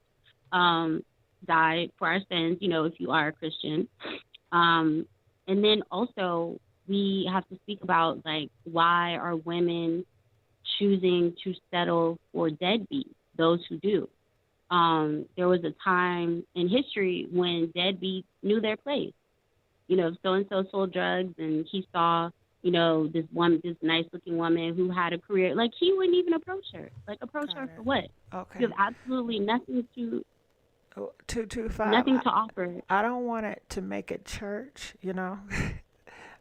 died for our sins. You know, if you are a Christian. And then also we have to speak about, like, why are women choosing to settle for deadbeats, those who do. There was a time in history when deadbeats knew their place. You know, if so-and-so sold drugs and he saw, you know, this nice looking woman who had a career, like, he wouldn't even approach her. Like, approach her for what? Okay. You have absolutely nothing to 225. nothing to offer. I don't want it to make it church, you know.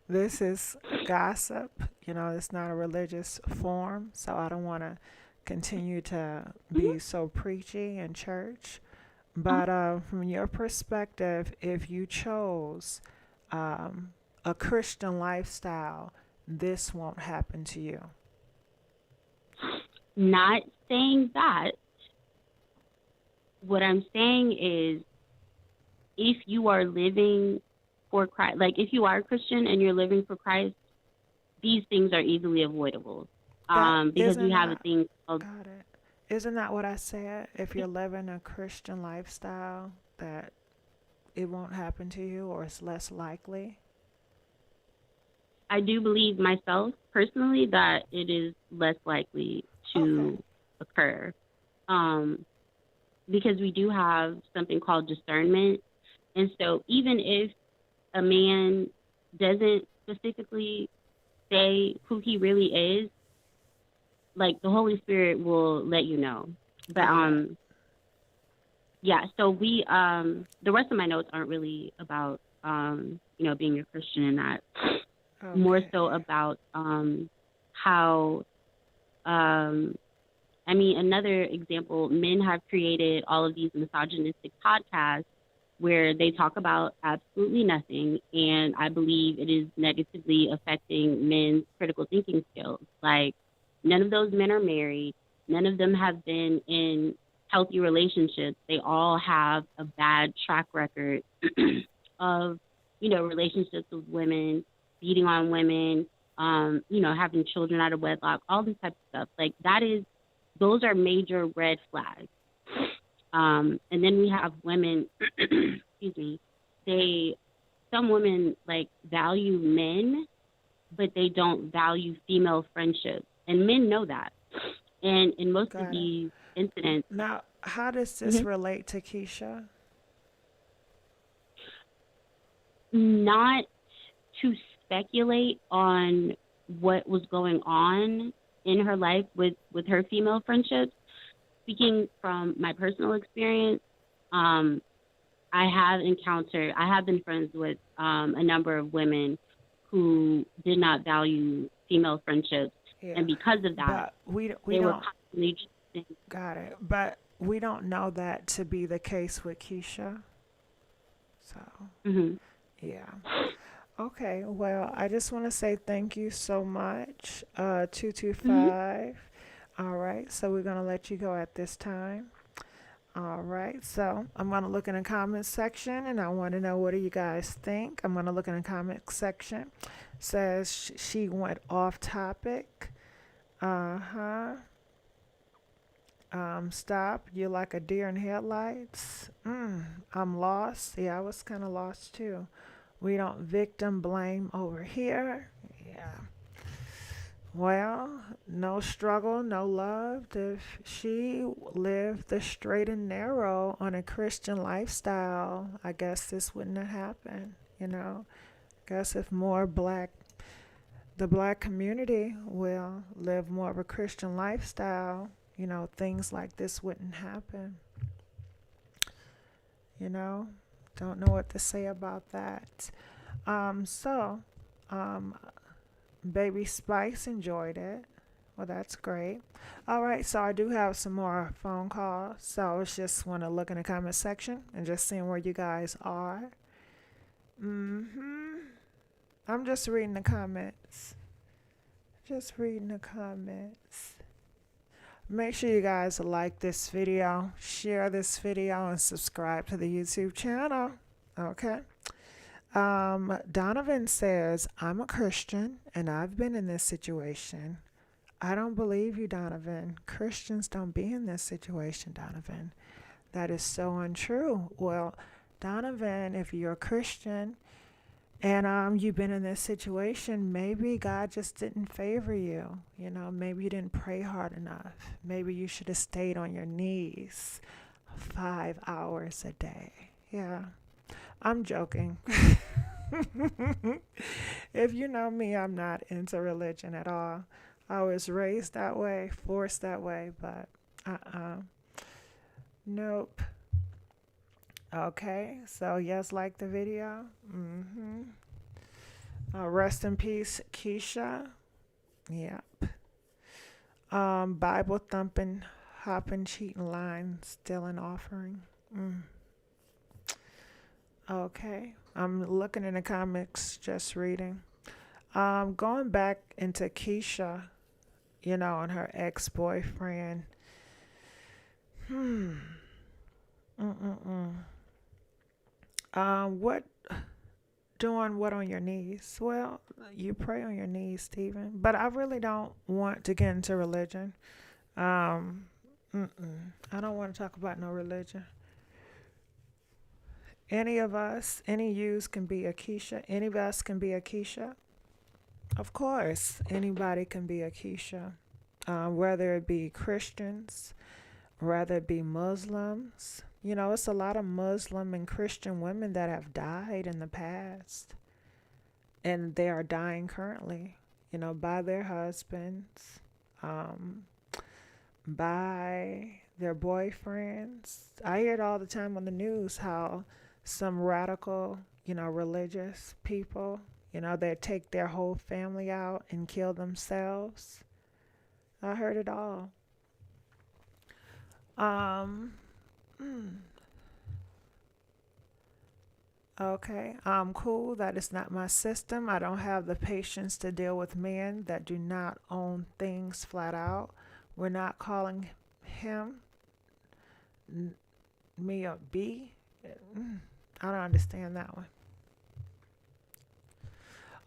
This is gossip, you know, it's not a religious form, so I don't want to continue to be so preachy in church. But from your perspective, if you chose a Christian lifestyle, this won't happen to you. Not saying that. What I'm saying is, if you are living for Christ, like if you are a Christian and you're living for Christ, these things are easily avoidable. Because we have a thing called. Got it. Isn't that what I said? If you're living a Christian lifestyle, that it won't happen to you, or it's less likely? I do believe myself personally that it is less likely to occur. Because we do have something called discernment. And so even if a man doesn't specifically say who he really is, like, the Holy Spirit will let you know. But yeah, so we the rest of my notes aren't really about you know, being a Christian and that. More so about how I mean, another example, men have created all of these misogynistic podcasts where they talk about absolutely nothing, and I believe it is negatively affecting men's critical thinking skills. Like, none of those men are married. None of them have been in healthy relationships. They all have a bad track record of, you know, relationships with women, beating on women, you know, having children out of wedlock, all this type of stuff. Like, those are major red flags. And then we have women, excuse me, some women, like, value men, but they don't value female friendships. And men know that. And in most of these incidents. Now, how does this relate to Keisha? Not to speculate on what was going on in her life with her female friendships. Speaking from my personal experience, I have been friends with a number of women who did not value female friendships. Yeah. And because of that, we they were don't, constantly. Got it. But we don't know that to be the case with Keisha. So, yeah. Okay, well, I just want to say thank you so much, 225. All right, so we're going to let you go at this time. All right, so I'm going to look in the comments section, and I want to know, what do you guys think? I'm going to look in the comment section. Says she went off topic. Stop. You're like a deer in headlights. I'm lost. Yeah, I was kind of lost too. We don't victim blame over here. Yeah. Well, no struggle, no love. If she lived the straight and narrow on a Christian lifestyle, I guess this wouldn't have happened, you know. I guess if the black community will live more of a Christian lifestyle, you know, things like this wouldn't happen. You know, don't know what to say about that. So, um, Baby Spice enjoyed it. Well, that's great. All right, so I do have some more phone calls. So I just want to look in the comment section and just seeing where you guys are. I'm just reading the comments. Just reading the comments. Make sure you guys like this video, share this video, and subscribe to the YouTube channel. Okay. Donovan says, I'm a Christian and I've been in this situation. I don't believe you, Donovan. Christians don't be in this situation, Donovan. That is so untrue. Well, Donovan, if you're a Christian and you've been in this situation, maybe God just didn't favor you. You know, maybe you didn't pray hard enough. Maybe you should have stayed on your knees 5 hours a day. Yeah. I'm joking. If you know me, I'm not into religion at all. I was raised that way, forced that way, but nope. Okay, so yes, like the video. Rest in peace, Keisha. Yep. Bible thumping, hopping, cheating, lying, stealing, offering. Okay, I'm looking in the comics, just reading. Going back into Keisha, you know, and her ex-boyfriend. What, doing what on your knees? Well, you pray on your knees, Stephen. But I really don't want to get into religion. I don't want to talk about no religion. Any of us, any yous can be a Keisha. Any of us can be a Keisha. Of course, anybody can be a Keisha. Whether it be Christians, whether it be Muslims. You know, it's a lot of Muslim and Christian women that have died in the past. And they are dying currently, you know, by their husbands, by their boyfriends. I hear it all the time on the news how some radical, you know, religious people, you know, they take their whole family out and kill themselves. I heard it all. Okay, cool. That is not my system. I don't have the patience to deal with men that do not own things flat out. We're not calling him, me, a B. I don't understand that one.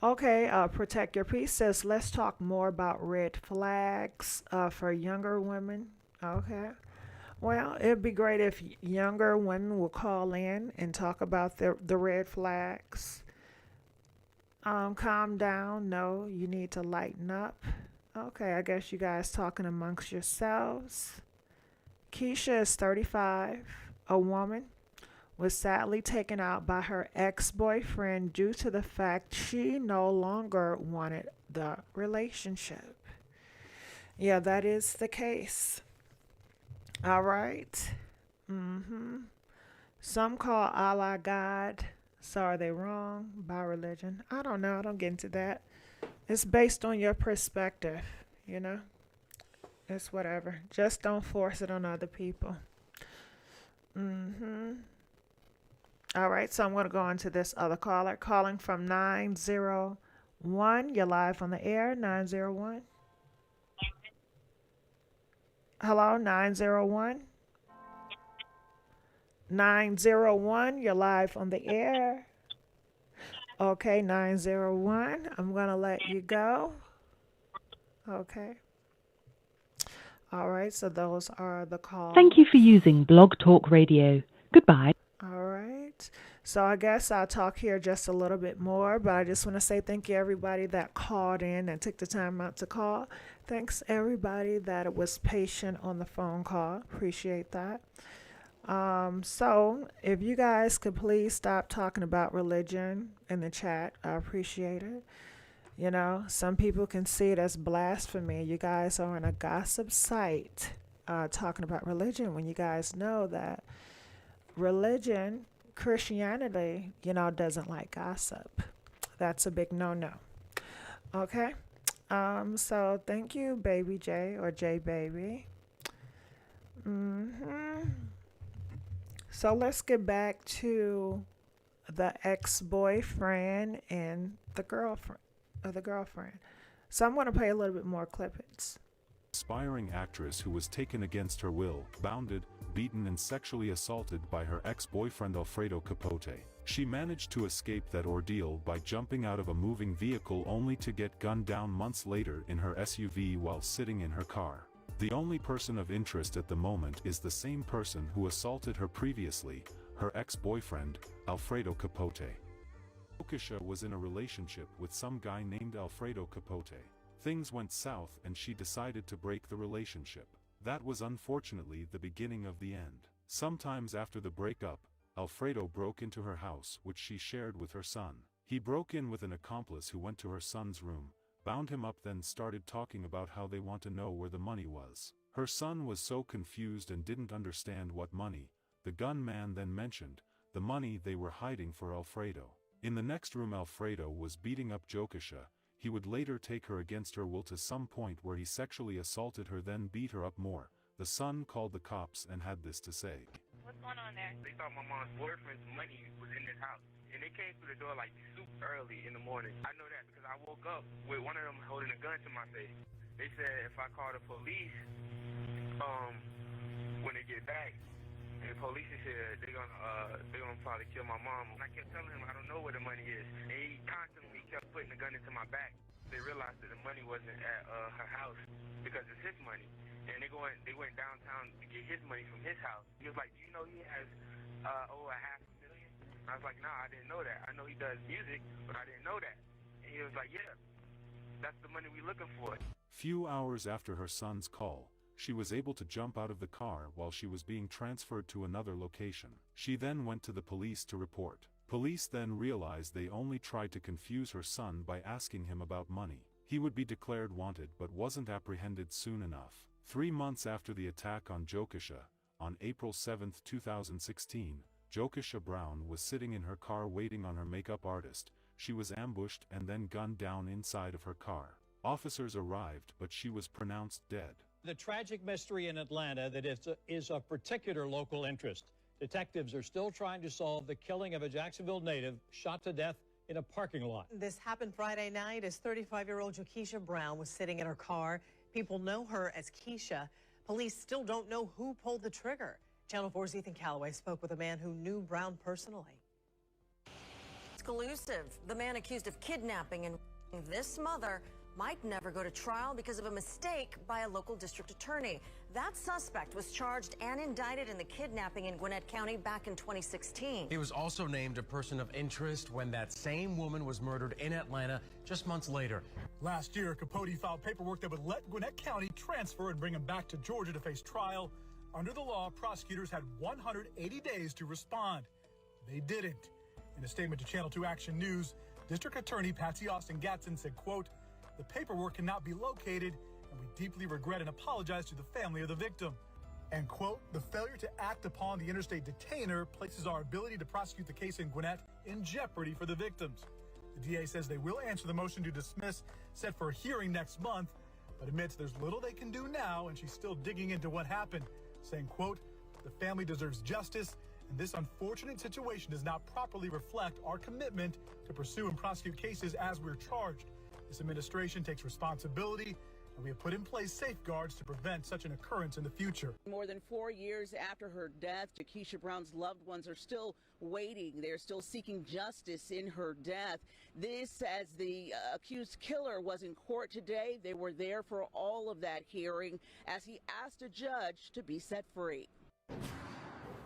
Okay, Protect Your Peace says, let's talk more about red flags for younger women. Okay. Well, it'd be great if younger women will call in and talk about the red flags. Calm down. No, you need to lighten up. Okay, I guess you guys talking amongst yourselves. Keisha is 35, a woman, was sadly taken out by her ex-boyfriend due to the fact she no longer wanted the relationship. Yeah, that is the case. All right. Some call Allah God. So are they wrong by religion? I don't know. I don't get into that. It's based on your perspective, you know? It's whatever. Just don't force it on other people. All right, so I'm going to go on to this other caller. Calling from 901. You're live on the air, 901. Hello, 901. 901, you're live on the air. Okay, 901, I'm going to let you go. Okay. All right, so those are the calls. Thank you for using Blog Talk Radio. Goodbye. All right. So I guess I'll talk here just a little bit more, but I just want to say thank you everybody that called in and took the time out to call. Thanks everybody that was patient on the phone call. Appreciate that. So if you guys could please stop talking about religion in the chat, I appreciate it. You know, some people can see it as blasphemy. You guys are on a gossip site talking about religion when you guys know that religion, Christianity, you know, doesn't like gossip. That's a big no-no. Okay? So thank you, Baby J or J Baby. So let's get back to the ex-boyfriend and the girlfriend. So I'm going to play a little bit more clippings. Aspiring actress who was taken against her will, bounded, beaten and sexually assaulted by her ex-boyfriend Alfredo Capote. She managed to escape that ordeal by jumping out of a moving vehicle only to get gunned down months later in her SUV while sitting in her car. The only person of interest at the moment is the same person who assaulted her previously, her ex-boyfriend, Alfredo Capote. Jokisha was in a relationship with some guy named Alfredo Capote. Things went south and she decided to break the relationship. That was unfortunately the beginning of the end. Sometimes after the breakup, Alfredo broke into her house which she shared with her son. He broke in with an accomplice who went to her son's room, bound him up then started talking about how they want to know where the money was. Her son was so confused and didn't understand what money. The gunman then mentioned the money they were hiding for Alfredo. In the next room Alfredo was beating up Jokisha. He would later take her against her will to some point where he sexually assaulted her then beat her up more. The son called the cops and had this to say. What's going on there? They thought my mom's boyfriend's money was in this house. And they came through the door like super early in the morning. I know that because I woke up with one of them holding a gun to my face. They said if I call the police, when they get back, and the police said they're gonna probably kill my mom. And I kept telling him I don't know where the money is. And he constantly kept putting the gun into my back. They realized that the money wasn't at her house because it's his money. And they went downtown to get his money from his house. He was like, do you know he has over $500,000? I was like, nah, I didn't know that. I know he does music, but I didn't know that. And he was like, yeah, that's the money we're looking for. Few hours after her son's call, she was able to jump out of the car while she was being transferred to another location. She then went to the police to report. Police then realized they only tried to confuse her son by asking him about money. He would be declared wanted but wasn't apprehended soon enough. 3 months after the attack on Jokisha, on April 7, 2016, Jokisha Brown was sitting in her car waiting on her makeup artist. She was ambushed and then gunned down inside of her car. Officers arrived but she was pronounced dead. The tragic mystery in Atlanta that is of particular local interest. Detectives are still trying to solve the killing of a Jacksonville native shot to death in a parking lot. This happened Friday night as 35-year-old Jokisha Brown was sitting in her car. People know her as Keisha. Police still don't know who pulled the trigger. Channel 4's Ethan Calloway spoke with a man who knew Brown personally. Exclusive. The man accused of kidnapping and this mother might never go to trial because of a mistake by a local district attorney. That suspect was charged and indicted in the kidnapping in Gwinnett County back in 2016. He was also named a person of interest when that same woman was murdered in Atlanta just months later. Last year, Capote filed paperwork that would let Gwinnett County transfer and bring him back to Georgia to face trial. Under the law, prosecutors had 180 days to respond. They didn't. In a statement to Channel 2 Action News, District Attorney Patsy Austin Gatson said, quote, "The paperwork cannot be located, and we deeply regret and apologize to the family of the victim." And quote, "The failure to act upon the interstate detainer places our ability to prosecute the case in Gwinnett in jeopardy for the victims." The DA says they will answer the motion to dismiss set for a hearing next month, but admits there's little they can do now, and she's still digging into what happened, saying, quote, "The family deserves justice, and this unfortunate situation does not properly reflect our commitment to pursue and prosecute cases as we're charged. This administration takes responsibility, and we have put in place safeguards to prevent such an occurrence in the future." More than 4 years after her death, Jokisha Brown's loved ones are still waiting. They're still seeking justice in her death. This as the accused killer was in court today. They were there for all of that hearing as he asked a judge to be set free.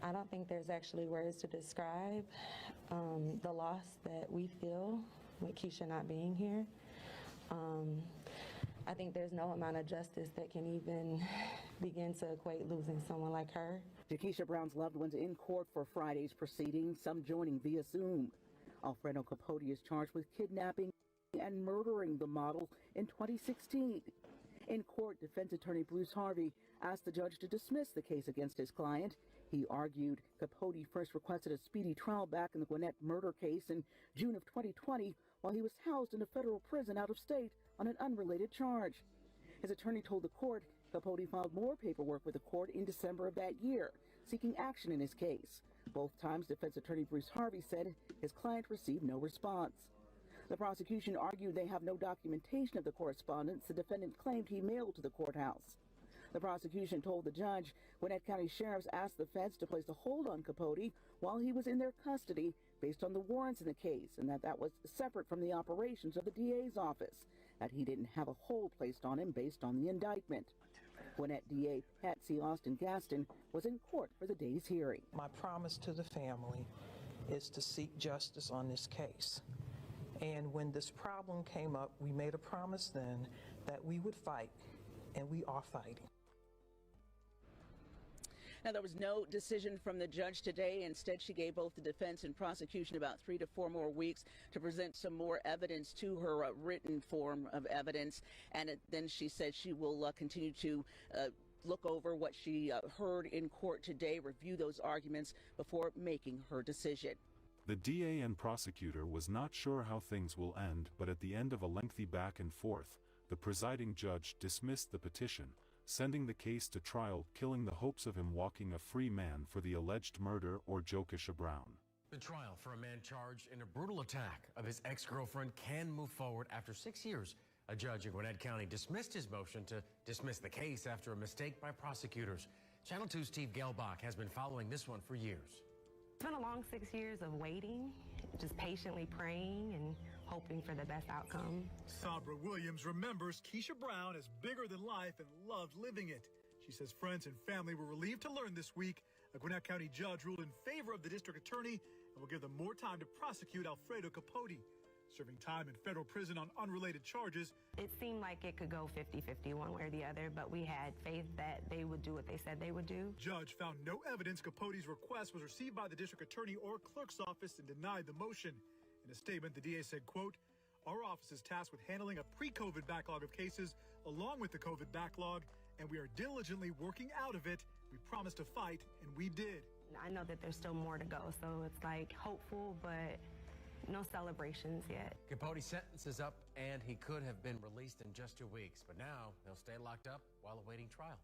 I don't think there's actually words to describe the loss that we feel with Keisha not being here. I think there's no amount of justice that can even begin to equate losing someone like her. Jokisha Brown's loved ones in court for Friday's proceedings, some joining via Zoom. Alfredo Capote is charged with kidnapping and murdering the model in 2016. In court, defense attorney Bruce Harvey asked the judge to dismiss the case against his client. He argued Capote first requested a speedy trial back in the Gwinnett murder case in June of 2020 while he was housed in a federal prison out of state on an unrelated charge. His attorney told the court Capote filed more paperwork with the court in December of that year, seeking action in his case. Both times, defense attorney Bruce Harvey said his client received no response. The prosecution argued they have no documentation of the correspondence the defendant claimed he mailed to the courthouse. The prosecution told the judge Gwinnett County sheriffs asked the feds to place a hold on Capote while he was in their custody based on the warrants in the case, and that was separate from the operations of the DA's office, that he didn't have a hold placed on him based on the indictment. Gwinnett DA Patsy Austin Gaston was in court for the day's hearing. My promise to the family is to seek justice on this case. And when this problem came up, we made a promise then that we would fight, and we are fighting. Now, there was no decision from the judge today. Instead, she gave both the defense and prosecution about 3 to 4 more weeks to present some more evidence to her written form of evidence. And then she said she will continue to look over what she heard in court today, review those arguments before making her decision. The DA and prosecutor was not sure how things will end, but at the end of a lengthy back and forth, the presiding judge dismissed the petition, sending the case to trial, killing the hopes of him walking a free man for the alleged murder of Jokisha Brown. The trial for a man charged in a brutal attack of his ex-girlfriend can move forward after 6 years. A judge in Gwinnett County dismissed his motion to dismiss the case after a mistake by prosecutors. Channel 2's Steve Gelbach has been following this one for years. It's been a long 6 years of waiting, just patiently praying and hoping for the best outcome. Sabra Williams remembers Keisha Brown as bigger than life and loved living it. She says friends and family were relieved to learn this week a Gwinnett County judge ruled in favor of the district attorney and will give them more time to prosecute Alfredo Capote, serving time in federal prison on unrelated charges. It seemed like it could go 50-50 one way or the other, but we had faith that they would do what they said they would do. Judge found no evidence Capote's request was received by the district attorney or clerk's office and denied the motion. In a statement, the DA said, quote, "Our office is tasked with handling a pre-COVID backlog of cases along with the COVID backlog, and we are diligently working out of it. We promised to fight, and we did." I know that there's still more to go, so it's like hopeful, but no celebrations yet. Capote's sentence is up, and he could have been released in just 2 weeks, but now he'll stay locked up while awaiting trial.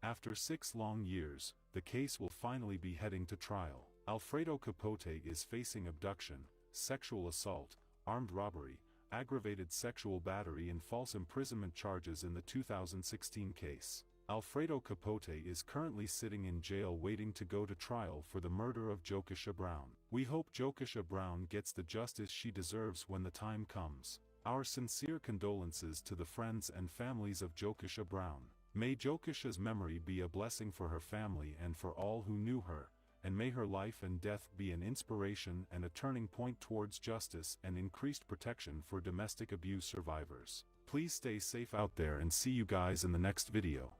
After 6 long years, the case will finally be heading to trial. Alfredo Capote is facing abduction, sexual assault, armed robbery, aggravated sexual battery and false imprisonment charges in the 2016 case. Alfredo Capote is currently sitting in jail waiting to go to trial for the murder of Jokisha Brown. We hope Jokisha Brown gets the justice she deserves when the time comes. Our sincere condolences to the friends and families of Jokisha Brown. May Jokisha's memory be a blessing for her family and for all who knew her, and may her life and death be an inspiration and a turning point towards justice and increased protection for domestic abuse survivors. Please stay safe out there and see you guys in the next video.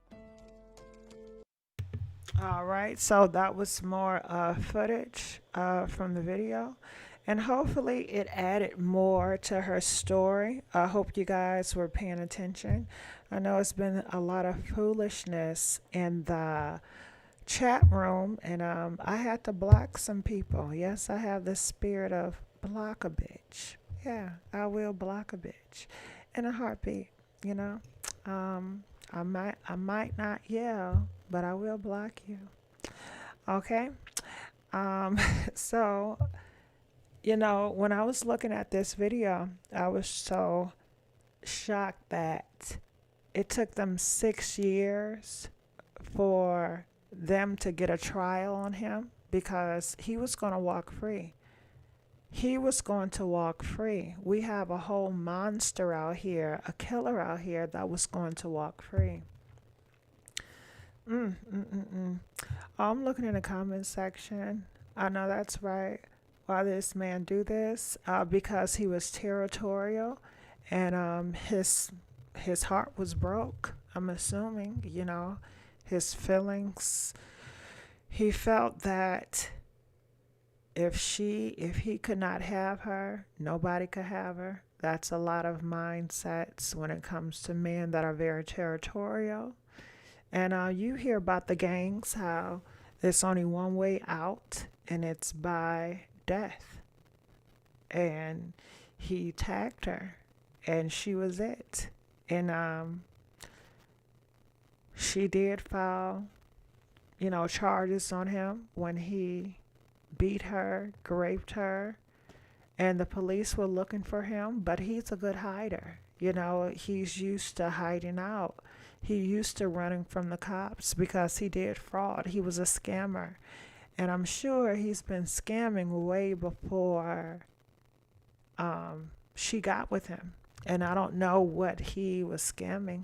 All right, so that was more footage from the video, and hopefully it added more to her story. I hope you guys were paying attention. I know it's been a lot of foolishness in the chat room, and I had to block some people. Yes, I have the spirit of block a bitch. Yeah, I will block a bitch in a heartbeat, you know. I might not yell, but I will block you. Okay. So, you know, when I was looking at this video, I was so shocked that it took them 6 years for them to get a trial on him, because he was going to walk free. He was going to walk free. We have a whole monster out here, a killer out here that was going to walk free. I'm looking in the comment section. I know that's right. Why this man do this? Because he was territorial, and his heart was broke. I'm assuming, his feelings. He felt that if he could not have her, nobody could have her. That's a lot of mindsets when it comes to men that are very territorial. And you hear about the gangs, how there's only one way out, and it's by death. And he tagged her, and she was it. And she did file, charges on him when he beat her, raped her, and the police were looking for him, but he's a good hider. He's used to hiding out. He used to running from the cops because he did fraud. He was a scammer. And I'm sure he's been scamming way before she got with him. And I don't know what he was scamming.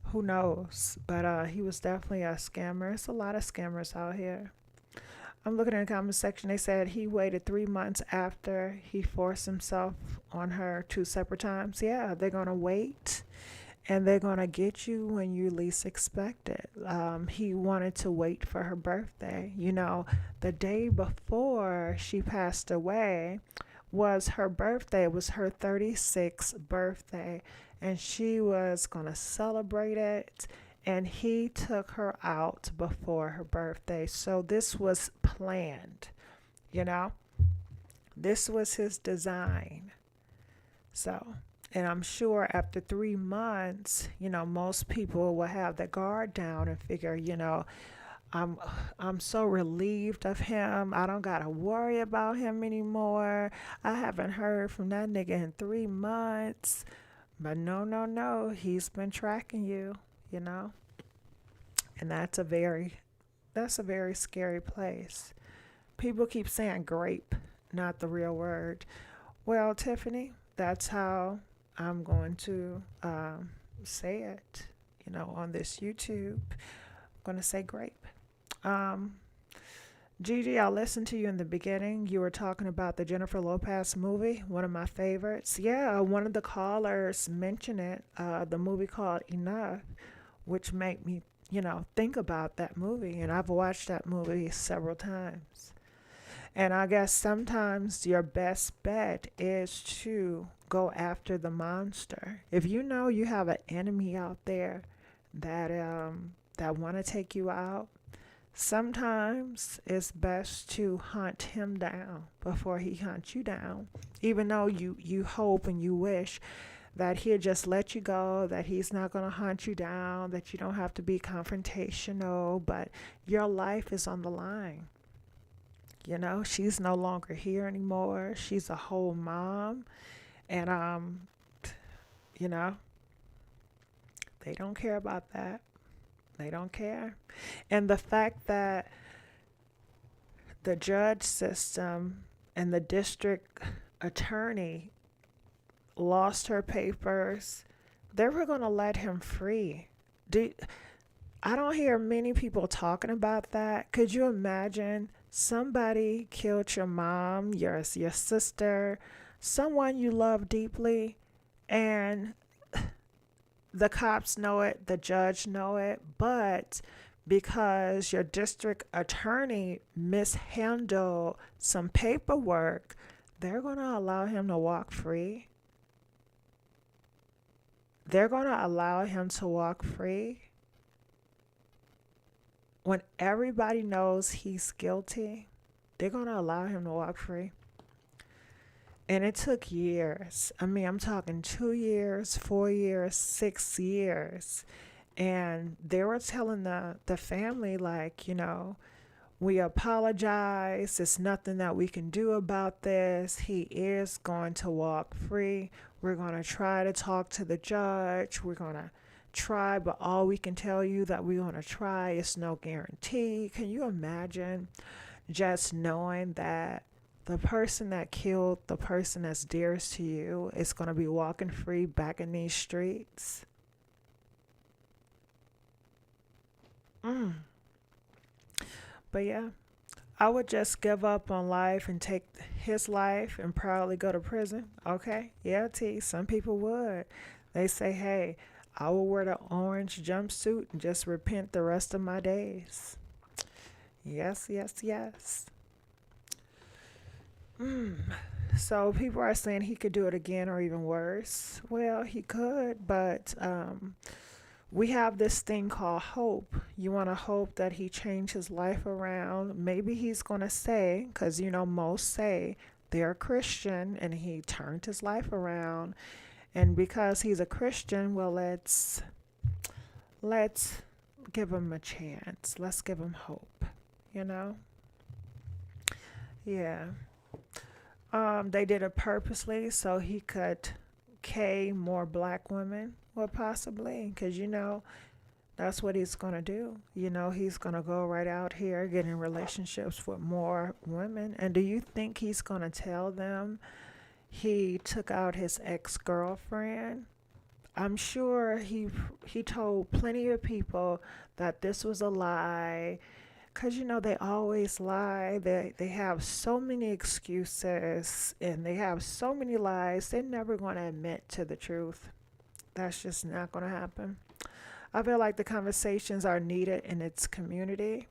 Who knows? But he was definitely a scammer. There's a lot of scammers out here. I'm looking in the comment section. They said he waited 3 months after he forced himself on her 2 separate times. Yeah, they're going to wait, and they're going to get you when you least expect it. He wanted to wait for her birthday. The day before she passed away was her birthday. It was her 36th birthday, and she was going to celebrate it. And he took her out before her birthday. So this was planned, This was his design. So, and I'm sure after 3 months, most people will have their guard down and figure, I'm so relieved of him. I don't got to worry about him anymore. I haven't heard from that nigga in 3 months. But no. He's been tracking you. And that's a very scary place. People keep saying grape, not the real word. Well, Tiffany, that's how I'm going to say it, on this YouTube. I'm going to say grape. Gigi, I listened to you in the beginning. You were talking about the Jennifer Lopez movie, one of my favorites. Yeah, one of the callers mentioned it, the movie called Enough, which made me, think about that movie. And I've watched that movie several times. And I guess sometimes your best bet is to go after the monster. If you know you have an enemy out there that want to take you out, sometimes it's best to hunt him down before he hunts you down. Even though you hope and you wish that he'll just let you go, that he's not going to hunt you down, that you don't have to be confrontational, but your life is on the line. She's no longer here anymore. She's a whole mom. And, they don't care about that. They don't care. And the fact that the judge system and the district attorney lost her papers, they were going to let him free. I don't hear many people talking about that. Could you imagine somebody killed your mom, your sister, someone you love deeply, and the cops know it, the judge know it, but because your district attorney mishandled some paperwork, they're going to allow him to walk free? They're going to allow him to walk free when everybody knows he's guilty? They're going to allow him to walk free. And it took years. I'm talking 2 years, 4 years, 6 years. And they were telling the family, we apologize. There's nothing that we can do about this. He is going to walk free. We're going to try to talk to the judge. We're going to try, but all we can tell you that we're going to try is no guarantee. Can you imagine just knowing that the person that killed the person that's dearest to you is going to be walking free back in these streets? Mm. But yeah, I would just give up on life and take his life and probably go to prison. Okay, yeah, T. Some people would. They say, hey, I will wear the orange jumpsuit and just repent the rest of my days. Yes, yes, yes. Mm. So people are saying he could do it again or even worse. Well, he could, but we have this thing called hope. You want to hope that he changed his life around. Maybe he's going to say, because you know, most say they're Christian and he turned his life around. And because he's a Christian, well, let's give him a chance. Let's give him hope, you know? Yeah. They did it purposely so he could K more black women, well, possibly, because you know that's what he's gonna do. You know, he's gonna go right out here getting relationships with more women. And do you think he's gonna tell them he took out his ex-girlfriend? I'm sure he told plenty of people that this was a lie. Because, you know, they always lie. They have so many excuses and they have so many lies. They're never going to admit to the truth. That's just not going to happen. I feel like the conversations are needed in its community.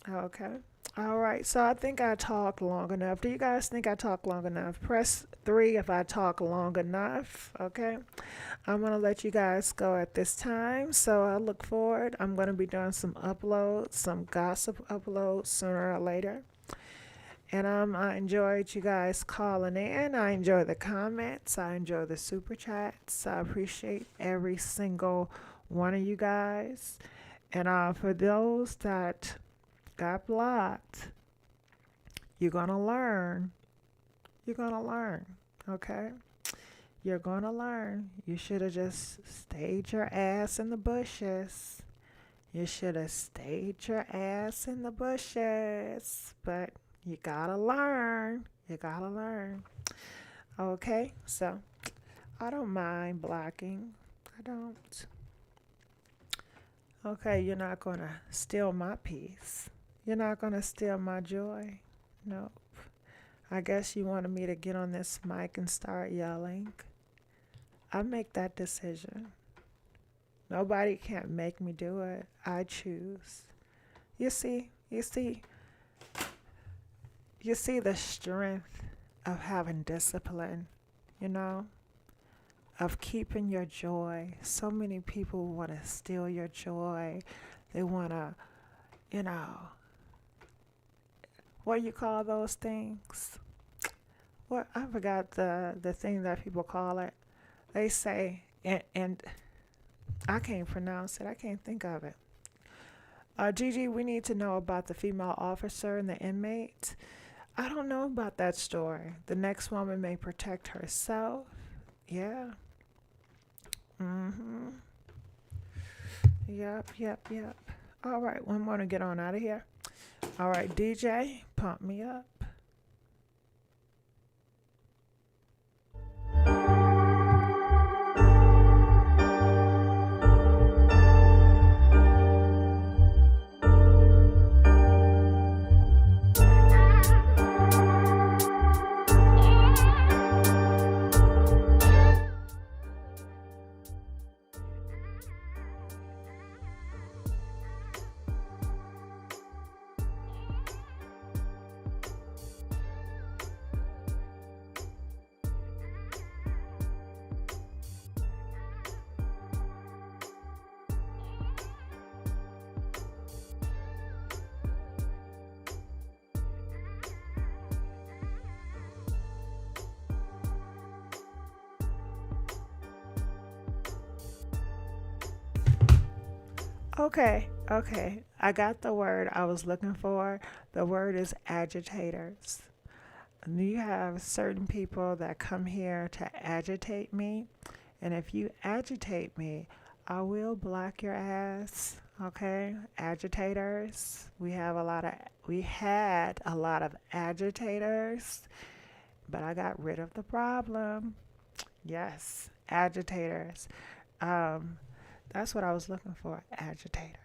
Okay. All right. So I think I talked long enough. Do you guys think I talked long enough? Press 3 if I talk long enough. Okay. I'm going to let you guys go at this time. So I look forward. I'm going to be doing some uploads, some gossip uploads sooner or later. And I enjoyed you guys calling in. I enjoy the comments. I enjoy the super chats. I appreciate every single one of you guys. And for those that got blocked, you're going to learn. You're going to learn. Okay? You're going to learn. You should have just stayed your ass in the bushes. You should have stayed your ass in the bushes. But you gotta learn. You gotta learn. Okay, so I don't mind blocking. I don't. Okay, you're not gonna steal my peace. You're not gonna steal my joy. Nope. I guess you wanted me to get on this mic and start yelling. I make that decision. Nobody can't make me do it. I choose. You see the strength of having discipline, you know, of keeping your joy. So many people want to steal your joy. They want to, you know, what do you call those things? What, I forgot the thing that people call it. They say, and I can't pronounce it. I can't think of it. Gigi, we need to know about the female officer and the inmate. I don't know about that story. The next woman may protect herself. Yeah. Yep. All right, we want to get on out of here. All right, DJ, pump me up. Okay. I got the word I was looking for. The word is agitators. And you have certain people that come here to agitate me. And if you agitate me, I will block your ass. Okay? Agitators. We had a lot of agitators, but I got rid of the problem. Yes, agitators. That's what I was looking for, agitators.